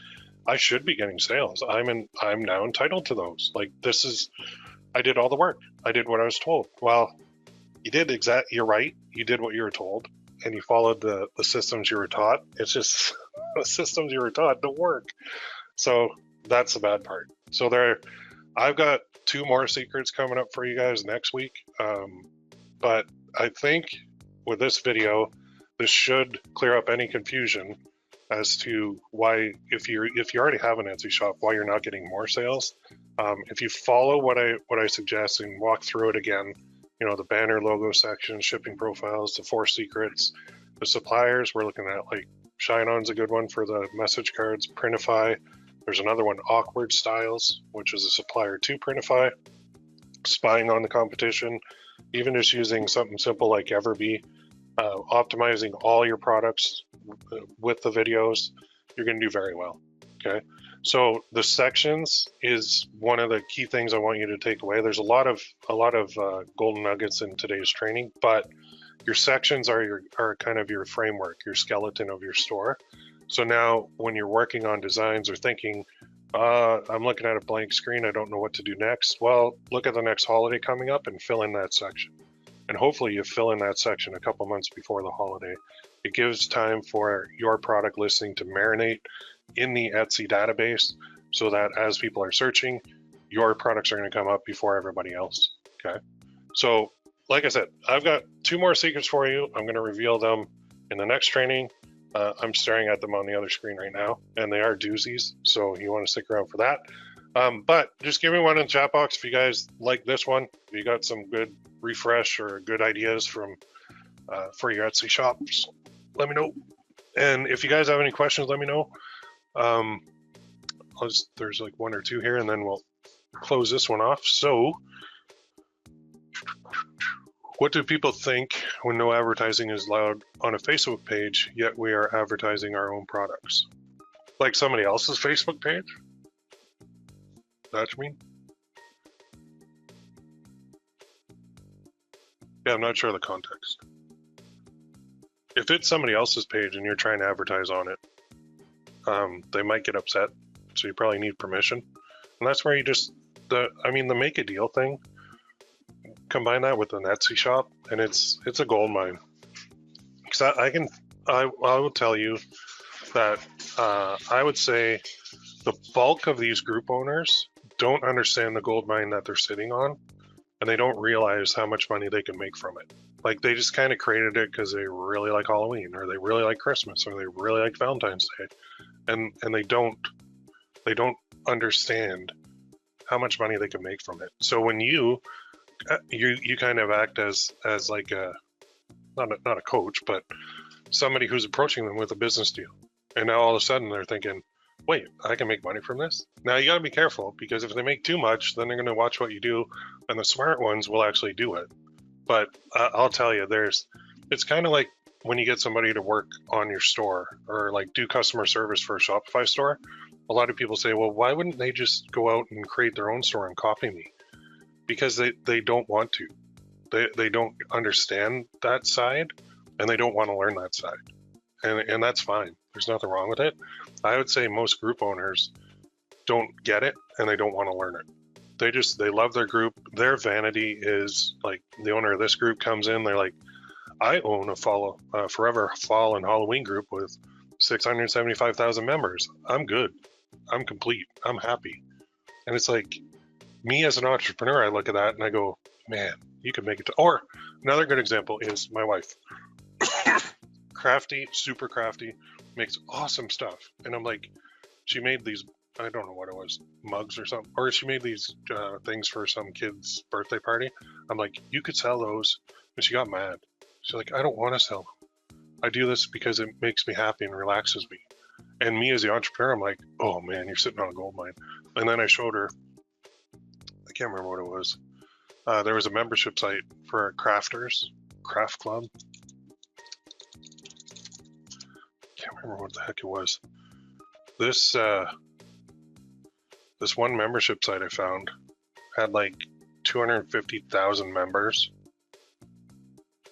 A: I should be getting sales. I'm now entitled to those. Like, I did all the work. I did what I was told. Well, You're right. You did what you were told, and you followed the systems you were taught. It's just the systems you were taught don't work. So that's the bad part. So I've got 2 more secrets coming up for you guys next week. But I think with this video, this should clear up any confusion as to why, if you already have an Etsy shop, why you're not getting more sales. If you follow what I suggest and walk through it again, you know, the banner logo section, shipping profiles, the 4 secrets, the suppliers, we're looking at like ShineOn's a good one for the message cards, Printify. There's another one, Awkward Styles, which is a supplier to Printify, spying on the competition, even just using something simple like EverBee, optimizing all your products with the videos, you're going to do very well. Okay. So the sections is one of the key things I want you to take away. There's a lot of golden nuggets in today's training, but your sections are kind of your framework, your skeleton of your store. So now when you're working on designs or thinking, I'm looking at a blank screen, I don't know what to do next. Well, look at the next holiday coming up and fill in that section. And hopefully you fill in that section a couple months before the holiday. It gives time for your product listing to marinate in the Etsy database so that as people are searching, your products are going to come up before everybody else. Okay. So like I said, I've got 2 more secrets for you. I'm going to reveal them in the next training. I'm staring at them on the other screen right now, and they are doozies, so you want to stick around for that. But just give me one in the chat box if you guys like this one. If you got some good refresh or good ideas from for your Etsy shops, let me know. And if you guys have any questions, let me know. There's like 1 or 2 here, and then we'll close this one off. So, what do people think when no advertising is allowed on a Facebook page, yet we are advertising our own products? Like somebody else's Facebook page? That's me? Yeah, I'm not sure of the context. If it's somebody else's page and you're trying to advertise on it, they might get upset, so you probably need permission. And that's where you just, the make a deal thing, combine that with an Etsy shop, and it's a gold mine. Because I will tell you that I would say the bulk of these group owners don't understand the gold mine that they're sitting on, and they don't realize how much money they can make from it. Like, they just kind of created it because they really like Halloween, or they really like Christmas, or they really like Valentine's Day, and they don't understand how much money they can make from it. So when you kind of act as like a not a coach, but somebody who's approaching them with a business deal, and now all of a sudden they're thinking, wait, I can make money from this. Now you got to be careful, because if they make too much, then they're going to watch what you do, and the smart ones will actually do it. But I'll tell you, it's kind of like when you get somebody to work on your store or like do customer service for a Shopify store. A lot of people say, well, why wouldn't they just go out and create their own store and copy me? Because they don't want to. They don't understand that side, and they don't want to learn that side. And that's fine. There's nothing wrong with it. I would say most group owners don't get it, and they don't want to learn it. They love their group. Their vanity is like, the owner of this group comes in, they're like, I own a Forever Fall and Halloween group with 675,000 members. I'm good. I'm complete. I'm happy. And it's like, me as an entrepreneur, I look at that and I go, man, you could make it. Or another good example is my wife. Crafty, super crafty, makes awesome stuff. And I'm like, she made these, I don't know what it was, mugs or something. Or she made these things for some kid's birthday party. I'm like, you could sell those. And she got mad. She's like, I don't want to sell them. I do this because it makes me happy and relaxes me. And me as the entrepreneur, I'm like, oh man, you're sitting on a gold mine. And then I showed her, I can't remember what it was. There was a membership site for crafters, craft club. Can't remember what the heck it was. This one membership site I found had like 250,000 members.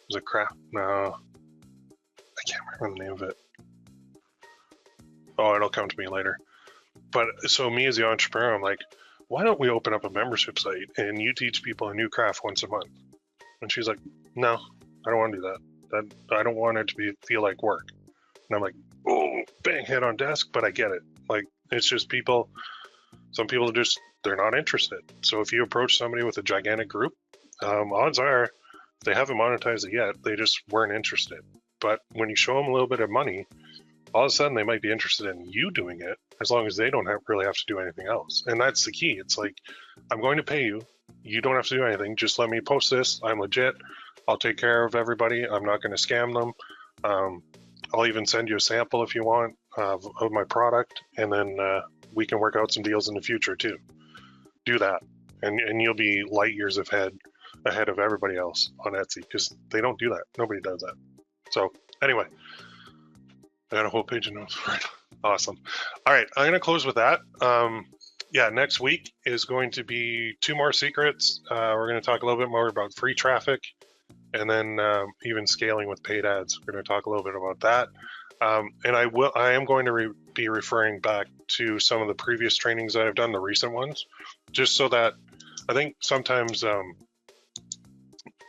A: Was it craft? No, I can't remember the name of it. Oh, it'll come to me later. But so me as the entrepreneur, I'm like, why don't we open up a membership site and you teach people a new craft once a month? And she's like, No, I don't want to do that. I don't want it to feel like work. And I'm like, oh, bang, head on desk, but I get it. Like, it's just people, some people they're not interested. So if you approach somebody with a gigantic group, odds are they haven't monetized it yet. They just weren't interested. But when you show them a little bit of money, all of a sudden they might be interested in you doing it, as long as they don't really have to do anything else. And that's the key. It's like, I'm going to pay you. You don't have to do anything. Just let me post this. I'm legit. I'll take care of everybody. I'm not going to scam them. I'll even send you a sample if you want of my product, and then we can work out some deals in the future too. Do that, and you'll be light years ahead of everybody else on Etsy, because they don't do that. Nobody does that. So anyway, I got a whole page of notes. Right. Awesome. All right, I'm going to close with that. Yeah, next week is going to be 2 more secrets. We're going to talk a little bit more about free traffic, and then even scaling with paid ads. We're going to talk a little bit about that. And I am going to be referring back to some of the previous trainings that I've done, the recent ones, just so that I think sometimes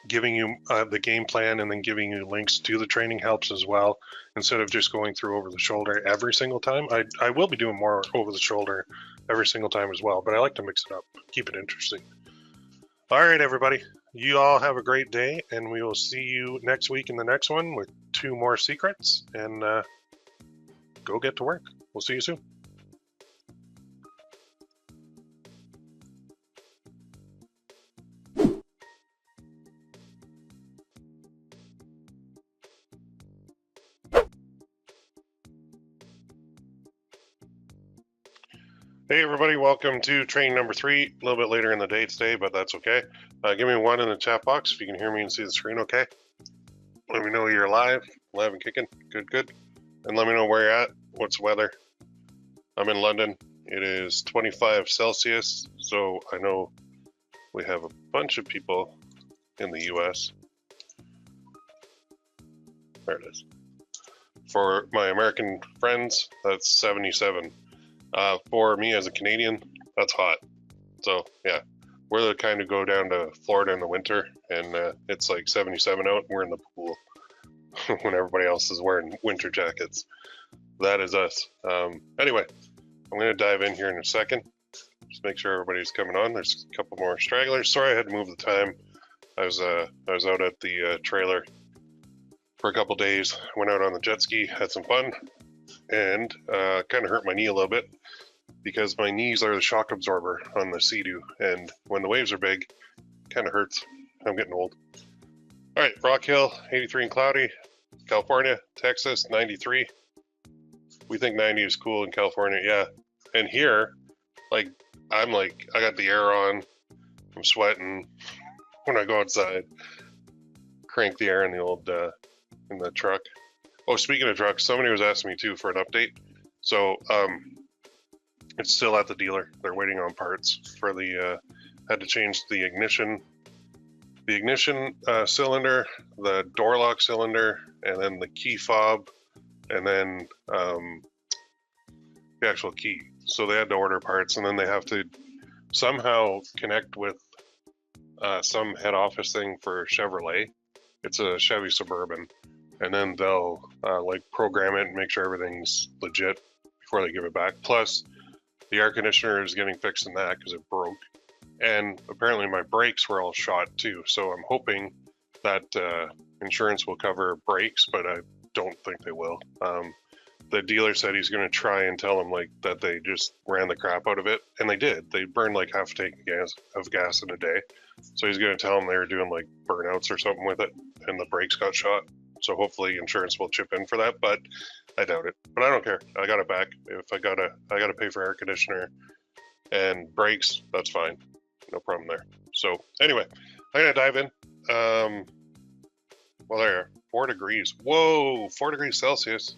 A: giving you the game plan and then giving you links to the training helps as well, instead of just going through over the shoulder every single time. I will be doing more over the shoulder every single time as well, but I like to mix it up, keep it interesting. All right, everybody, you all have a great day, and we will see you next week in the next one with 2 more secrets, and go get to work. We'll see you soon. Hey everybody, welcome to training number 3. A little bit later in the day today, but that's okay. Give me 1 in the chat box if you can hear me and see the screen okay. Let me know you're live and kicking. Good. And let me know where you're at. What's the weather? I'm in London. It is 25 Celsius, so I know we have a bunch of people in the US. There it is. For my American friends, that's 77. For me as a Canadian, that's hot. So yeah, we're the kind of go down to Florida in the winter, and it's like 77 out, and we're in the pool when everybody else is wearing winter jackets. That is us. Anyway, I'm going to dive in here in a second. Just make sure everybody's coming on. There's a couple more stragglers. Sorry I had to move the time. I was out at the trailer for a couple days. Went out on the jet ski, had some fun, and kind of hurt my knee a little bit, because my knees are the shock absorber on the Sea-Doo, and when the waves are big, kind of hurts. I'm getting old. All right, Rock Hill, 83 and cloudy. California, Texas, 93. We think 90 is cool in California, yeah. And here, I got the air on. I'm sweating when I go outside. Crank the air in the old in the truck. Oh, speaking of trucks, somebody was asking me too for an update. So it's still at the dealer. They're waiting on parts for the. Had to change the ignition cylinder, the door lock cylinder, and then the key fob, and then the actual key. So they had to order parts, and then they have to somehow connect with some head office thing for Chevrolet. It's a Chevy Suburban, and then they'll program it and make sure everything's legit before they give it back. Plus, the air conditioner is getting fixed in that because it broke. And apparently my brakes were all shot too. So I'm hoping that insurance will cover brakes, but I don't think they will. The dealer said he's going to try and tell them that they just ran the crap out of it. And they did. They burned half a tank of gas in a day. So he's going to tell them they were doing burnouts or something with it, and the brakes got shot. So hopefully insurance will chip in for that, but I doubt it. But I don't care. I got it back. If I gotta pay for air conditioner and brakes, that's fine. No problem there. So anyway, I'm gonna dive in. Well, there, 4 degrees. Whoa, 4 degrees Celsius.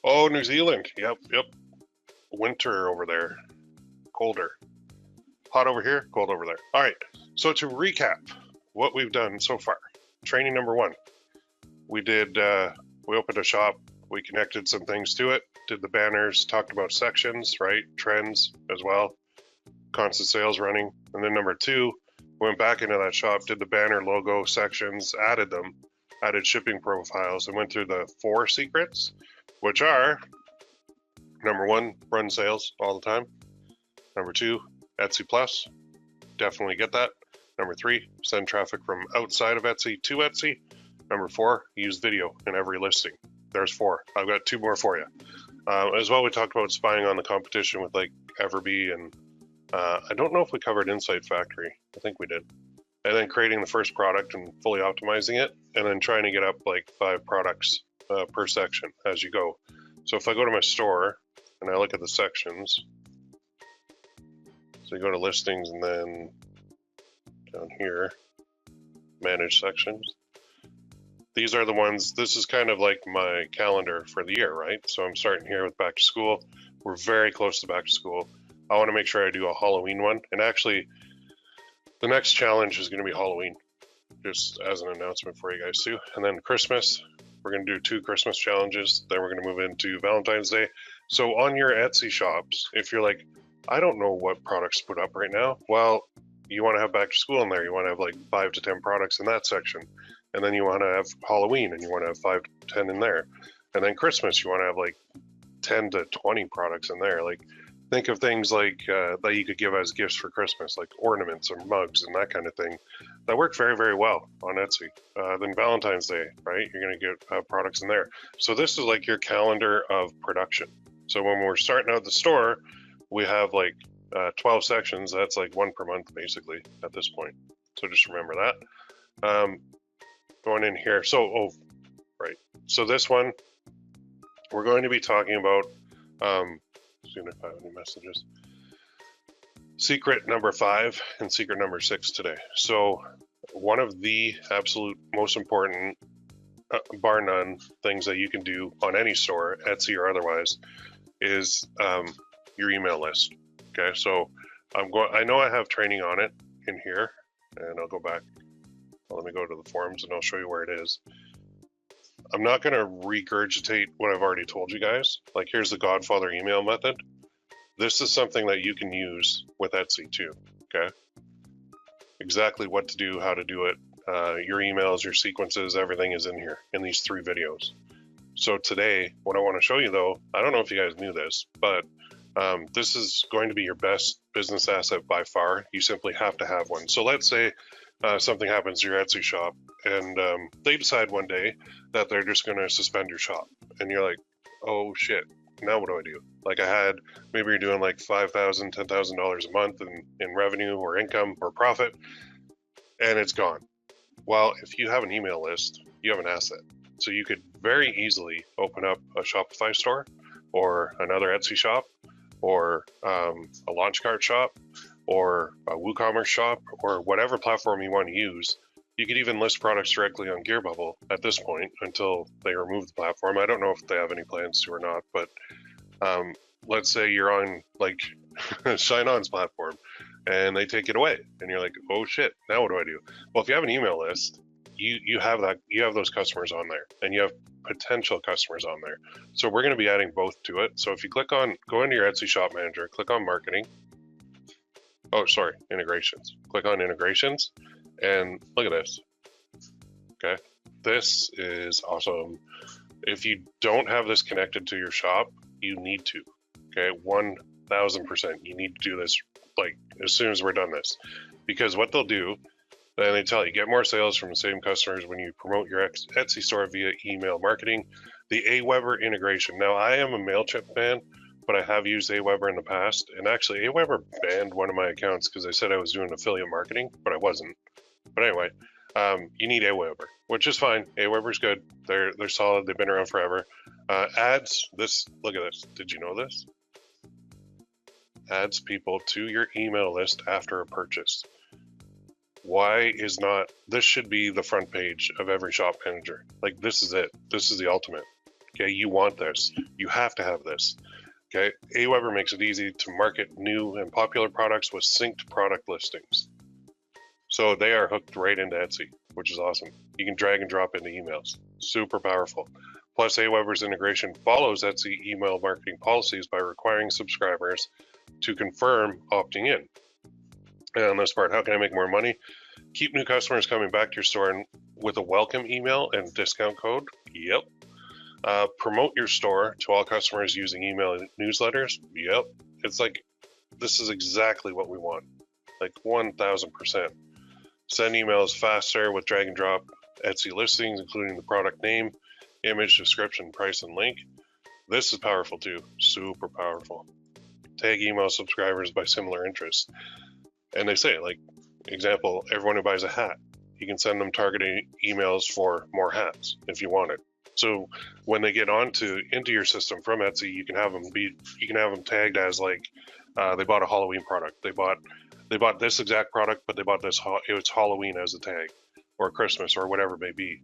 A: Oh, New Zealand. Yep. Winter over there. Colder. Hot over here, cold over there. All right. So to recap what we've done so far. Training number 1. We opened a shop. We connected some things to it. Did the banners. Talked about sections, right? Trends as well. Constant sales running. And then number 2 Went back into that shop, did the banner logo sections, added them, added shipping profiles, and went through the 4 secrets, which are, number 1, run sales all the time. Number 2, Etsy Plus, definitely get that. Number 3, send traffic from outside of Etsy to Etsy. Number 4, use video in every listing. There's 4. I've got 2 more for you. As well, we talked about spying on the competition with like EverBee, and I don't know if we covered Insight Factory. I think we did. And then creating the first product and fully optimizing it, and then trying to get up like 5 products per section as you go. So if I go to my store and I look at the sections, so you go to listings and then down here, manage sections. These are the ones, this is kind of like my calendar for the year, right? So I'm starting here with back to school. We're very close to back to school. I want to make sure I do a Halloween one. And actually, the next challenge is going to be Halloween, just as an announcement for you guys too. And then Christmas, we're going to do 2 Christmas challenges. Then we're going to move into Valentine's Day. So on your Etsy shops, if you're like, I don't know what products to put up right now, well, you want to have back to school in there. You want to have like 5 to 10 products in that section. And then you want to have Halloween and you want to have 5 to 10 in there. And then Christmas, you want to have like 10 to 20 products in there. Like, think of things like that you could give as gifts for Christmas, like ornaments or mugs and that kind of thing. That work very, very well on Etsy. Then Valentine's Day, right? You're going to get products in there. So this is like your calendar of production. So when we're starting out the store, we have like 12 sections. That's like 1 per month, basically, at this point. So just remember that. Going in here. So, right. So this one, we're going to be talking about, soon if I have any messages, secret number 5 and secret number 6 today. So one of the absolute most important, bar none, things that you can do on any store, Etsy or otherwise, is your email list. Okay, so I know I have training on it in here, and I'll go back. Well, let me go to the forums and I'll show you where it is. I'm not going to regurgitate what I've already told you guys. Like, here's the Godfather email method. This is something that you can use with Etsy too, okay? Exactly what to do, how to do it, your emails, your sequences, everything is in here in these 3 videos. So today, what I want to show you though, I don't know if you guys knew this, but this is going to be your best business asset by far. You simply have to have one. So let's say something happens to your Etsy shop and they decide one day that they're just going to suspend your shop. And you're like, oh shit, now what do I do? Like, maybe you're doing like $5,000, $10,000 a month in revenue or income or profit, and it's gone. Well, if you have an email list, you have an asset. So you could very easily open up a Shopify store or another Etsy shop or a Launchcart shop or a WooCommerce shop or whatever platform you want to use. You could even list products directly on Gearbubble at this point until they remove the platform. I don't know if they have any plans to or not, but let's say you're on like ShineOn's platform and they take it away and you're like, oh shit, now what do I do? Well, if you have an email list, you have those customers on there and you have potential customers on there. So we're going to be adding both to it. So if you go into your Etsy shop manager, click on marketing. Oh, sorry, integrations. Click on integrations and look at this. Okay, this is awesome. If you don't have this connected to your shop, you need to. Okay, 1000%. You need to do this like as soon as we're done this, because what they'll do, then they tell you get more sales from the same customers when you promote your Etsy store via email marketing. The Aweber integration. Now, I am a MailChimp fan, but I have used Aweber in the past, and actually Aweber banned one of my accounts because they said I was doing affiliate marketing, but I wasn't. But anyway, you need Aweber, which is fine. Aweber's good. They're solid. They've been around forever. Adds this. Look at this. Did you know this? Adds people to your email list after a purchase. Why is not this should be the front page of every shop manager? Like, this is it. This is the ultimate. Okay, you want this. You have to have this. Okay, Aweber makes it easy to market new and popular products with synced product listings. So they are hooked right into Etsy, which is awesome. You can drag and drop into emails. Super powerful. Plus, Aweber's integration follows Etsy email marketing policies by requiring subscribers to confirm opting in. And this part, how can I make more money? Keep new customers coming back to your store and with a welcome email and discount code. Yep. Promote your store to all customers using email and newsletters. Yep. It's like, this is exactly what we want. Like 1000%. Send emails faster with drag and drop Etsy listings, including the product name, image, description, price, and link. This is powerful too. Super powerful. Tag email subscribers by similar interests. And they say, like, example, everyone who buys a hat, you can send them targeted emails for more hats if you want it. So when they get into your system from Etsy, you can have them tagged as like they bought a Halloween product. They bought this exact product, but they bought this. It's Halloween as a tag, or Christmas, or whatever it may be.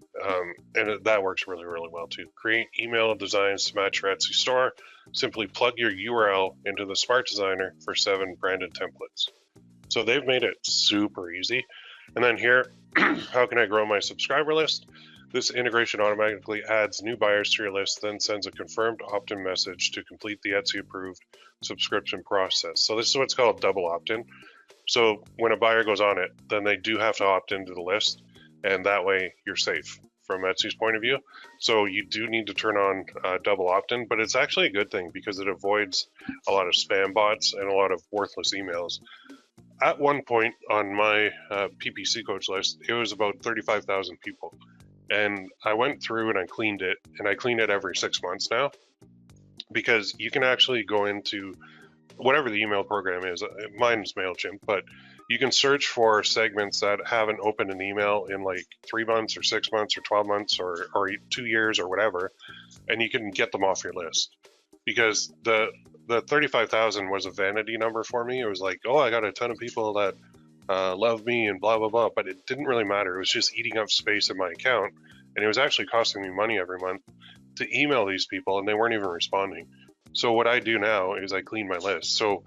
A: And that works really, really well too. Create email designs to match your Etsy store. Simply plug your URL into the Smart Designer for 7 branded templates. So they've made it super easy. And then here, how can I grow my subscriber list? This integration automatically adds new buyers to your list, then sends a confirmed opt-in message to complete the Etsy approved subscription process. So this is what's called double opt-in. So when a buyer goes on it, then they do have to opt into the list, and that way you're safe from Etsy's point of view. So you do need to turn on double opt-in, but it's actually a good thing because it avoids a lot of spam bots and a lot of worthless emails. At one point on my PPC coach list, it was about 35,000 people. And I went through and I cleaned it, and I clean it every 6 months now, because you can actually go into whatever the email program is. Mine's MailChimp, but you can search for segments that haven't opened an email in like 3 months or 6 months or 12 months or 2 years or whatever, and you can get them off your list. Because the 35,000 was a vanity number for me. It was like, oh, I got a ton of people that love me and blah, blah, blah, but it didn't really matter. It was just eating up space in my account, and it was actually costing me money every month to email these people, and they weren't even responding. So what I do now is I clean my list. So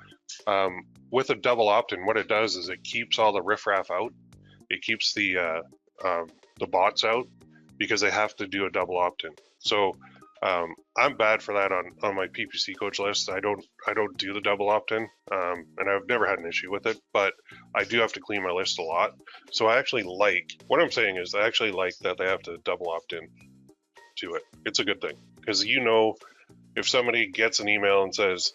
A: with a double opt-in, what it does is it keeps all the riffraff out. It keeps the bots out, because they have to do a double opt-in. So I'm bad for that on my PPC coach list. I don't do the double opt-in, and I've never had an issue with it, but I do have to clean my list a lot. So I actually like, what I'm saying is I actually like that they have to double opt-in to it. It's a good thing, because if somebody gets an email and says,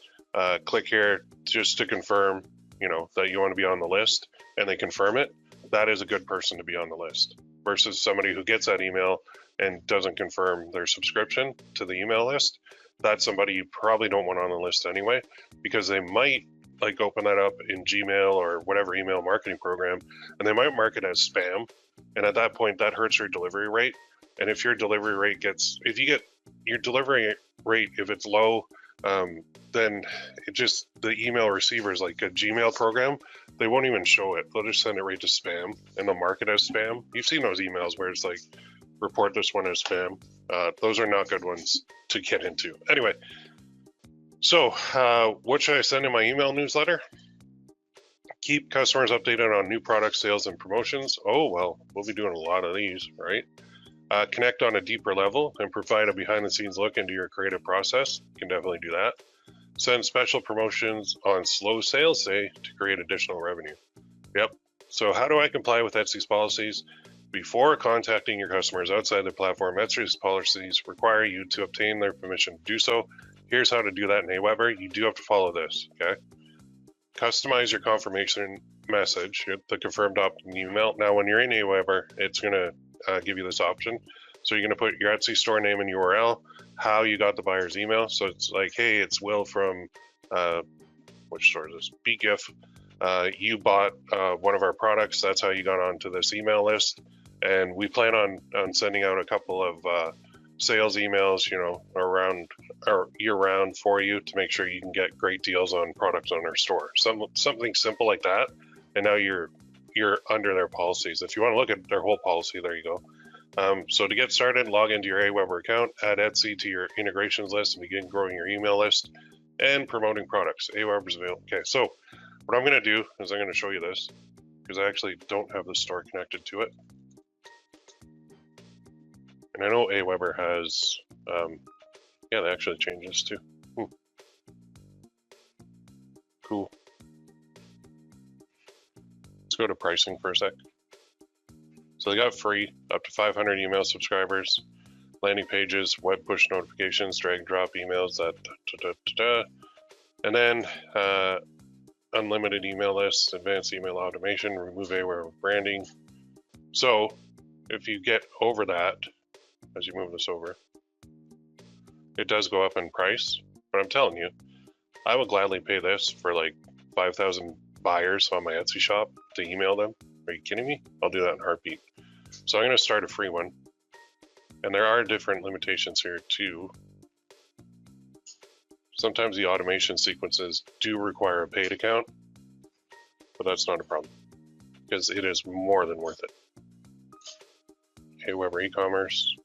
A: click here just to confirm, that you want to be on the list, and they confirm it, that is a good person to be on the list, versus somebody who gets that email and doesn't confirm their subscription to the email list. That's somebody you probably don't want on the list anyway, because they might like open that up in Gmail or whatever email marketing program, and they might mark it as spam. And at that point, that hurts your delivery rate. And if your delivery rate if it's low, then the email receivers, like a Gmail program, they won't even show it. They'll just send it right to spam, and they'll mark it as spam. You've seen those emails where it's like, report this one as spam. Those are not good ones to get into. Anyway, so what should I send in my email newsletter? Keep customers updated on new product sales and promotions. Oh, well, we'll be doing a lot of these, right? Connect on a deeper level and provide a behind-the-scenes look into your creative process. You can definitely do that. Send special promotions on slow sales day to create additional revenue. Yep. So how do I comply with Etsy's policies? Before contacting your customers outside the platform, Etsy's policies require you to obtain their permission to do so. Here's how to do that in Aweber. You do have to follow this, okay? Customize your confirmation message, the confirmed opt-in email. Now, when you're in Aweber, it's going to give you this option. So you're going to put your Etsy store name and URL, how you got the buyer's email. So it's like, hey, it's Will from, which store is this? BeGif. You bought one of our products. That's how you got onto this email list. And we plan on sending out a couple of sales emails, around or year round for you to make sure you can get great deals on products on our store. Something simple like that. And now you're under their policies. If you want to look at their whole policy, there you go. So to get started, log into your Aweber account, add Etsy to your integrations list, and begin growing your email list and promoting products. Aweber's available. Okay, so what I'm going to do is I'm going to show you this, because I actually don't have the store connected to it. And I know Aweber has, yeah, they actually changed this too. Cool. go to pricing for a sec. So they got free, up to 500 email subscribers, landing pages, web push notifications, drag and drop emails, and then unlimited email lists, advanced email automation, remove anywhere with branding. So if you get over that, as you move this over, it does go up in price. But I'm telling you, I would gladly pay this for like 5,000 buyers on my Etsy shop to email them. Are you kidding me? I'll do that in a heartbeat. So I'm going to start a free one. And there are different limitations here too. Sometimes the automation sequences do require a paid account, but that's not a problem because it is more than worth it. Okay, Weber e-commerce,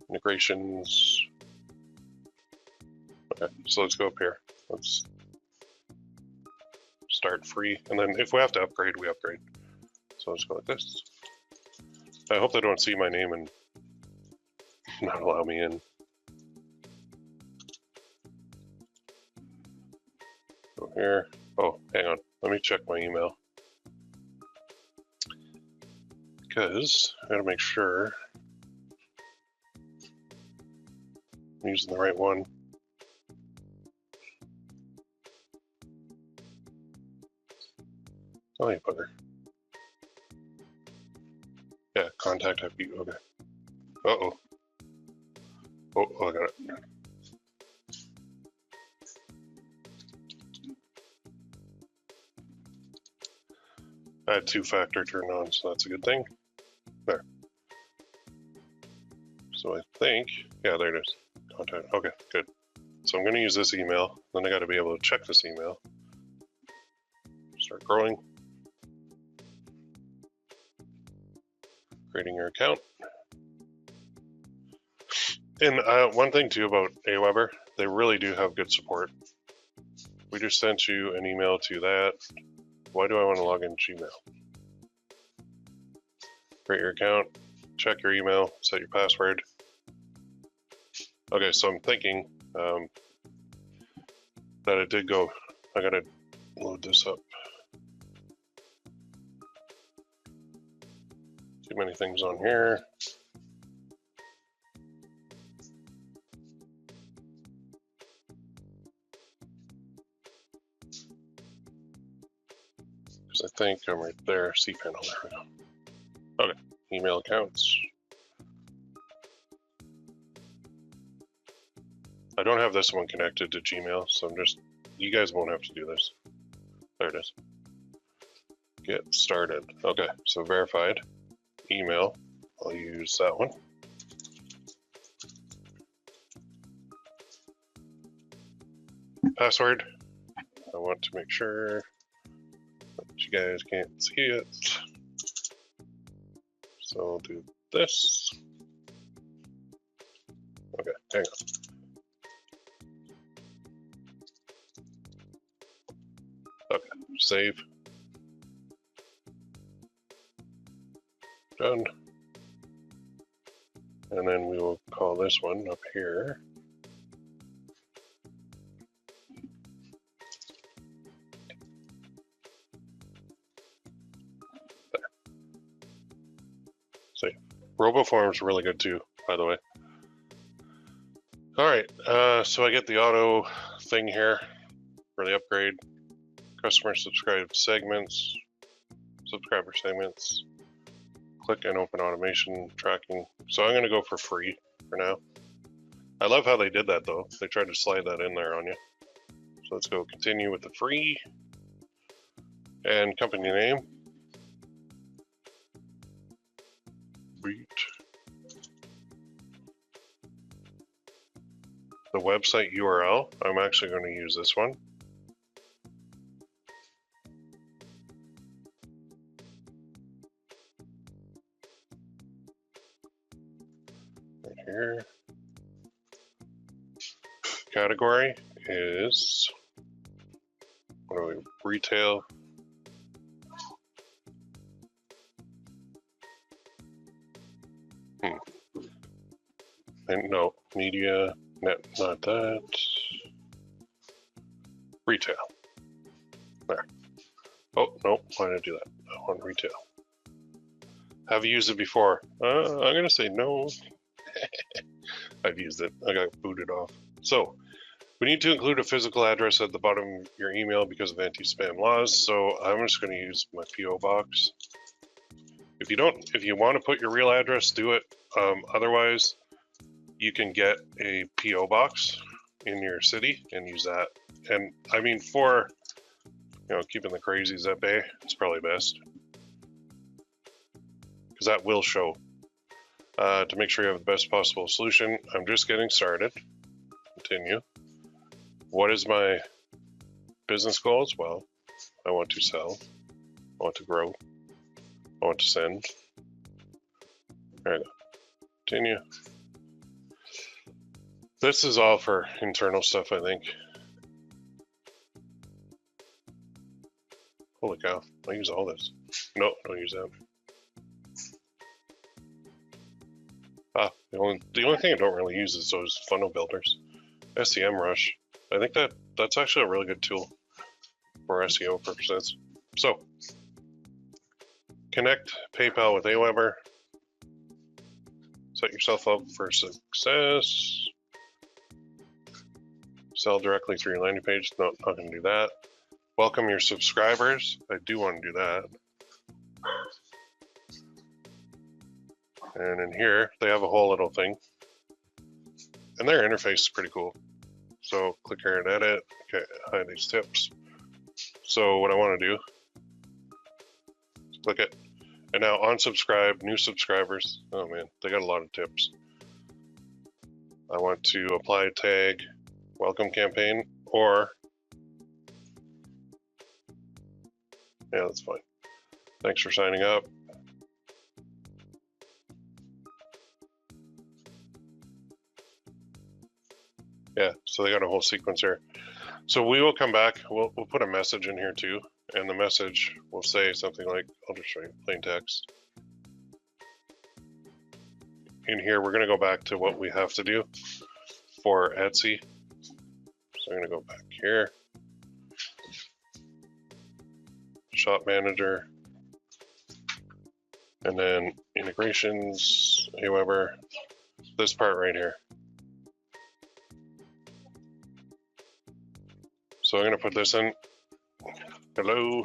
A: integrations. Okay, so let's go up here. Let's start free, and then if we have to upgrade, we upgrade. So let's go like this. I hope they don't see my name and not allow me in. Go here. Oh, hang on. Let me check my email. Because I gotta make sure I'm using the right one. Oh, you bugger. Yeah, contact IP. Okay. Uh-oh. Oh, I got it. I had two-factor turned on, so that's a good thing. There. So I think, yeah, there it is. Contact. Okay, good. So I'm going to use this email. Then I got to be able to check this email. Start growing. Creating your account. And one thing too about Aweber, they really do have good support. We just sent you an email to that. Why do I want to log in Gmail? Create your account, check your email, set your password. Okay, so I'm thinking that it did go. I gotta load this up. Too many things on here. Because I think I'm right there. cPanel, there we go. Okay, email accounts. I don't have this one connected to Gmail, so you guys won't have to do this. There it is. Get started. Okay, so verified. Email, I'll use that one. Password, I want to make sure that you guys can't see it. So I'll do this. Okay, hang on. Okay, save. Done. And then we will call this one up here. There. Save. RoboForm is really good too, by the way. All right, so I get the auto thing here for the upgrade. Customer subscribe segments, subscriber segments. Click and open automation tracking. So I'm gonna go for free for now. I love how they did that though. They tried to slide that in there on you. So let's go continue with the free. And company name. Beat. The website URL, I'm actually going to use this one. Right here. Category is, what are we, retail. And no, media, not that. Retail. There. Oh, no, why did I do that? I want retail. Have you used it before? I'm going to say no. I've used it. I got booted off. So, we need to include a physical address at the bottom of your email because of anti-spam laws. So, I'm just going to use my PO box. If you want to put your real address, do it. Otherwise, you can get a PO box in your city and use that. And I mean, for keeping the crazies at bay, it's probably best because that will show. To make sure you have the best possible solution, I'm just getting started. Continue. What is my business goals? Well, I want to sell. I want to grow. I want to send. There we go. Continue. This is all for internal stuff, I think. Holy cow, I use all this. No, don't use that. The only thing I don't really use is those funnel builders. SEMrush. I think that's actually a really good tool for SEO purposes. So, connect PayPal with Aweber. Set yourself up for success. Sell directly through your landing page. No, not going to do that. Welcome your subscribers. I do want to do that. And in here, they have a whole little thing. And their interface is pretty cool. So click here and edit. Okay, hide these tips. So what I want to do is click it. And now unsubscribe, new subscribers. Oh man, they got a lot of tips. I want to apply a tag, welcome campaign, or yeah, that's fine. Thanks for signing up. Yeah, so they got a whole sequence here. So we will come back, we'll put a message in here too, and the message will say something like, I'll just show you plain text. In here, we're gonna go back to what we have to do for Etsy. So I'm gonna go back here. Shop manager. And then integrations, however, this part right here. So I'm going to put this in. Hello.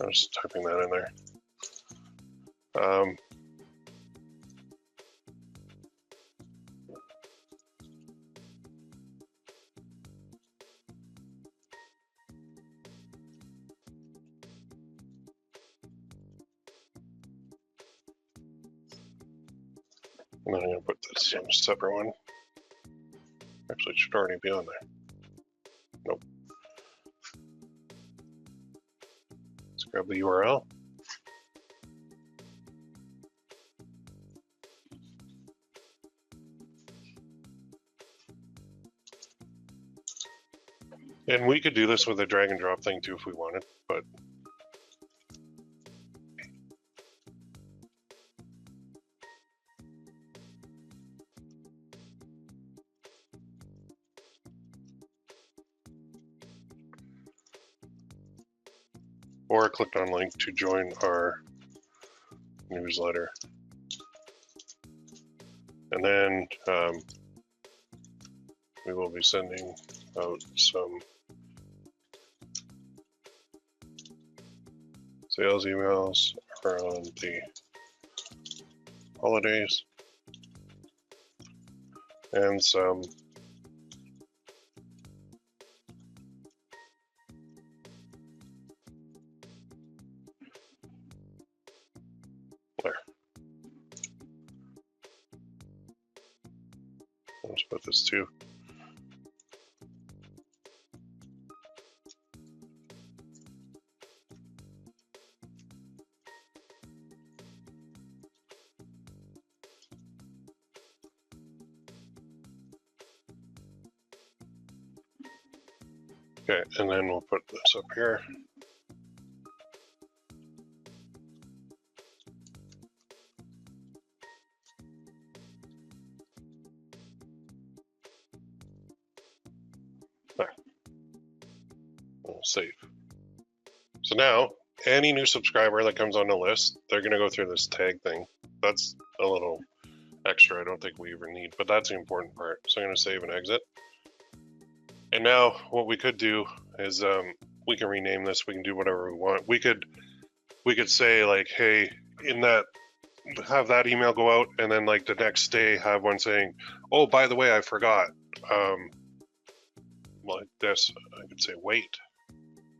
A: I'm just typing that in there. And then I'm going to put this in a separate one. Actually, it should already be on there. Nope. Let's grab the URL. And we could do this with a drag and drop thing too if we wanted, but or click on link to join our newsletter. And then we will be sending out some sales emails around the holidays and some there. Let's put this too. Okay, and then we'll put this up here. save. So now, any new subscriber that comes on the list, they're going to go through this tag thing. That's a little extra I don't think we even need, but that's the important part. So I'm going to save and exit. And now what we could do is we can rename this. We can do whatever we want. We could say like, hey, in that, have that email go out, and then like the next day have one saying, oh, by the way, I forgot. Like this, I could say wait,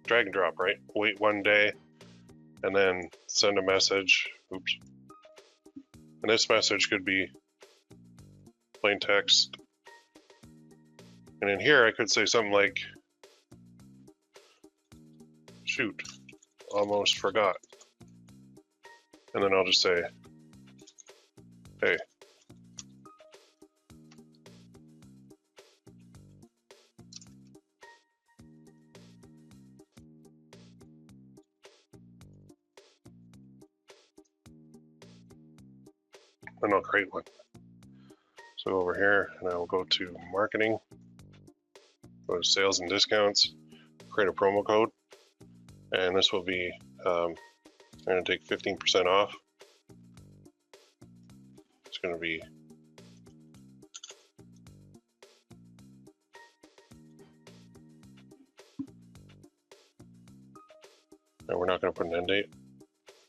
A: drag and drop, right? Wait one day, and then send a message. Oops. And this message could be plain text. And in here, I could say something like, shoot, almost forgot. And then I'll just say, hey. And I'll create one. So over here, and I will go to marketing, go to sales and discounts, create a promo code, and this will be, I'm going to take 15% off. It's going to be and we're not going to put an end date.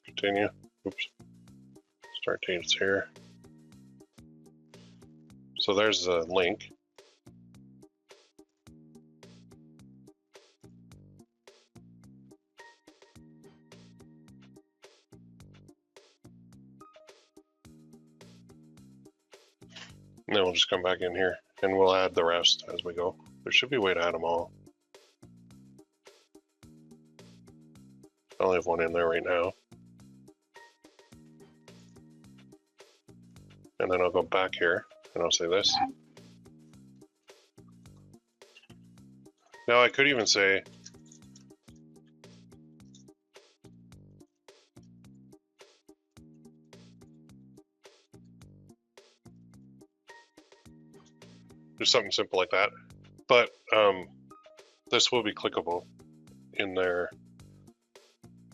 A: Continue. Oops. Start date's here. So there's a link. And then we'll just come back in here and we'll add the rest as we go. There should be a way to add them all. I only have one in there right now. And then I'll go back here and I'll say this. Now I could even say, do something simple like that. But this will be clickable in their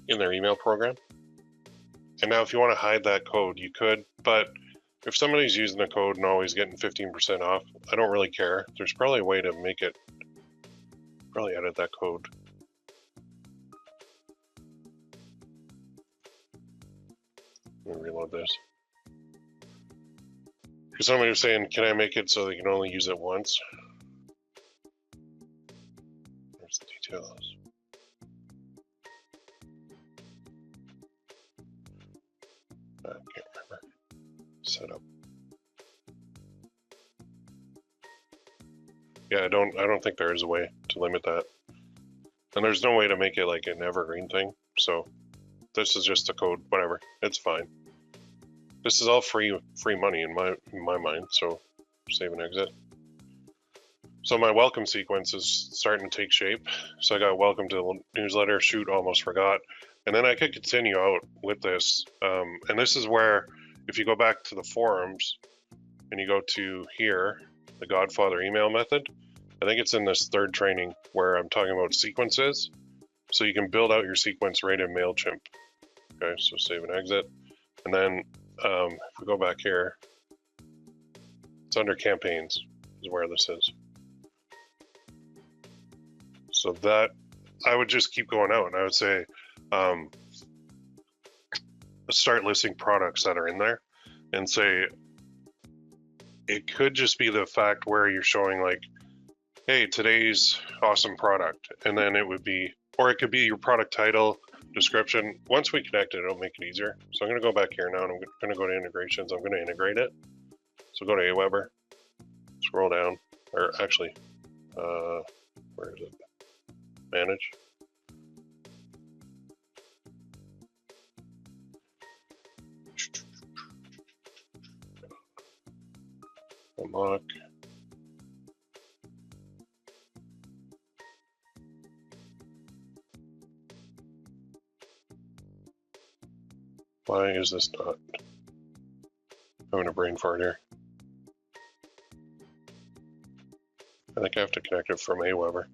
A: email program. And now if you want to hide that code, you could, but if somebody's using the code and always getting 15% off, I don't really care. There's probably a way to make it, probably edit that code. Let me reload this. Because somebody was saying, can I make it so they can only use it once? There's the details. I can't remember. Setup. Yeah, I don't think there is a way to limit that. And there's no way to make it like an evergreen thing. So this is just a code, whatever. It's fine. This is all free money in my mind, so save and exit. So my welcome sequence is starting to take shape. So I got welcome to the newsletter, shoot, almost forgot. And then I could continue out with this. And this is where, if you go back to the forums and you go to here, the Godfather email method, I think it's in this third training where I'm talking about sequences. So you can build out your sequence right in MailChimp. Okay, so save and exit. And then if we go back here, it's under campaigns is where this is. So that, I would just keep going out and I would say, start listing products that are in there and say, it could just be the fact where you're showing like, hey, today's awesome product. And then it would be, or it could be your product title, description. Once we connect it, it'll make it easier. So I'm going to go back here now and I'm going to go to integrations. I'm going to integrate it. So go to Aweber, scroll down, or actually, where is it? Manage. Unlock. Why is this not having a brain fart here? I think I have to connect it from Aweber.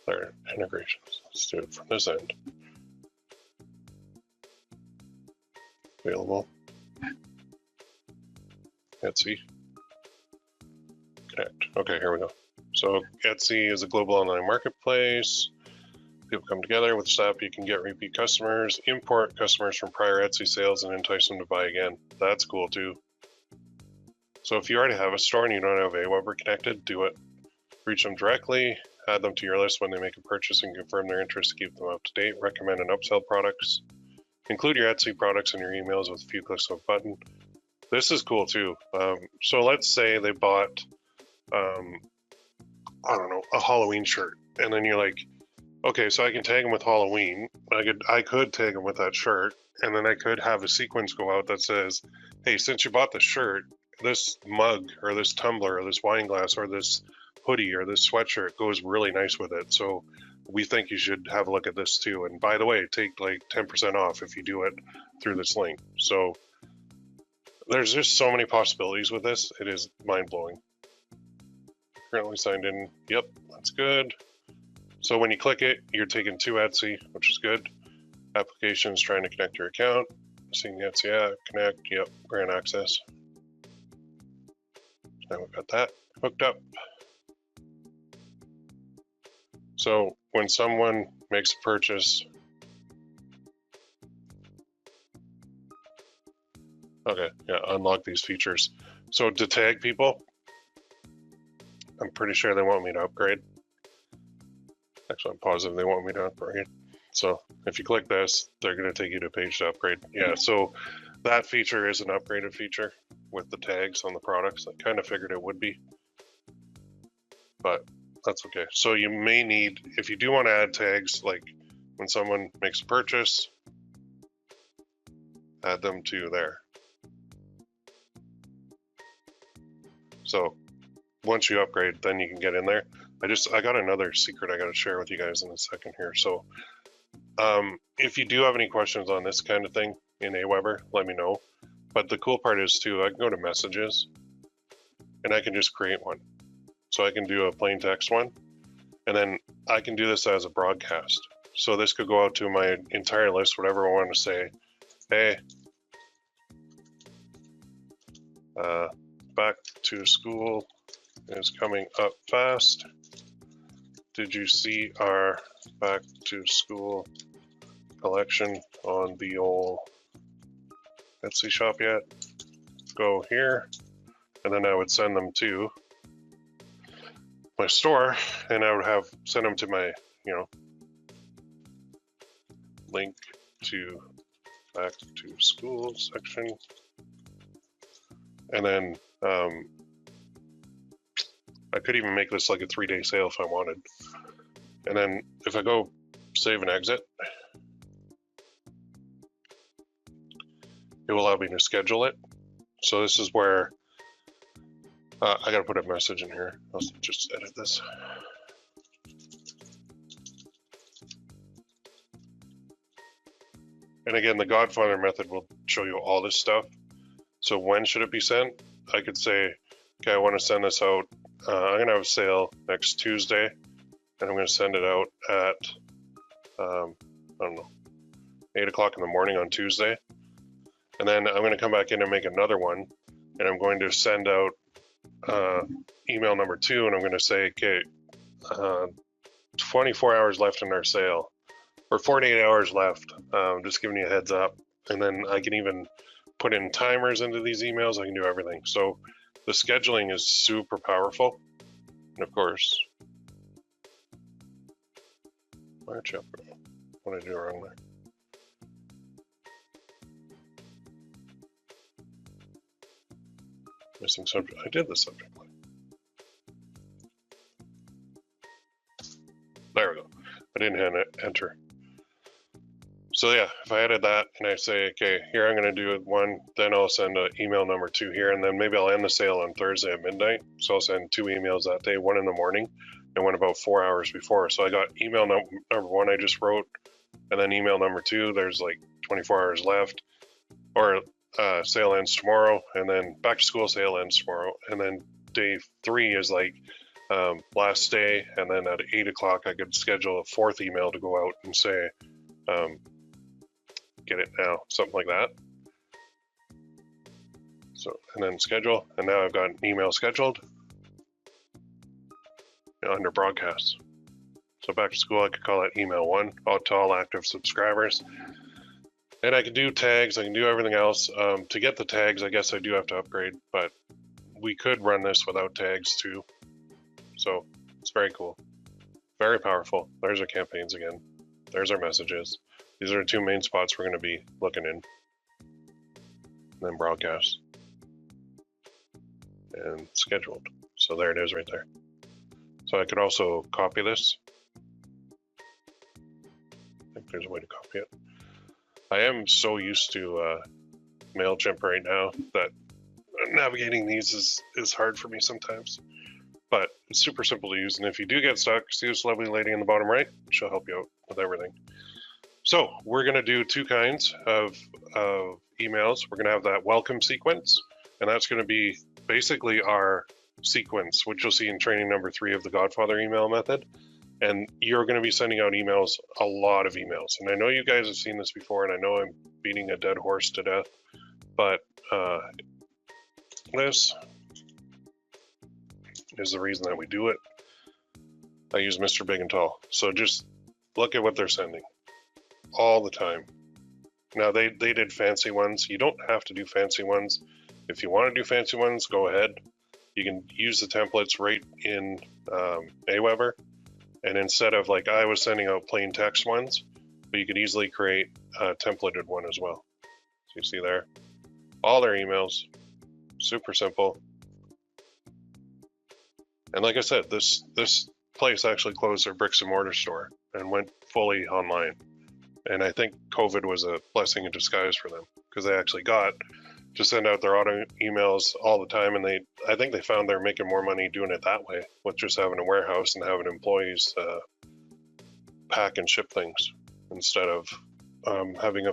A: There, integrations. Let's do it from this end. Available. Etsy. Connect. Okay, here we go. So Etsy is a global online marketplace. People come together. With this app, you can get repeat customers, import customers from prior Etsy sales, and entice them to buy again. That's cool too. So if you already have a store and you don't have Aweber connected, do it. Reach them directly, add them to your list when they make a purchase and confirm their interest to keep them up to date. Recommend and upsell products. Include your Etsy products in your emails with a few clicks of a button. This is cool too. So let's say they bought, I don't know, a Halloween shirt, and then you're like, okay, so I can tag them with Halloween. I could tag them with that shirt, and then I could have a sequence go out that says, hey, since you bought the shirt, this mug or this tumbler or this wine glass or this hoodie or this sweatshirt goes really nice with it. So we think you should have a look at this too. And by the way, take like 10% off if you do it through this link. So there's just so many possibilities with this. It is mind-blowing. Currently signed in. Yep, that's good. So when you click it, you're taken to Etsy, which is good. Applications trying to connect your account. Seeing Etsy app, connect, yep, grant access. Now we've got that hooked up. So when someone makes a purchase, okay, yeah, unlock these features. So to tag people, I'm pretty sure they want me to upgrade. Actually, I'm positive they want me to upgrade. So if you click this, they're going to take you to a page to upgrade. Yeah, so that feature is an upgraded feature with the tags on the products. I kind of figured it would be, but that's okay. So you may need, if you do want to add tags, like when someone makes a purchase, add them to there. So once you upgrade, then you can get in there. I got another secret I got to share with you guys in a second here. So if you do have any questions on this kind of thing in Aweber, let me know. But the cool part is too, I can go to messages and I can just create one. So I can do a plain text one, and then I can do this as a broadcast. So this could go out to my entire list, whatever I want to say. Hey, back to school is coming up fast. Did you see our back to school collection on the old Etsy shop yet? Go here, and then I would send them to my store, and I would send them to my, link to back to school section, and then I could even make this like a 3-day sale if I wanted. And then if I go save and exit, it will allow me to schedule it. So this is where I gotta put a message in here. I'll just edit this. And again, the Godfather method will show you all this stuff. So when should it be sent? I could say, okay, I want to send this out. I'm gonna have a sale next Tuesday, and I'm gonna send it out at, I don't know, 8 o'clock in the morning on Tuesday. And then I'm gonna come back in and make another one, and I'm going to send out email number 2, and I'm gonna say, okay, 24 hours left in our sale, or 48 hours left. Just giving you a heads up. And then I can even put in timers into these emails. I can do everything. So the scheduling is super powerful. And of course, what did I do wrong there? Missing subject. I did the subject line. There we go. I didn't hit enter. So yeah, if I edit that and I say, okay, here I'm going to do one, then I'll send an email number 2 here, and then maybe I'll end the sale on Thursday at midnight. So I'll send 2 emails that day, one in the morning and one about 4 hours before. So I got email number 1 I just wrote, and then email number 2, there's like 24 hours left, or sale ends tomorrow, and then back to school sale ends tomorrow, and then day 3 is like last day, and then at 8 o'clock I could schedule a fourth email to go out and say, get it now, something like that. So, and then schedule, and now I've got an email scheduled under broadcasts. So back to school, I could call that email 1 out to all active subscribers. And I can do tags, I can do everything else. To get the tags, I guess I do have to upgrade, but we could run this without tags too. So it's very cool, very powerful. There's our campaigns again. There's our messages. These are the 2 main spots we're going to be looking in. And then broadcast and scheduled. So there it is right there. So I could also copy this. I think there's a way to copy it. I am so used to MailChimp right now that navigating these is hard for me sometimes. But it's super simple to use, and if you do get stuck, see this lovely lady in the bottom right? She'll help you out with everything. So we're going to do 2 kinds of emails. We're going to have that welcome sequence, and that's going to be basically our sequence, which you'll see in training number 3 of the Godfather email method. And you're going to be sending out emails, a lot of emails. And I know you guys have seen this before, and I know I'm beating a dead horse to death, but this is the reason that we do it. I use Mr. Big and Tall. So just look at what they're sending all the time. Now they did fancy ones. You don't have to do fancy ones. If you want to do fancy ones, go ahead. You can use the templates right in Aweber. And instead of, like, I was sending out plain text ones, but you could easily create a templated one as well. So you see there, all their emails, super simple. And like I said, this place actually closed their bricks and mortar store and went fully online. And I think COVID was a blessing in disguise for them, because they actually got to send out their auto emails all the time, and I think they found they're making more money doing it that way, with just having a warehouse and having employees pack and ship things instead of having a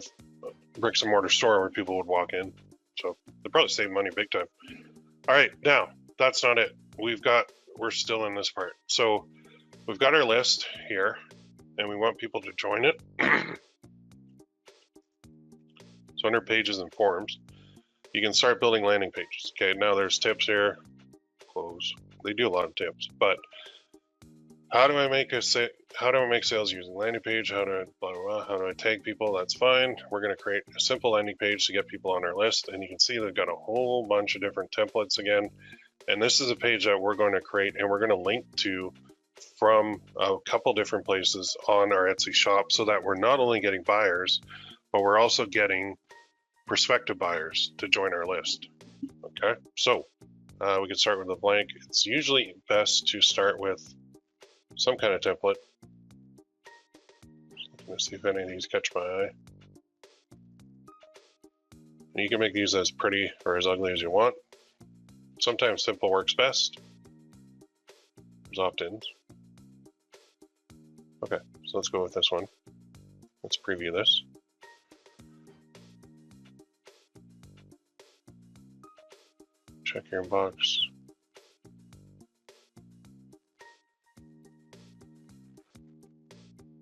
A: bricks and mortar store where people would walk in. So they probably save money big time. All right, now that's not it. We're still in this part. So we've got our list here, and we want people to join it. So under pages and forms, you can start building landing pages. Okay, now there's tips here. Close. They do a lot of tips, but how do I make sales using landing page? How do I blah, blah, blah, how do I tag people? That's fine. We're going to create a simple landing page to get people on our list, and you can see they've got a whole bunch of different templates again. And this is a page that we're going to create, and we're going to link to from a couple different places on our Etsy shop, so that we're not only getting buyers, but we're also getting prospective buyers to join our list. Okay, so we can start with a blank. It's usually best to start with some kind of template. Let's see if any of these catch my eye. And you can make these as pretty or as ugly as you want. Sometimes simple works best. There's opt-ins. Okay, so let's go with this one. Let's preview this. Check your inbox.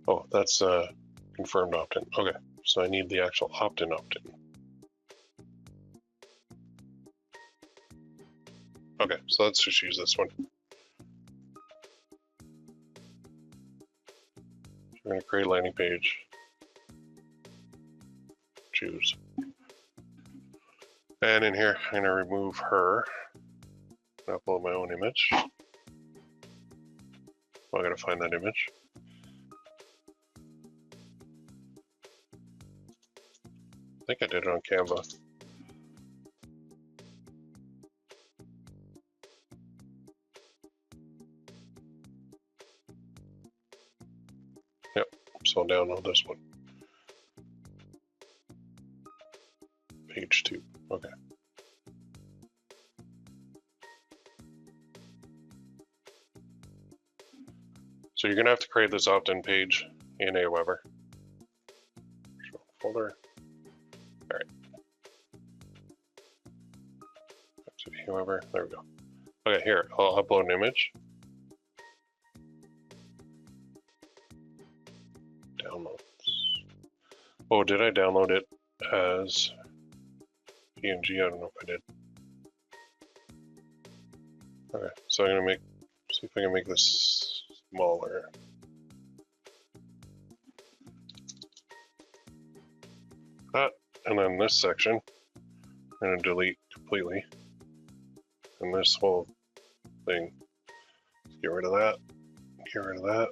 A: Oh, that's confirmed opt-in. Okay, so I need the actual opt-in opt-in. Okay, so let's just use this one. We're going to create a landing page. Choose. And in here, I'm going to remove her and upload my own image. Well, I got to find that image. I think I did it on Canva. Yep, so I'll download this one. Page 2, okay. So you're gonna have to create this opt-in page in Aweber. Folder. All right. Back to Aweber. There we go. Okay, here I'll upload an image. Oh, did I download it as PNG? I don't know if I did. Okay, so I'm gonna see if I can make this smaller. That, and then this section, I'm gonna delete completely. And this whole thing, get rid of that, get rid of that.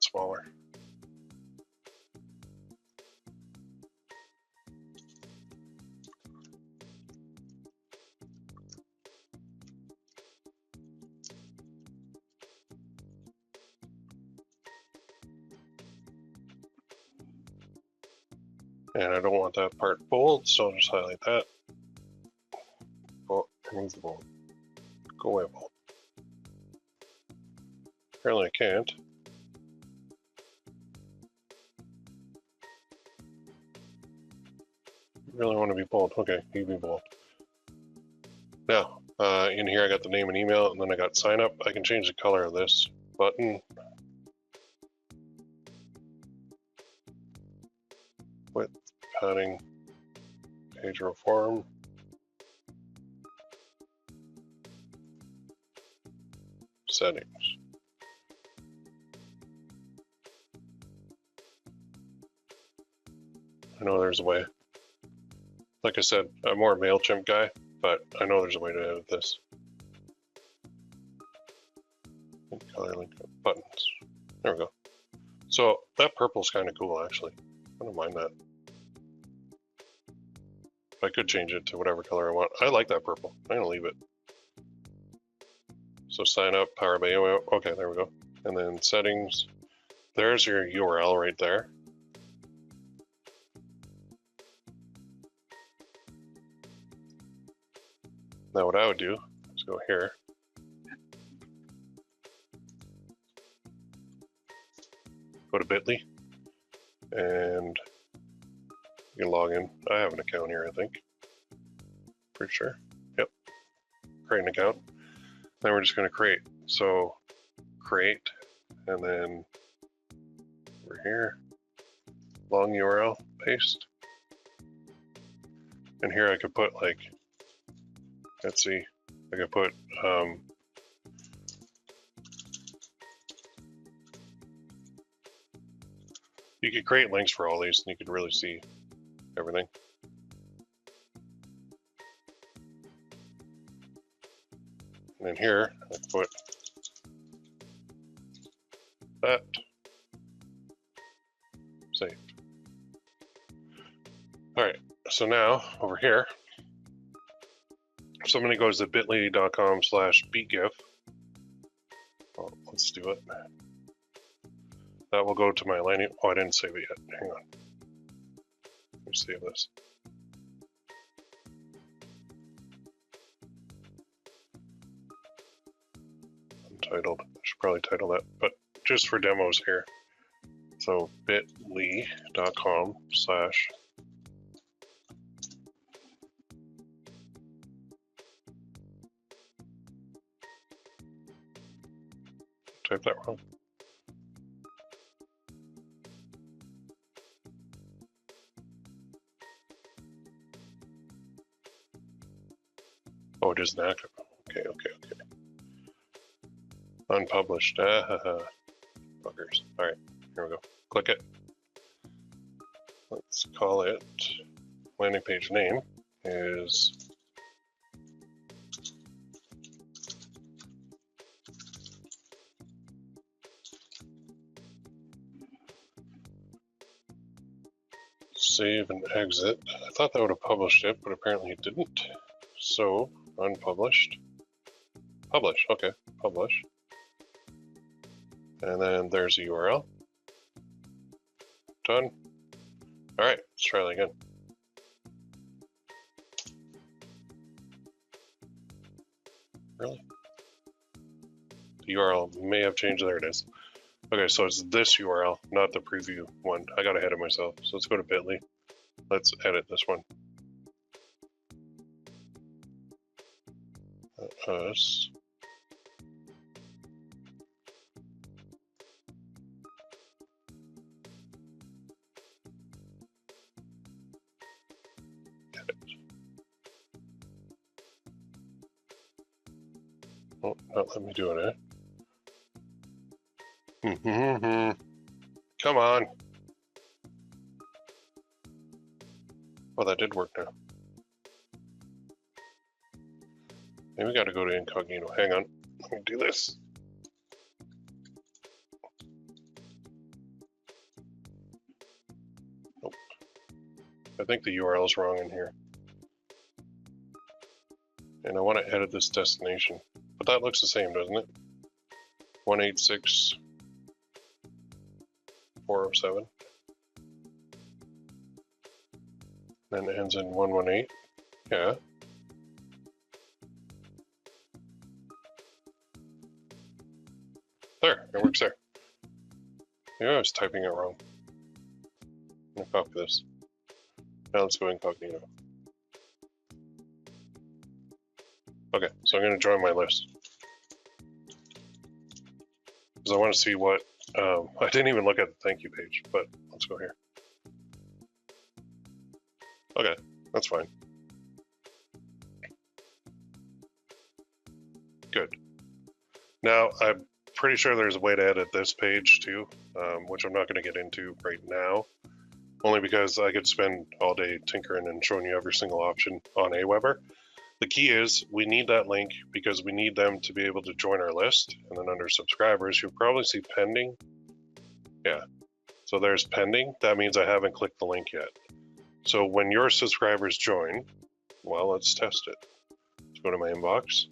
A: Smaller. And I don't want that part bold, so I'll just highlight that. Oh, remove the bold. Go away, bold. Apparently I can't. Really want to be bold. Okay, you be bold. Now, in here I got the name and email, and then I got sign up. I can change the color of this button. Width, padding, page row form. Settings. I know there's a way. Like I said, I'm more a MailChimp guy, but I know there's a way to edit this. Color link buttons. There we go. So that purple's kind of cool, actually. I don't mind that. I could change it to whatever color I want. I like that purple. I'm gonna leave it. So sign up, power by email. Okay, there we go. And then settings. There's your URL right there. Now what I would do is go here. Go to bit.ly and you can log in. I have an account here, I think. Pretty sure. Yep. Create an account. Then we're just going to create. So create, and then over here, long URL, paste. And here I could put like, let's see, I could put you could create links for all these and you could really see everything. And then here, I put that, save. All right, so now over here, if somebody goes to bit.ly.com/beatgif, well, let's do it. That will go to my landing. Oh, I didn't save it yet. Hang on. Let me save this. Untitled. I should probably title that, but just for demos here. So bit.ly.com/ type that wrong. Oh, it isn't active. Okay. Unpublished. Buggers. All right, here we go. Click it. Let's call it landing page name is save and exit. I thought that would have published it, but apparently it didn't. So unpublished. Publish. Okay, publish. And then there's a URL. Done. All right, try that again. Really? The URL may have changed. There it is. Okay, so it's this URL, not the preview one. I got ahead of myself. So let's go to bit.ly. Let's edit this one. Us. Edit. Oh, not let me do it, eh? Come on. Oh, that did work now. Maybe we gotta go to incognito. Hang on. Let me do this. Nope. I think the URL is wrong in here. And I want to edit this destination. But that looks the same, doesn't it? 186.407. Then it ends in 118. Yeah. There, it works there. Yeah, I was typing it wrong. I'm gonna copy this. Now let's go incognito. Okay, so I'm gonna join my list. Because I want to see what, I didn't even look at the thank you page, but let's go here. Okay, that's fine. Good. Now, I'm pretty sure there's a way to edit this page too, which I'm not going to get into right now, only because I could spend all day tinkering and showing you every single option on Aweber. The key is we need that link because we need them to be able to join our list. And then under subscribers, you'll probably see pending. Yeah, so there's pending. That means I haven't clicked the link yet. So when your subscribers join, well, let's test it. Let's go to my inbox.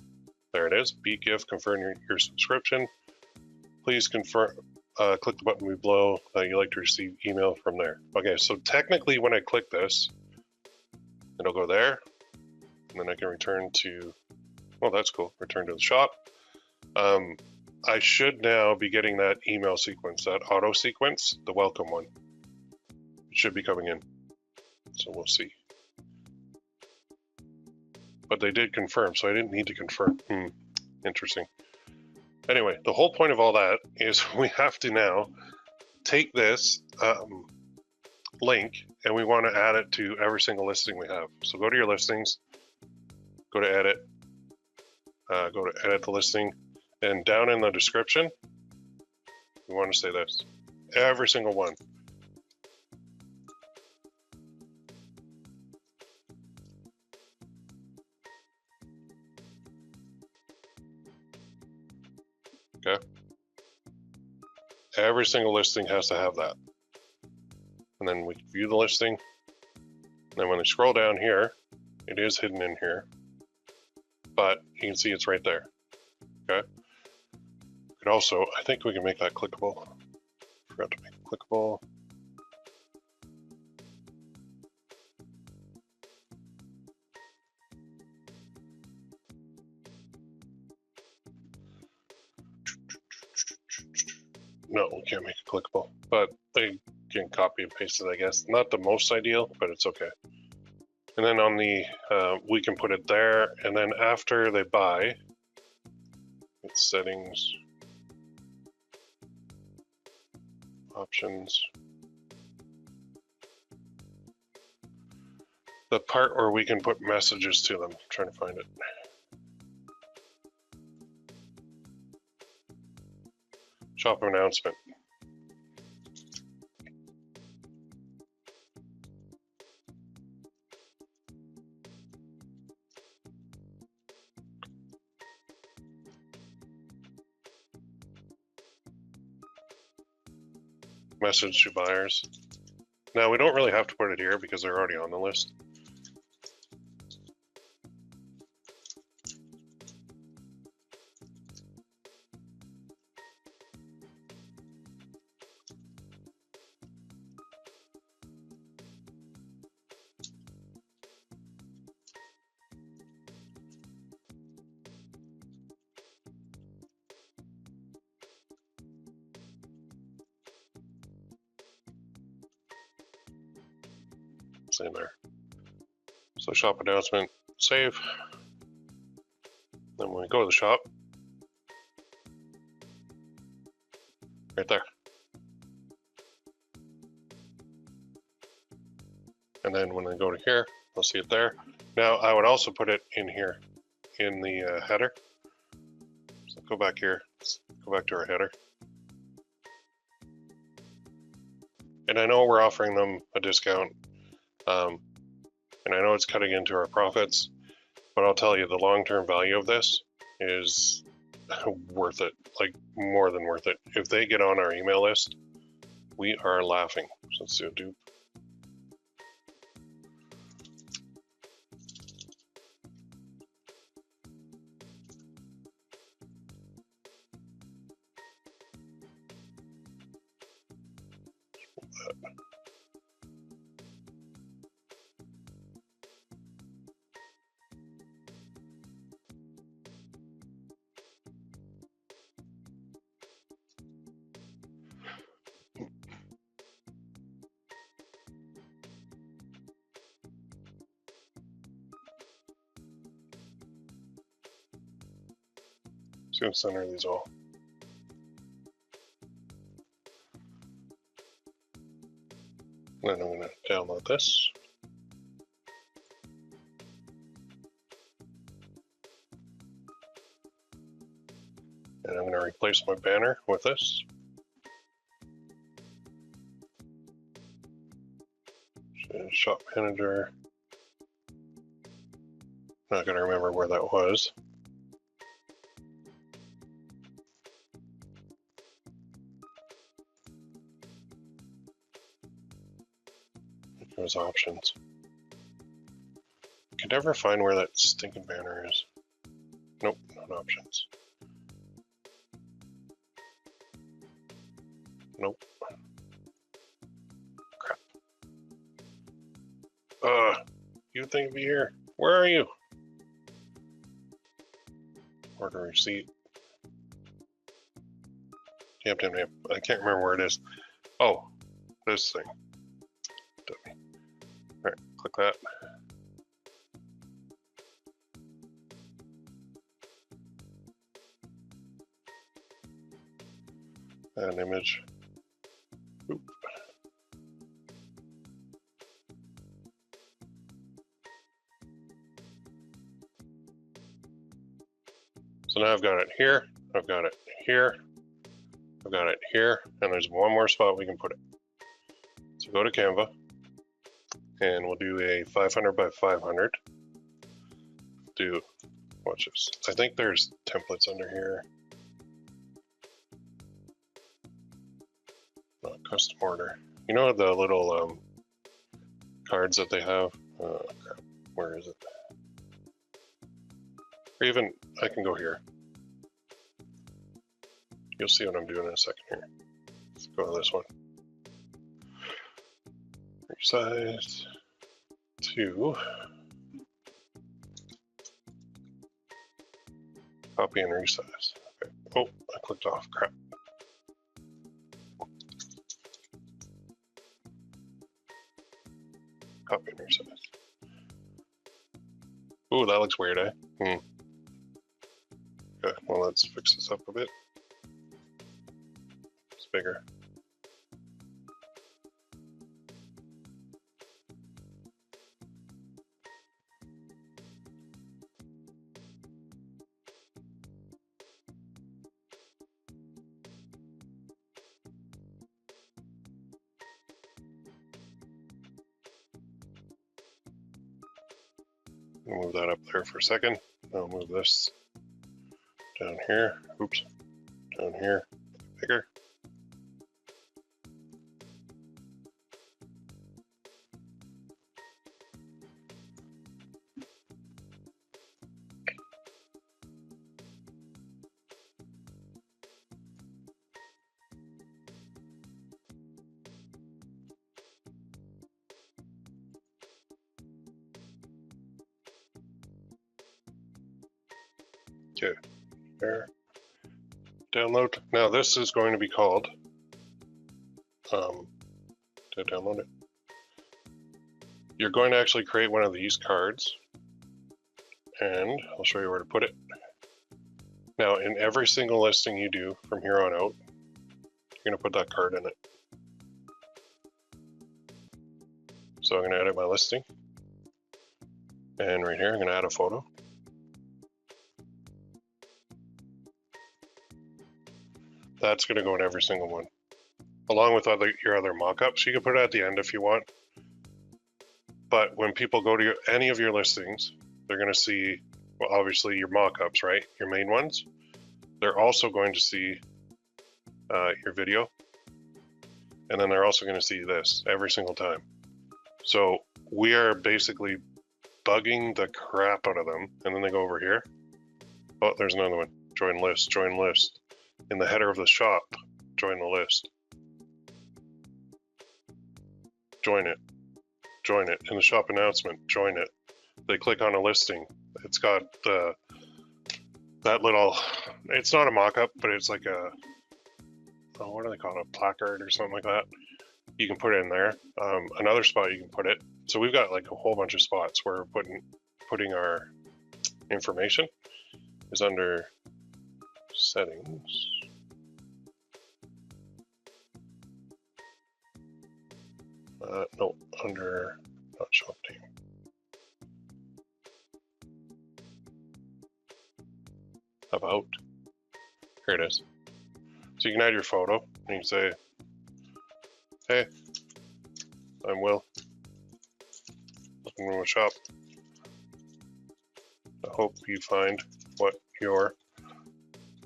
A: There it is. Beat gift, confirm your subscription. Please confirm. Click the button below. You'd like to receive email from there. Okay, so technically when I click this, it'll go there. And then I can return to, well, that's cool. Return to the shop. I should now be getting that email sequence, that auto sequence, the welcome one. It should be coming in. So we'll see. But they did confirm, so I didn't need to confirm. Interesting. Anyway, the whole point of all that is we have to now take this link and we want to add it to every single listing we have. So go to your listings, go to edit, go to edit the listing, and down in the description, we want to say this, every single one. Okay. Every single listing has to have that. And then we view the listing. And then when they scroll down here, it is hidden in here, but you can see it's right there. Okay. And also, I think we can make that clickable. Forgot to make it clickable. No, we can't make it clickable, but they can copy and paste it, I guess. Not the most ideal, but it's okay. And then on the, we can put it there, and then after they buy, it's settings, options. The part where we can put messages to them, I'm trying to find it. Shop announcement. Message to buyers. Now we don't really have to put it here because they're already on the list. in there. So shop announcement, save. Then when we go to the shop, right there. And then when I go to here, I'll see it there. Now I would also put it in here, in the header. So go back here, let's go back to our header. And I know we're offering them a discount, and I know it's cutting into our profits, but I'll tell you the long-term value of this is worth it, like more than worth it. If they get on our email list, we are laughing. So let's do a dupe. Just gonna center these all. And then I'm gonna download this. And I'm gonna replace my banner with this. Shop manager. Not gonna remember where that was. There's options. Could never find where that stinking banner is. Nope, not options. Nope. Crap. You think be here? Where are you? Order receipt. Damn. I can't remember where it is. Oh, this thing. Alright, click that. Add an image. Oop. So now I've got it here, I've got it here, I've got it here, and there's one more spot we can put it. So go to Canva, and we'll do a 500 by 500. Watch this. I think there's templates under here. Not custom order. You know the little cards that they have? Crap, where is it? Or even, I can go here. You'll see what I'm doing in a second here. Let's go to this one. Resize to copy and resize. Okay. Oh, I clicked off. Crap. Copy and resize. Ooh, that looks weird, eh? Okay, well, let's fix this up a bit. It's bigger. Move that up there for a second. I'll move this down here. Oops. Down here. Bigger. Okay, there. Download. Now this is going to be called, to download it. you're going to actually create one of these cards, and I'll show you where to put it. Now, in every single listing you do from here on out, you're going to put that card in it. So I'm going to edit my listing, and right here I'm going to add a photo. That's going to go in every single one, along with your other mockups. You can put it at the end if you want. But when people go to any of your listings, they're going to see, well, obviously your mockups, right? Your main ones. They're also going to see your video. And then they're also going to see this every single time. So we are basically bugging the crap out of them. And then they go over here. Oh, there's another one. Join list, join list. In the header of the shop, join the list. Join it. Join it. In the shop announcement, join it. They click on a listing. It's got that little, it's not a mock-up, but it's like a, oh, what do they call it? A placard or something like that. You can put it in there. Another spot you can put it. So we've got like a whole bunch of spots where we're putting our information. Is under settings. No, under not shop name. About. Here it is. So you can add your photo and you can say, hey, I'm Will. Welcome to my shop. I hope you find what you're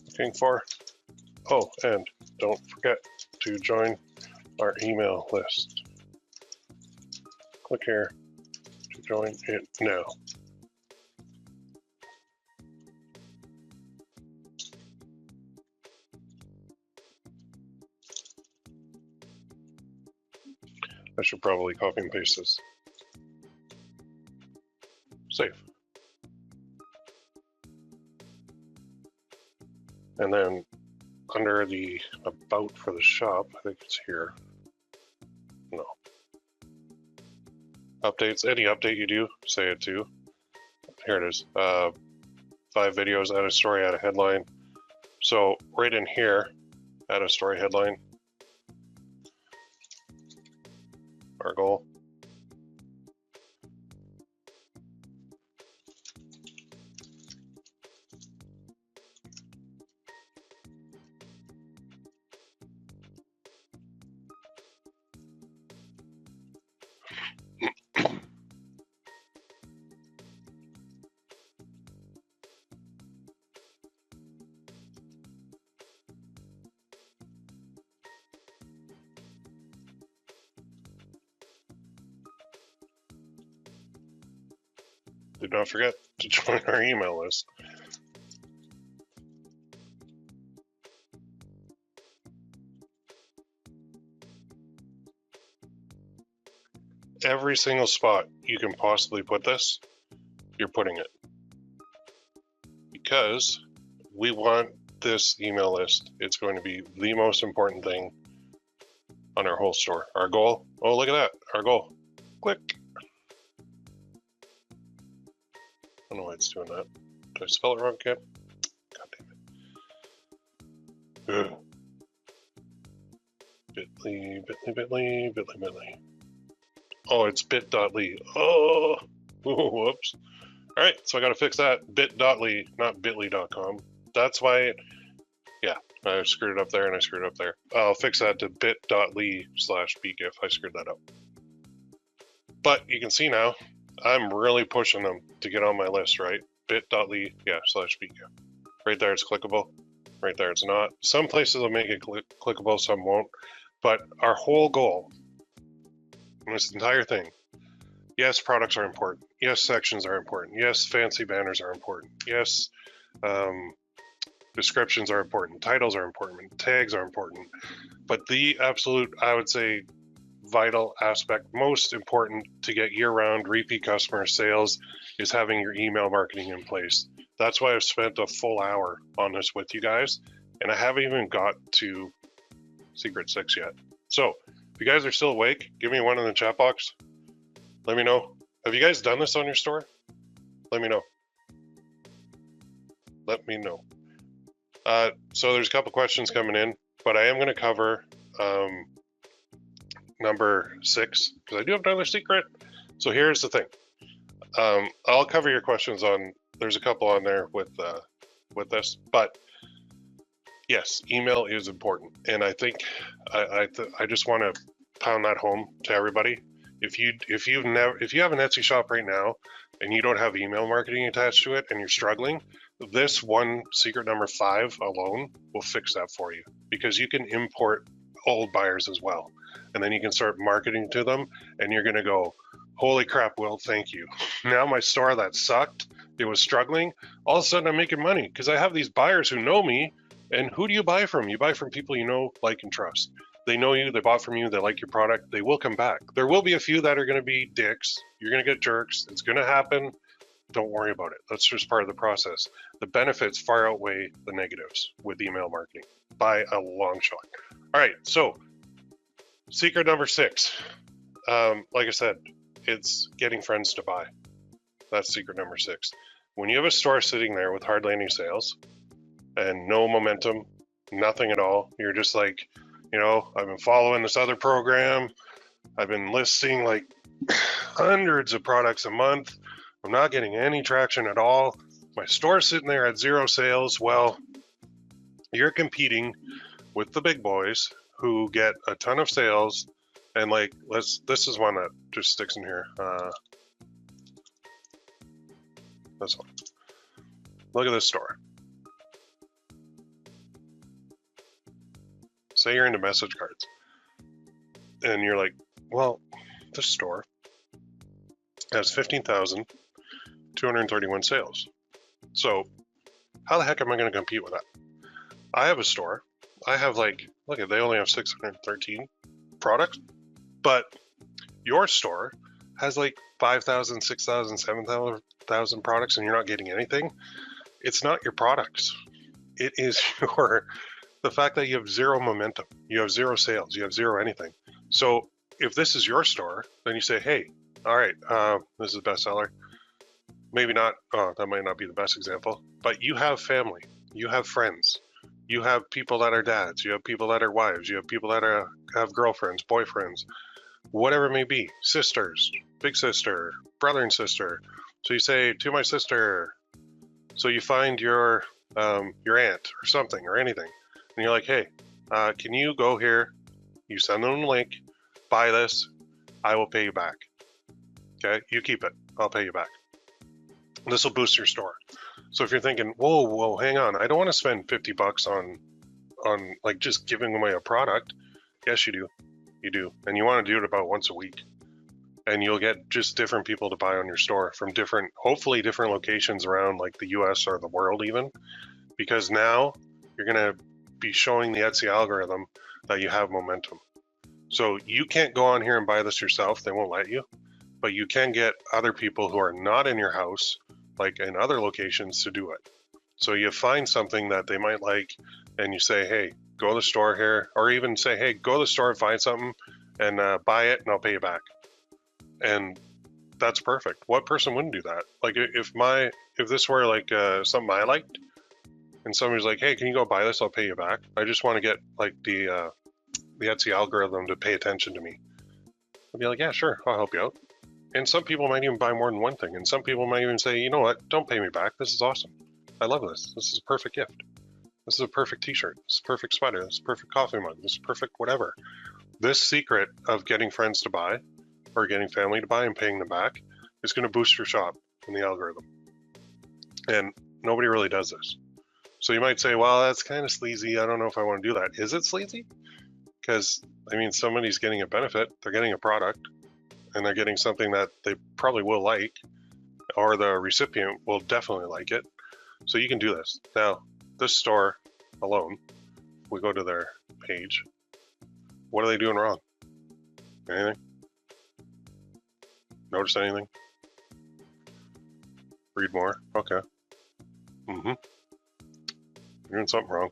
A: looking for. Oh, and don't forget to join our email list. Click here to join it now. I should probably copy and paste this. Save. And then under the about for the shop, I think it's here. No. Updates, any update you do, say it too. Here it is. 5 videos, add a story, add a headline. So right in here, add a story headline. Our goal. Do not forget to join our email list. Every single spot you can possibly put this, you're putting it. Because we want this email list. It's going to be the most important thing on our whole store. Our goal, oh, look at that, our goal. Click. I don't know why it's doing that. Did I spell it wrong again? God damn it. Ugh. Bit.ly, bit.ly, bit.ly, bit.ly, bit.ly. Oh, it's bit.ly. Oh, whoops. All right, so I got to fix that. Bit.ly, not bit.ly.com. That's why, yeah, I screwed it up there and I screwed it up there. I'll fix that to bit.ly/bgif. I screwed that up. But you can see now, I'm really pushing them to get on my list, right? Bit.ly, yeah, /bgif. Right there, it's clickable. Right there, it's not. Some places will make it clickable, some won't. But our whole goal in this entire thing, yes, products are important. Yes, sections are important. Yes, fancy banners are important. Yes, descriptions are important. Titles are important. Tags are important. But the absolute, I would say, vital aspect, most important to get year-round repeat customer sales is having your email marketing in place. That's why I've spent a full hour on this with you guys, and I haven't even got to Secret 6 yet. So if you guys are still awake, give me one in the chat box. Let me know. Have you guys done this on your store? Let me know. Let me know. So there's a couple questions coming in, but I am going to cover number 6 because I do have another secret. So here's the thing. I'll cover your questions on. There's a couple on there with this, but yes, email is important, and I think I just want to pound that home to everybody. If you have an Etsy shop right now and you don't have email marketing attached to it and you're struggling, this one secret number 5 alone will fix that for you, because you can import old buyers as well, and then you can start marketing to them, and you're going to go, holy crap, Will, thank you. Now my store that sucked, it was struggling, all of a sudden I'm making money because I have these buyers who know me. And who do you buy from? You buy from people you know, like, and trust. They know you, they bought from you, they like your product, they will come back. There will be a few that are going to be dicks. You're going to get jerks. It's going to happen. Don't worry about it. That's just part of the process. The benefits far outweigh the negatives with email marketing by a long shot. All right, so secret number 6. Like I said, it's getting friends to buy. That's secret number 6. When you have a store sitting there with hardly any sales and no momentum, nothing at all, you're just like, I've been following this other program. I've been listing like hundreds of products a month. I'm not getting any traction at all. My store's sitting there at 0 sales. Well, you're competing with the big boys who get a ton of sales. And like, this is one that just sticks in here. This one. Look at this store. Say you're into message cards. And you're like, well, this store has 15,231 sales. So how the heck am I going to compete with that? I have a store. I have like, look at, they only have 613 products, but your store has like 5,000, 6,000, 7,000 products, and you're not getting anything. It's not your products. It is the fact that you have 0 momentum, you have 0 sales, you have 0 anything. So if this is your store, then you say, hey, all right, this is a bestseller. Maybe not, that might not be the best example, but you have family, you have friends, you have people that are dads, you have people that are wives, you have people that have girlfriends, boyfriends, whatever it may be, sisters, big sister, brother and sister. So you say, to my sister, so you find your aunt or something or anything, and you're like, hey, can you go here? You send them a link, buy this, I will pay you back. Okay, you keep it, I'll pay you back. This will boost your store. So if you're thinking, whoa, hang on, I don't want to spend $50 on like just giving away a product. Yes, you do, and you want to do it about once a week, and you'll get just different people to buy on your store from hopefully different locations around like the US or the world even, because now you're going to be showing the Etsy algorithm that you have momentum. So you can't go on here and buy this yourself, they won't let you, but you can get other people who are not in your house, like in other locations, to do it. So you find something that they might like, and you say, hey, go to the store here, or even say, hey, go to the store and find something and buy it and I'll pay you back. And that's perfect. What person wouldn't do that? Like if this were like something I liked, and somebody's like, hey, can you go buy this? I'll pay you back. I just want to get like the Etsy algorithm to pay attention to me. I'd be like, yeah, sure, I'll help you out. And some people might even buy more than one thing. And some people might even say, you know what, don't pay me back. This is awesome. I love this. This is a perfect gift. This is a perfect t-shirt. This is a perfect sweater. This is a perfect coffee mug. This is perfect whatever. This secret of getting friends to buy or getting family to buy and paying them back is going to boost your shop in the algorithm. And nobody really does this. So you might say, well, that's kind of sleazy. I don't know if I want to do that. Is it sleazy? Because, I mean, somebody's getting a benefit. They're getting a product, and they're getting something that they probably will like, or the recipient will definitely like it. So you can do this. Now, this store alone, we go to their page. What are they doing wrong? Anything? Notice anything? Read more? Okay. You're doing something wrong.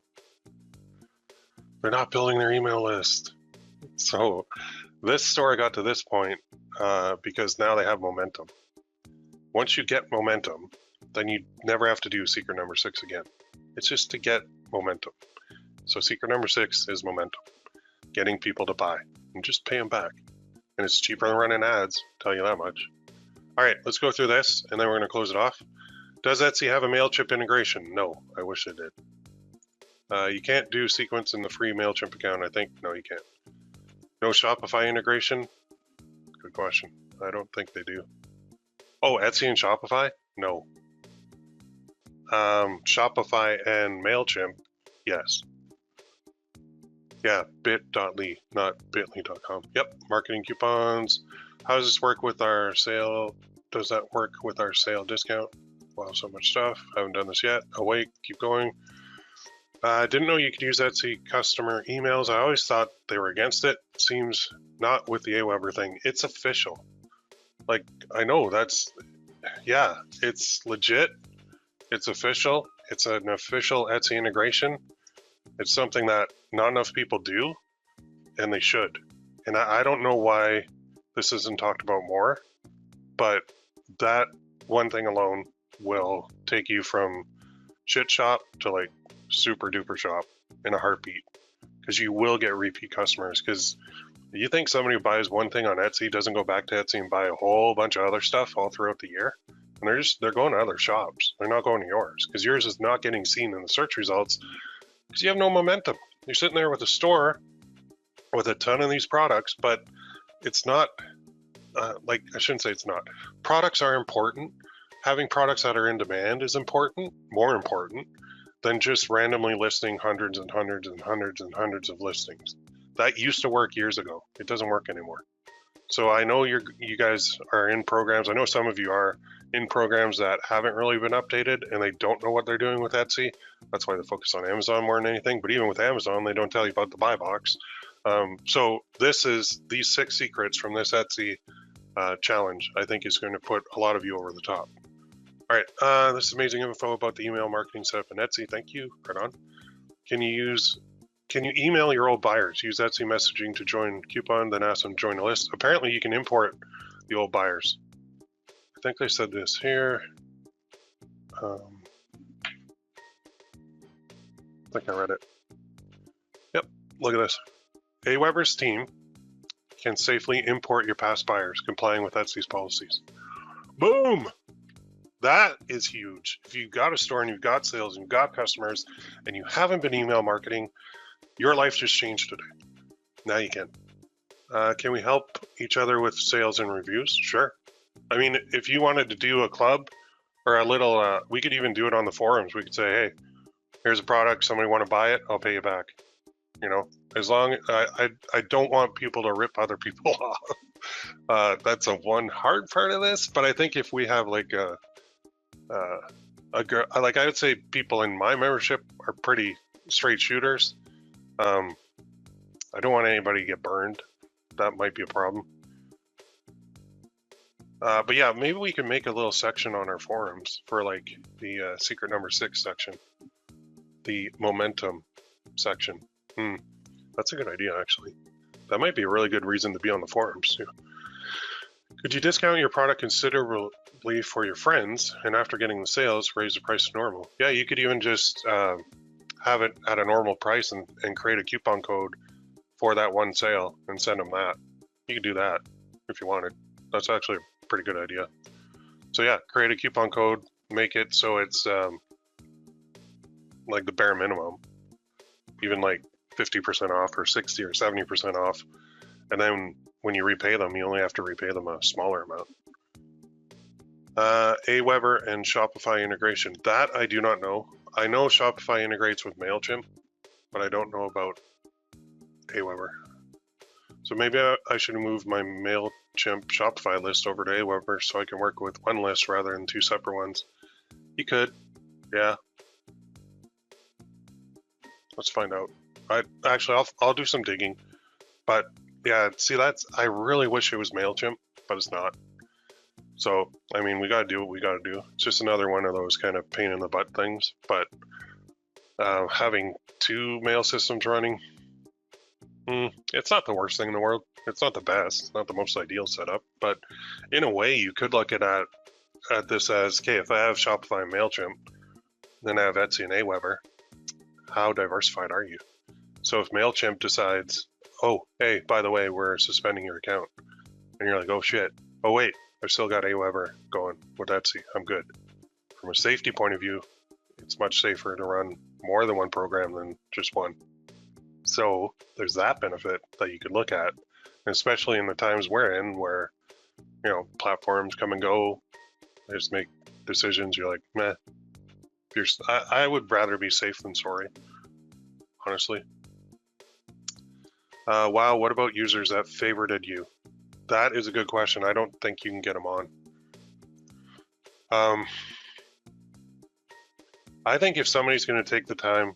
A: They're not building their email list. So this store got to this point because now they have momentum. Once you get momentum, then you never have to do secret number 6 again. It's just to get momentum. So secret number 6 is momentum, getting people to buy and just pay them back. And it's cheaper than running ads, tell you that much. All right, let's go through this and then we're going to close it off. Does Etsy have a MailChimp integration? No, I wish it did. You can't do sequence in the free MailChimp account, I think. No, you can't. No Shopify integration? Good question. I don't think they do. Oh, Etsy and Shopify? No. Shopify and MailChimp? Yes. Yeah, bit.ly, not bit.ly.com. Yep, marketing coupons. How does this work with our sale? Does that work with our sale discount? Wow, so much stuff. Haven't done this yet. Awake, keep going. Didn't know you could use Etsy customer emails. I always thought they were against it. Seems not with the Aweber thing. It's official. Like, I know that's, yeah, it's legit. It's official. It's an official Etsy integration. It's something that not enough people do, and they should. And I don't know why this isn't talked about more, but that one thing alone will take you from shit shop to like super duper shop in a heartbeat, because you will get repeat customers. Because you think somebody who buys one thing on Etsy doesn't go back to Etsy and buy a whole bunch of other stuff all throughout the year, and they're going to other shops. They're not going to yours because yours is not getting seen in the search results because you have no momentum. You're sitting there with a store with a ton of these products, but it's not like, I shouldn't say it's not. Products are important. Having products that are in demand is important, more important than just randomly listing hundreds and hundreds and hundreds and hundreds of listings. That used to work years ago. It doesn't work anymore. So I know you guys are in programs. I know some of you are in programs that haven't really been updated and they don't know what they're doing with Etsy. That's why they focus on Amazon more than anything. But even with Amazon, they don't tell you about the buy box. So these 6 secrets from this Etsy challenge, I think is going to put a lot of you over the top. All right, this is amazing info about the email marketing setup in Etsy. Thank you. Right on. Can you email your old buyers? Use Etsy messaging to join coupon, then ask them to join a list. Apparently, you can import the old buyers. I think they said this here. I think I read it. Yep, look at this. Aweber's team can safely import your past buyers, complying with Etsy's policies. Boom! That is huge. If you've got a store and you've got sales and you've got customers and you haven't been email marketing, your life just changed today. Now you can. Can we help each other with sales and reviews? Sure. I mean, if you wanted to do a club or a little, we could even do it on the forums. We could say, hey, here's a product. Somebody want to buy it? I'll pay you back. You know, as long I don't want people to rip other people off. That's a one hard part of this. But I think if we have like a girl, like I would say people in my membership are pretty straight shooters. I don't want anybody to get burned. That might be a problem. But yeah, maybe we can make a little section on our forums for like the secret number 6 section, the momentum section. That's a good idea, actually. That might be a really good reason to be on the forums too. Could you discount your product considerably for your friends, and after getting the sales, raise the price to normal? Yeah, you could even just have it at a normal price and create a coupon code for that one sale and send them that. You could do that if you wanted. That's actually a pretty good idea. So yeah, create a coupon code, make it so it's like the bare minimum, even like 50% off or 60 or 70% off. And then when you repay them, you only have to repay them a smaller amount. Aweber and Shopify integration. That I do not know. I know Shopify integrates with MailChimp, but I don't know about Aweber. So maybe I should move my MailChimp Shopify list over to Aweber so I can work with one list rather than 2 separate ones. You could, yeah. Let's find out. I'll do some digging, but yeah, see, I really wish it was MailChimp, but it's not. So, I mean, we got to do what we got to do. It's just another one of those kind of pain in the butt things, but having 2 mail systems running, It's not the worst thing in the world. It's not the best. It's not the most ideal setup. But in a way, you could look at this as, okay, if I have Shopify and MailChimp, then I have Etsy and Aweber, how diversified are you? So if MailChimp decides, oh, hey, by the way, we're suspending your account, and you're like, oh shit, oh wait, I've still got Aweber going with Etsy, I'm good. From a safety point of view, it's much safer to run more than one program than just one. So there's that benefit that you could look at, and especially in the times we're in where, platforms come and go, they just make decisions, you're like, meh. I would rather be safe than sorry, honestly. Wow, what about users that favorited you? That is a good question. I don't think you can get them on. I think if somebody's going to take the time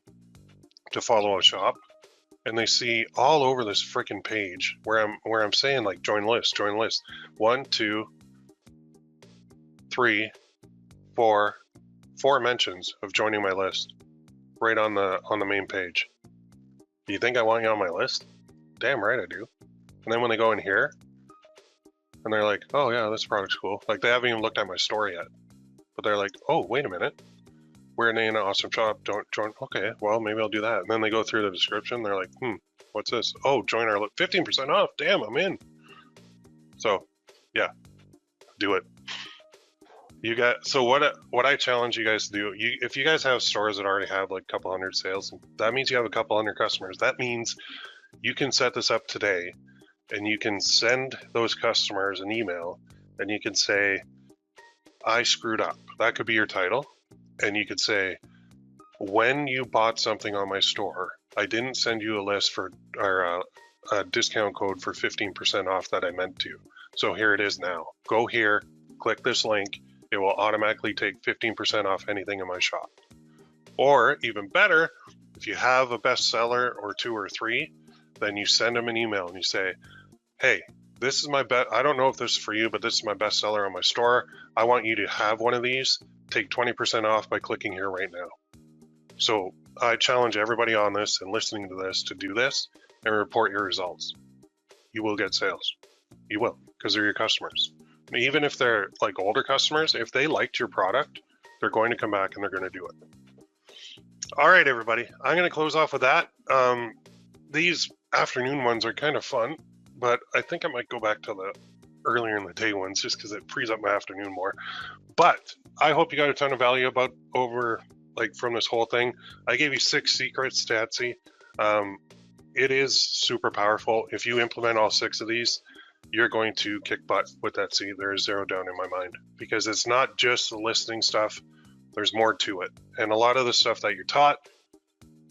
A: to follow a shop and they see all over this freaking page where I'm saying like join list, 1, 2, 3, 4 mentions of joining my list right on the main page. Do you think I want you on my list? Damn right I do. And then when they go in here and they're like, oh yeah, this product's cool. Like they haven't even looked at my store yet, but they're like, oh, wait a minute. We're in an awesome shop. Don't join. Okay, well, maybe I'll do that. And then they go through the description. They're like, what's this? Oh, join our 15% off. Damn, I'm in. So yeah, do it. So what I challenge you guys to do, if you guys have stores that already have like a couple hundred sales, that means you have a couple hundred customers. That means you can set this up today and you can send those customers an email and you can say, I screwed up. That could be your title. And you could say, when you bought something on my store, I didn't send you a list or a discount code for 15% off that I meant to. So here it is now. Go here, click this link. It will automatically take 15% off anything in my shop. Or even better, if you have a bestseller or 2 or 3, then you send them an email and you say, hey, this is my I don't know if this is for you, but this is my bestseller on my store. I want you to have one of these. Take 20% off by clicking here right now. So I challenge everybody on this and listening to this to do this and report your results. You will get sales. You will, because they're your customers. Even if they're like older customers, if they liked your product, they're going to come back and they're going to do it. All right, everybody. I'm going to close off with that. These afternoon ones are kind of fun, but I think I might go back to the earlier in the day ones just because it frees up my afternoon more. But I hope you got a ton of value from this whole thing. I gave you 6 secrets to Etsy. It is super powerful. If you implement all 6 of these, you're going to kick butt with Etsy. There is zero doubt in my mind, because it's not just the listing stuff. There's more to it. And a lot of the stuff that you're taught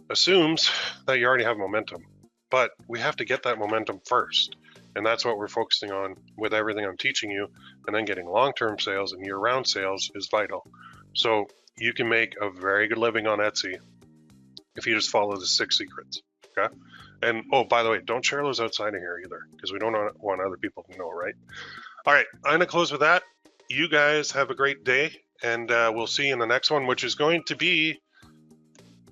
A: assumes that you already have momentum, but we have to get that momentum first. And that's what we're focusing on with everything I'm teaching you. And then getting long-term sales and year-round sales is vital. So you can make a very good living on Etsy if you just follow the 6 secrets, okay? And, oh, by the way, don't share those outside of here either, because we don't want other people to know, right? All right, I'm gonna close with that. You guys have a great day, and we'll see you in the next one, which is going to be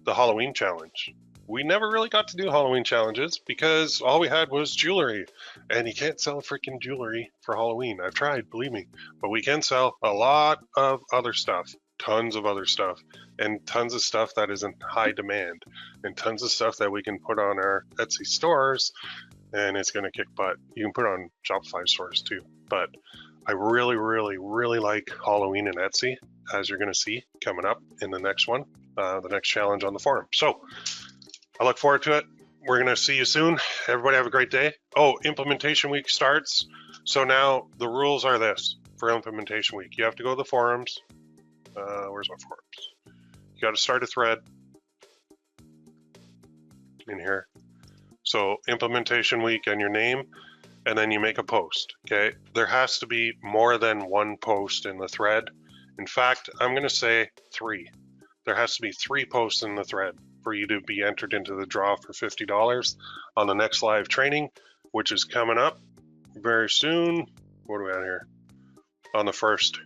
A: the Halloween challenge. We never really got to do Halloween challenges because all we had was jewelry, and you can't sell freaking jewelry for Halloween. I've tried, believe me, but we can sell a lot of other stuff, tons of other stuff, and tons of stuff that is in high demand, and tons of stuff that we can put on our Etsy stores, and it's going to kick butt. You can put it on Shopify stores too, but I really, really, really like Halloween and Etsy, as you're going to see coming up in the next one, the next challenge on the forum. So I look forward to it. We're going to see you soon. Everybody have a great day. Oh, implementation week starts. So now the rules are this for implementation week. You have to go to the forums. Where's my forums? You got to start a thread in here. So implementation week and your name, and then you make a post, okay? There has to be more than 1 post in the thread. In fact, I'm going to say 3. There has to be 3 posts in the thread for you to be entered into the draw for $50 on the next live training, which is coming up very soon. What are we on here? On the 1st.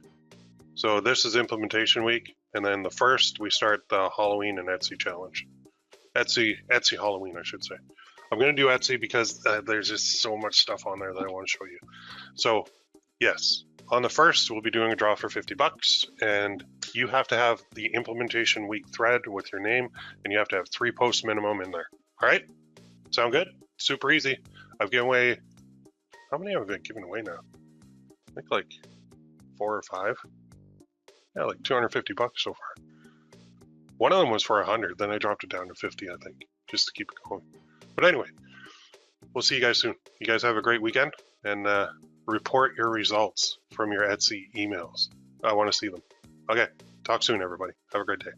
A: So this is implementation week, and then the 1st we start the Halloween and Etsy challenge. Etsy Halloween, I should say. I'm going to do Etsy because there's just so much stuff on there that I want to show you. So yes, on the 1st, we'll be doing a draw for $50, and you have to have the implementation week thread with your name, and you have to have 3 posts minimum in there. All right? Sound good? Super easy. I've given away, how many have I been giving away now? I think like 4 or 5. Yeah, like $250 so far. One of them was for 100, then I dropped it down to 50, I think, just to keep it going. But anyway, we'll see you guys soon. You guys have a great weekend, and report your results from your Etsy emails. I want to see them. Okay, talk soon, everybody. Have a great day.